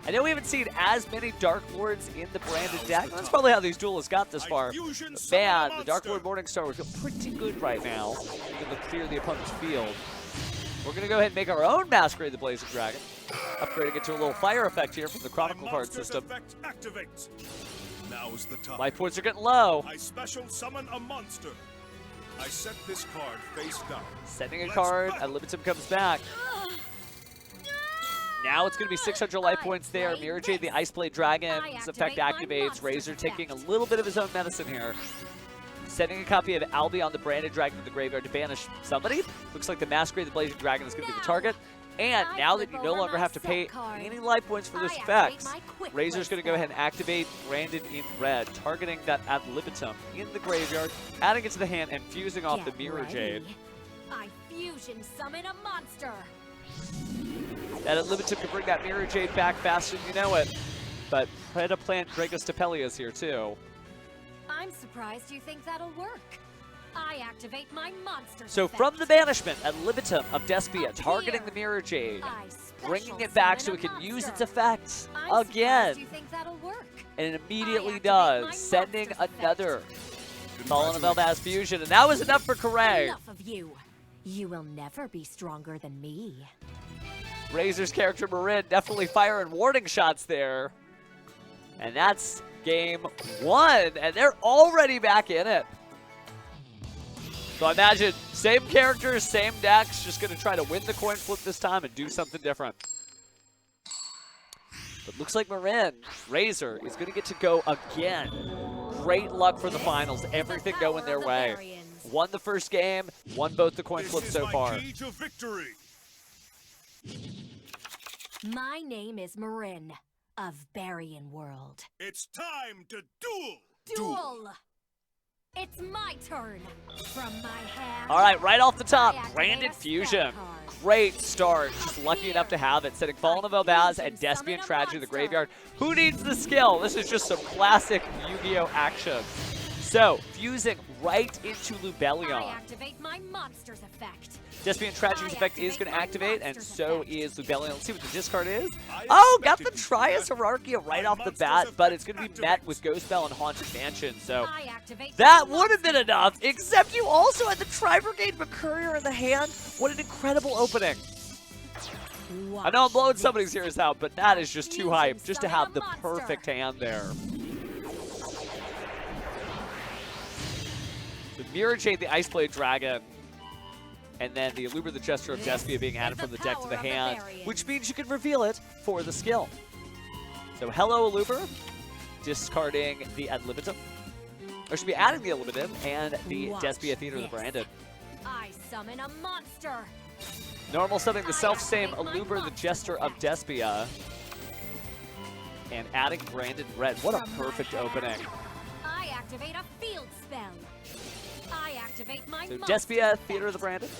[SPEAKER 1] I know we haven't seen as many Dark Lords in the branded deck. That's probably how these duelists got this far. But man, the Dark Lord Morningstar would feel pretty good right now. Going to clear the opponent's field. We're going to go ahead and make our own Masquerade the Blazing Dragon. Upgrading it to a little fire effect here from the Chronicle card system.
[SPEAKER 7] Now's the time.
[SPEAKER 1] Life points are getting low.
[SPEAKER 7] I special summon a monster. I set this card face down.
[SPEAKER 1] Sending a card, ad libitum comes back. Now it's going to be 600 life points there. Mirror Jade, the Ice Blade Dragon's effect activates. Razor taking a little bit of his own medicine here. Sending a copy of Albion the Branded Dragon to the graveyard to banish somebody. Looks like the Masquerade the Blazing Dragon is going to be the target. And now that you no longer have to pay any life points for this effect, Razor's going to go ahead and activate Branded in Red, targeting that ad libitum in the graveyard, adding it to the hand, and fusing off the Mirror Jade.
[SPEAKER 5] I fusion summon a monster.
[SPEAKER 1] That ad libitum can bring that Mirror Jade back faster than you know it. But Predaplant Dragostapellia is here too.
[SPEAKER 5] I'm surprised you think that'll work. I activate my monster.
[SPEAKER 1] So from the banishment, ad libitum of Despia, targeting the Mirror Jade, bringing it back so it can use its effects again.
[SPEAKER 5] You think that'll work?
[SPEAKER 1] And it immediately does, sending another Fallen of Elbaz fusion, and that was enough for Coray.
[SPEAKER 5] Enough of you. You will never be stronger than me.
[SPEAKER 1] Razor's character Marin definitely firing warning shots there. And that's game one, and they're already back in it. So I imagine same characters, same decks, just going to try to win the coin flip this time and do something different. But looks like Marin, Razor, is going to get to go again. Great luck for the finals, everything going their way. Won the first game, won both the coin flips so far.
[SPEAKER 7] Key to victory.
[SPEAKER 5] My name is Marin of Barian World.
[SPEAKER 7] It's time to duel.
[SPEAKER 5] Duel! It's my turn. From my hand.
[SPEAKER 1] All right, right off the top,
[SPEAKER 5] I activate
[SPEAKER 1] Branded
[SPEAKER 5] a spell
[SPEAKER 1] Fusion.
[SPEAKER 5] card.
[SPEAKER 1] Great start. Just lucky enough to have it. Setting Fallen of Elbaz and Despian Tragedy in the graveyard. Who needs the skill? This is just some classic Yu-Gi-Oh action. So, fusing right into
[SPEAKER 5] I
[SPEAKER 1] Lubellion.
[SPEAKER 5] activate my monster's effect.
[SPEAKER 1] Despian Tragedy's
[SPEAKER 5] I
[SPEAKER 1] effect is
[SPEAKER 5] activate
[SPEAKER 1] going to
[SPEAKER 5] my
[SPEAKER 1] activate, and
[SPEAKER 5] monster's
[SPEAKER 1] so
[SPEAKER 5] effect.
[SPEAKER 1] is Lubellion. Let's see what the discard is.
[SPEAKER 7] I
[SPEAKER 1] Oh, got the
[SPEAKER 7] expected you to do
[SPEAKER 1] Trias
[SPEAKER 7] that.
[SPEAKER 1] Hierarchia right
[SPEAKER 7] My
[SPEAKER 1] off the
[SPEAKER 7] monster's
[SPEAKER 1] bat, but
[SPEAKER 7] effect
[SPEAKER 1] it's going to be
[SPEAKER 7] activates.
[SPEAKER 1] met with Ghost Bell and Haunted Mansion, so
[SPEAKER 5] I activate
[SPEAKER 1] that
[SPEAKER 5] my
[SPEAKER 1] would have been
[SPEAKER 5] monster's
[SPEAKER 1] enough,
[SPEAKER 5] effect.
[SPEAKER 1] except you also had the Tri-Brigade Mercurier in the hand. What an incredible opening. I know I'm blowing somebody's ears out, but that is just too hype, just to have the perfect hand there. The Mirror Jade, the Ice Blade Dragon, and then the Allure the Gesture of Despia being added from the deck to the hand, which means you can reveal it for the skill. So hello Allure, discarding the Ad Libitum, or should be adding the Ad Libitum and the
[SPEAKER 5] Watch
[SPEAKER 1] Despia Theater of the
[SPEAKER 5] this.
[SPEAKER 1] Branded.
[SPEAKER 5] I summon a monster.
[SPEAKER 1] Normal summoning the
[SPEAKER 5] I
[SPEAKER 1] self-same
[SPEAKER 5] activate my
[SPEAKER 1] Allure the
[SPEAKER 5] monster's
[SPEAKER 1] Jester of
[SPEAKER 5] effect.
[SPEAKER 1] Despia, and adding Branded Red. What a
[SPEAKER 5] From my
[SPEAKER 1] perfect
[SPEAKER 5] hand.
[SPEAKER 1] opening.
[SPEAKER 5] I activate a field spell. I activate my
[SPEAKER 1] So
[SPEAKER 5] monster's
[SPEAKER 1] Despia,
[SPEAKER 5] effect.
[SPEAKER 1] Theater of the Branded.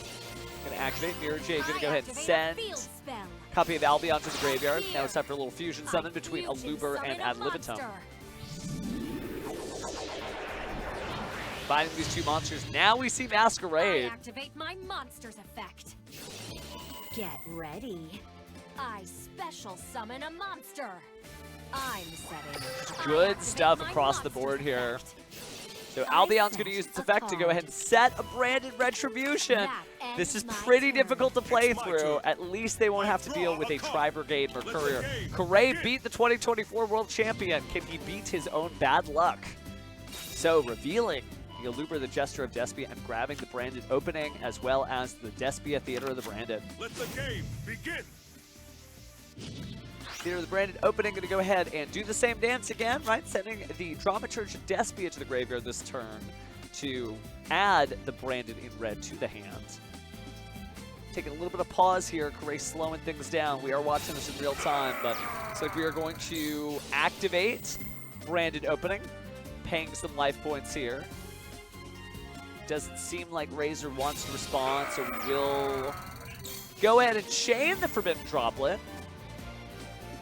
[SPEAKER 1] Gonna activate Mirror Jade. Gonna
[SPEAKER 5] I
[SPEAKER 1] go ahead and
[SPEAKER 5] activate a
[SPEAKER 1] send
[SPEAKER 5] field spell.
[SPEAKER 1] copy of Albion to the graveyard. Now it's time for a little fusion summon
[SPEAKER 5] I
[SPEAKER 1] between
[SPEAKER 5] fusion
[SPEAKER 1] Allure and
[SPEAKER 5] summon a
[SPEAKER 1] Ad Libitum.
[SPEAKER 5] monster.
[SPEAKER 1] Combining these two monsters. Now we see
[SPEAKER 5] I
[SPEAKER 1] Masquerade.
[SPEAKER 5] activate my monster's effect. Get ready. I special summon a monster. I'm setting. I
[SPEAKER 1] Good
[SPEAKER 5] activate
[SPEAKER 1] stuff
[SPEAKER 5] my
[SPEAKER 1] across the
[SPEAKER 5] monster's
[SPEAKER 1] board here.
[SPEAKER 5] effect.
[SPEAKER 1] So
[SPEAKER 5] I
[SPEAKER 1] Albion's going to
[SPEAKER 5] set
[SPEAKER 1] use its
[SPEAKER 5] a
[SPEAKER 1] effect to go ahead and set a Branded Retribution.
[SPEAKER 5] That
[SPEAKER 1] This
[SPEAKER 5] ends
[SPEAKER 1] is
[SPEAKER 5] my
[SPEAKER 1] pretty
[SPEAKER 5] turn.
[SPEAKER 1] difficult to play
[SPEAKER 7] It's my
[SPEAKER 1] through.
[SPEAKER 7] turn.
[SPEAKER 1] At least they won't
[SPEAKER 7] I
[SPEAKER 1] have to deal
[SPEAKER 7] draw
[SPEAKER 1] with
[SPEAKER 7] a
[SPEAKER 1] a
[SPEAKER 7] card.
[SPEAKER 1] Tri-Brigade
[SPEAKER 7] Let the
[SPEAKER 1] Mercurier.
[SPEAKER 7] game
[SPEAKER 1] Correa
[SPEAKER 7] begin.
[SPEAKER 1] beat the 2024 World Champion. Can he beat his own bad luck? So revealing the Allure the Gesture of Despia and grabbing the Branded opening as well as the Despia Theater of the Branded.
[SPEAKER 7] Let the game begin.
[SPEAKER 1] Theater of the Branded opening, going to go ahead and do the same dance again, right? Sending the Dramaturge Despia to the graveyard this turn to add the Branded in red to the hand. Taking a little bit of pause here, Correa slowing things down. We are watching this in real time, but looks like we are going to activate Branded opening, paying some life points here. Doesn't seem like Razor wants to respond, so we will go ahead and chain the Forbidden Droplet.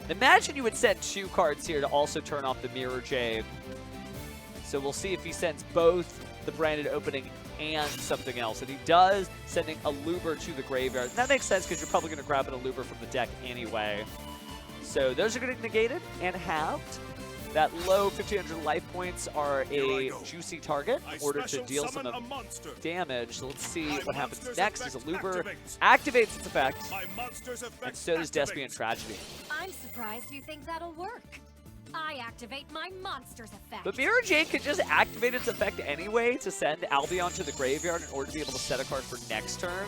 [SPEAKER 1] Imagine you would send 2 cards here to also turn off the Mirror Jade. So we'll see if he sends both the Branded opening and something else. And he does, sending Allure to the graveyard. And that makes sense because you're probably going to grab an Allure from the deck anyway. So those are getting negated and halved. That low 1,500 life points are
[SPEAKER 7] Here I
[SPEAKER 1] a
[SPEAKER 7] go.
[SPEAKER 1] juicy target in
[SPEAKER 7] I
[SPEAKER 1] order to
[SPEAKER 7] special
[SPEAKER 1] deal some
[SPEAKER 7] summon
[SPEAKER 1] of
[SPEAKER 7] a monster.
[SPEAKER 1] damage. So let's see
[SPEAKER 7] My
[SPEAKER 1] what happens
[SPEAKER 7] monster's
[SPEAKER 1] next as
[SPEAKER 7] effect
[SPEAKER 1] Allure
[SPEAKER 7] activates.
[SPEAKER 1] activates its effect.
[SPEAKER 7] My monster's effect
[SPEAKER 1] And so does Despia and
[SPEAKER 7] activates.
[SPEAKER 1] Tragedy.
[SPEAKER 5] I'm surprised you think that'll work. I activate my monster's effect.
[SPEAKER 1] But Mirror Jade could just activate its effect anyway to send Albion to the graveyard in order to be able to set a card for next turn.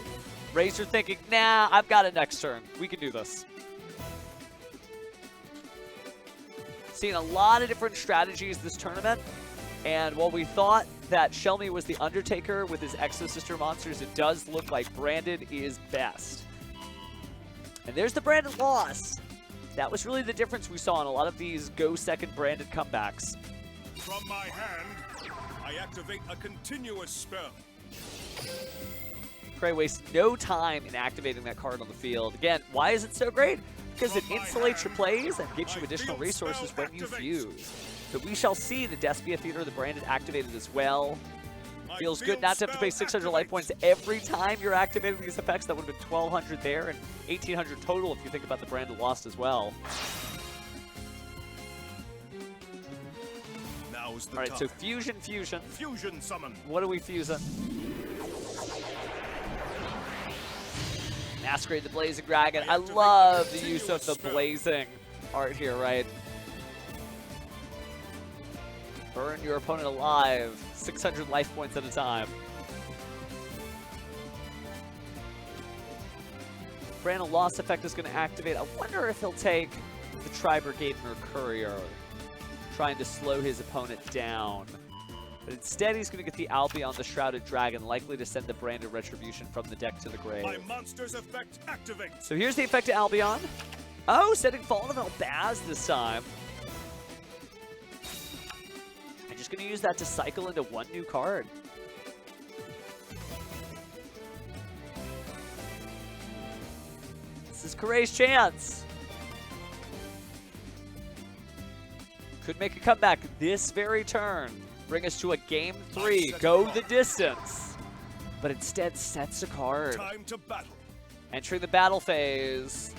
[SPEAKER 1] Razor thinking, nah, I've got it next turn. We can do this. Seeing a lot of different strategies this tournament. And while we thought that Shelmy was the Undertaker with his Exo-Sister monsters, it does look like Branded is best. And there's the Branded loss. That was really the difference we saw in a lot of these go second Branded comebacks.
[SPEAKER 7] From my hand, I activate a continuous spell.
[SPEAKER 1] Correa wastes no time in activating that card on the field. Again, why is it so great? Because it
[SPEAKER 7] From my
[SPEAKER 1] insulates your
[SPEAKER 7] hand,
[SPEAKER 1] plays and gives you
[SPEAKER 7] my
[SPEAKER 1] additional
[SPEAKER 7] field spell
[SPEAKER 1] resources when you
[SPEAKER 7] activates.
[SPEAKER 1] fuse. So we shall see the Despia Theater of the Branded activated as well.
[SPEAKER 7] My
[SPEAKER 1] Feels good
[SPEAKER 7] field
[SPEAKER 1] not to have to pay
[SPEAKER 7] spell
[SPEAKER 1] 600 life
[SPEAKER 7] activates.
[SPEAKER 1] points every time you're activating these effects. That would have been 1,200 there and 1,800 total if you think about the Branded lost as well.
[SPEAKER 7] Now is the
[SPEAKER 1] All right,
[SPEAKER 7] time.
[SPEAKER 1] so fusion.
[SPEAKER 7] Fusion summon.
[SPEAKER 1] What are we fusing? Masquerade the Blazing Dragon. I love the use of the blazing art here, right? Burn your opponent alive. 600 life points at a time. Brandon loss effect is going to activate. I wonder if he'll take the Tri-Brigade Mercurier, trying to slow his opponent down. But instead, he's going to get the Albion, the Shrouded Dragon, likely to send the Branded Retribution from the deck to the grave.
[SPEAKER 7] My monster's effect activates.
[SPEAKER 1] So here's the effect to Albion. Oh, setting Fallen of Elbaz this time. And just going to use that to cycle into one new card. This is Kuray's chance. Could make a comeback this very turn. Bring us to a game 3. Go the distance. But instead sets a card.
[SPEAKER 7] Time to battle.
[SPEAKER 1] Entering the battle phase.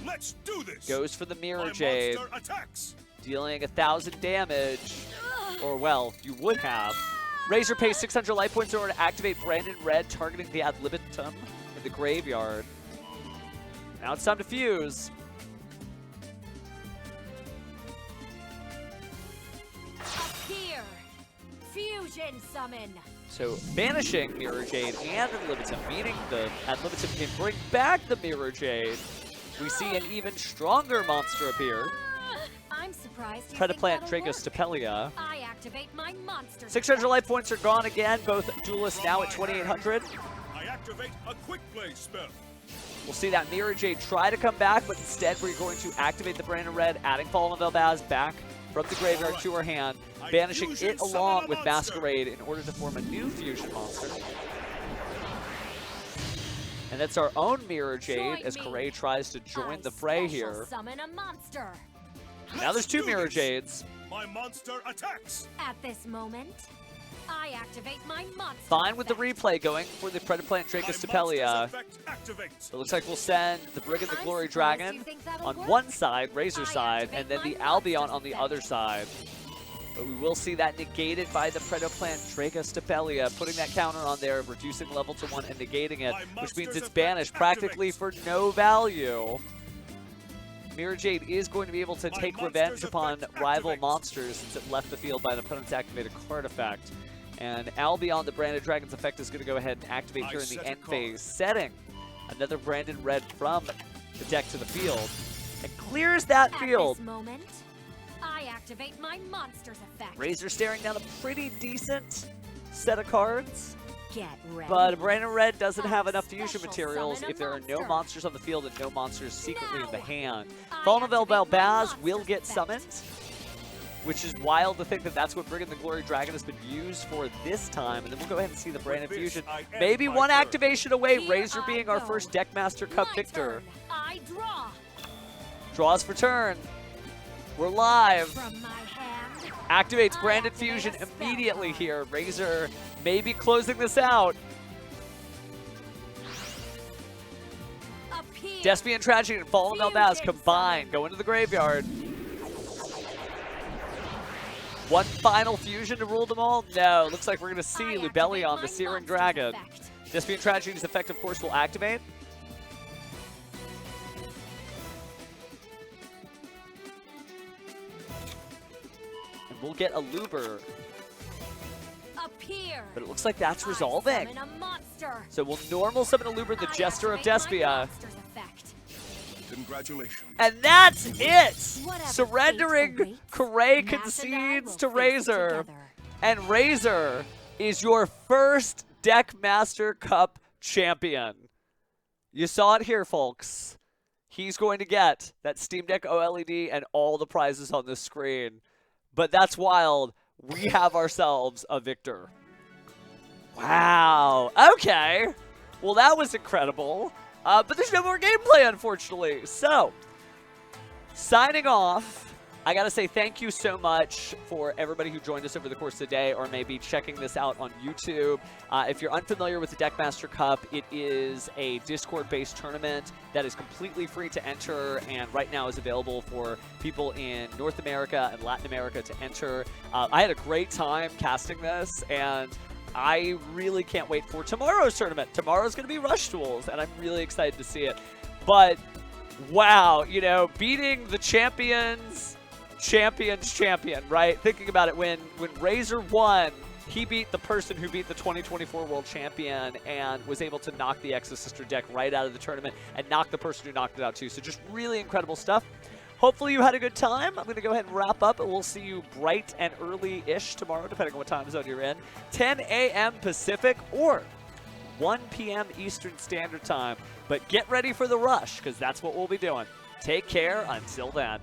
[SPEAKER 7] Let's do this.
[SPEAKER 1] Goes for the Mirror
[SPEAKER 7] My
[SPEAKER 1] Jade.
[SPEAKER 7] monster attacks.
[SPEAKER 1] Dealing 1,000 damage. Or, well, you would have. Razor pays 600 life points in order to activate Branded Red, targeting the ad libitum in the graveyard. Now it's time to fuse.
[SPEAKER 5] Appear. Fusion summon.
[SPEAKER 1] So banishing Mirror Jade and ad libitum, meaning the ad libitum can bring back the Mirror Jade. We see an even stronger monster appear.
[SPEAKER 5] I'm surprised you
[SPEAKER 1] Predaplant
[SPEAKER 5] think that'll
[SPEAKER 1] Dracostapelia.
[SPEAKER 5] work. I activate my monster.
[SPEAKER 1] 600 life points are gone again. Both duelists now at 2,800.
[SPEAKER 7] I activate a quick play spell.
[SPEAKER 1] We'll see that Mirror Jade try to come back, but instead we're going to activate the Branded Red, adding Fallen Velbaz back from the graveyard to her hand, banishing it along with Masquerade in order to form a new fusion monster. And that's our own Mirror Jade as Kuray tries to join the fray here.
[SPEAKER 5] Summon a monster.
[SPEAKER 1] Now there's 2 Mirror Jades.
[SPEAKER 7] My monster attacks.
[SPEAKER 5] At this moment, I activate my monster.
[SPEAKER 1] Fine with the
[SPEAKER 5] effect.
[SPEAKER 1] replay going for the Predaplant Dracostapelia. It looks like we'll send the Brigand the
[SPEAKER 5] I'm
[SPEAKER 1] Glory
[SPEAKER 5] surprised
[SPEAKER 1] Dragon
[SPEAKER 5] you think that'll
[SPEAKER 1] on
[SPEAKER 5] work.
[SPEAKER 1] one side, Razor
[SPEAKER 5] I
[SPEAKER 1] side, and then
[SPEAKER 5] activate
[SPEAKER 1] the
[SPEAKER 5] my
[SPEAKER 1] Albion
[SPEAKER 5] monster's
[SPEAKER 1] on the
[SPEAKER 5] effect.
[SPEAKER 1] other side. But we will see that negated by the Predaplant Dracostapelia, putting that counter on there, reducing level to 1 and negating it, which means it's banished practically for no value. Mirror Jade is going to be able to take revenge upon rival monsters since it left the field by an opponent's activated card effect. And Albion, the Branded Dragon's effect, is going to go ahead and activate here in the end phase, setting another Branded Red from the deck to the field. And clears that field.
[SPEAKER 5] At this moment, I activate my monster's effect.
[SPEAKER 1] Razor staring down a pretty decent set of cards.
[SPEAKER 5] Get ready.
[SPEAKER 1] But Branded Red doesn't have enough fusion
[SPEAKER 5] Special
[SPEAKER 1] materials
[SPEAKER 5] summon a
[SPEAKER 1] if there are no
[SPEAKER 5] monster.
[SPEAKER 1] monsters on the field and no monsters secretly in the
[SPEAKER 5] Now,
[SPEAKER 1] hand.
[SPEAKER 5] I
[SPEAKER 1] Fallen
[SPEAKER 5] activate my
[SPEAKER 1] Velbaz will
[SPEAKER 5] monster's
[SPEAKER 1] get
[SPEAKER 5] effect.
[SPEAKER 1] summoned, which is wild to think that that's what Brigand the Glory Dragon has been used for this time. And then we'll go ahead and see the Branded
[SPEAKER 7] this,
[SPEAKER 1] Fusion.
[SPEAKER 7] I end
[SPEAKER 1] Maybe
[SPEAKER 7] my
[SPEAKER 1] one
[SPEAKER 7] turn.
[SPEAKER 1] activation away,
[SPEAKER 5] Here
[SPEAKER 1] Razor
[SPEAKER 5] I
[SPEAKER 1] being our
[SPEAKER 5] go.
[SPEAKER 1] first Deckmaster Cup
[SPEAKER 5] My
[SPEAKER 1] victor.
[SPEAKER 5] turn. I draw.
[SPEAKER 1] Draws for turn. We're live.
[SPEAKER 5] From my hand,
[SPEAKER 1] Activates
[SPEAKER 5] I
[SPEAKER 1] Branded
[SPEAKER 5] activate
[SPEAKER 1] Fusion
[SPEAKER 5] a spell
[SPEAKER 1] immediately
[SPEAKER 5] card.
[SPEAKER 1] here. Razor maybe closing this out.
[SPEAKER 5] appear.
[SPEAKER 1] Despian Tragedy and Fallen
[SPEAKER 5] Fusion
[SPEAKER 1] Velbaz combined
[SPEAKER 5] summon.
[SPEAKER 1] go into the graveyard. One final fusion to rule them all? No. Looks like we're going to see
[SPEAKER 5] I
[SPEAKER 1] Lubellion,
[SPEAKER 5] activate
[SPEAKER 1] the
[SPEAKER 5] my
[SPEAKER 1] Searing
[SPEAKER 5] monster's
[SPEAKER 1] Dragon.
[SPEAKER 5] effect.
[SPEAKER 1] Despian Tragedy's effect, of course, will activate. And we'll get a Luber,
[SPEAKER 5] Appear.
[SPEAKER 1] but it looks like that's
[SPEAKER 5] I
[SPEAKER 1] resolving.
[SPEAKER 5] summon a monster.
[SPEAKER 1] So we'll normal summon a Luber, the
[SPEAKER 5] I
[SPEAKER 1] Jester of
[SPEAKER 5] activate my
[SPEAKER 1] Despia.
[SPEAKER 5] monster's effect.
[SPEAKER 7] Congratulations.
[SPEAKER 1] And that's it!
[SPEAKER 5] Whatever
[SPEAKER 1] Surrendering,
[SPEAKER 5] fate awaits,
[SPEAKER 1] Kuray
[SPEAKER 5] Mass and I
[SPEAKER 1] concedes
[SPEAKER 5] will
[SPEAKER 1] to
[SPEAKER 5] face it
[SPEAKER 1] Razor.
[SPEAKER 5] together.
[SPEAKER 1] And Razor is your first Deckmaster Cup champion. You saw it here, folks. He's going to get that Steam Deck OLED and all the prizes on the screen. But that's wild. We have ourselves a victor. Wow. Okay. Well, that was incredible. But there's no more gameplay, unfortunately. So, signing off. I gotta say thank you so much for everybody who joined us over the course of the day or maybe checking this out on YouTube. If you're unfamiliar with the Deckmaster Cup, it is a Discord-based tournament that is completely free to enter and right now is available for people in North America and Latin America to enter. I had a great time casting this and I really can't wait for tomorrow's tournament. Tomorrow's going to be Rush Duels and I'm really excited to see it. But wow, you know, beating the champion, right? Thinking about it, when Razor won, he beat the person who beat the 2024 World Champion and was able to knock the Exosister deck right out of the tournament and knock the person who knocked it out too. So just really incredible stuff. Hopefully you had a good time. I'm going to go ahead and wrap up, and we'll see you bright and early-ish tomorrow, depending on what time zone you're in. 10 a.m. Pacific or 1 p.m. Eastern Standard Time. But get ready for the rush, because that's what we'll be doing. Take care until then.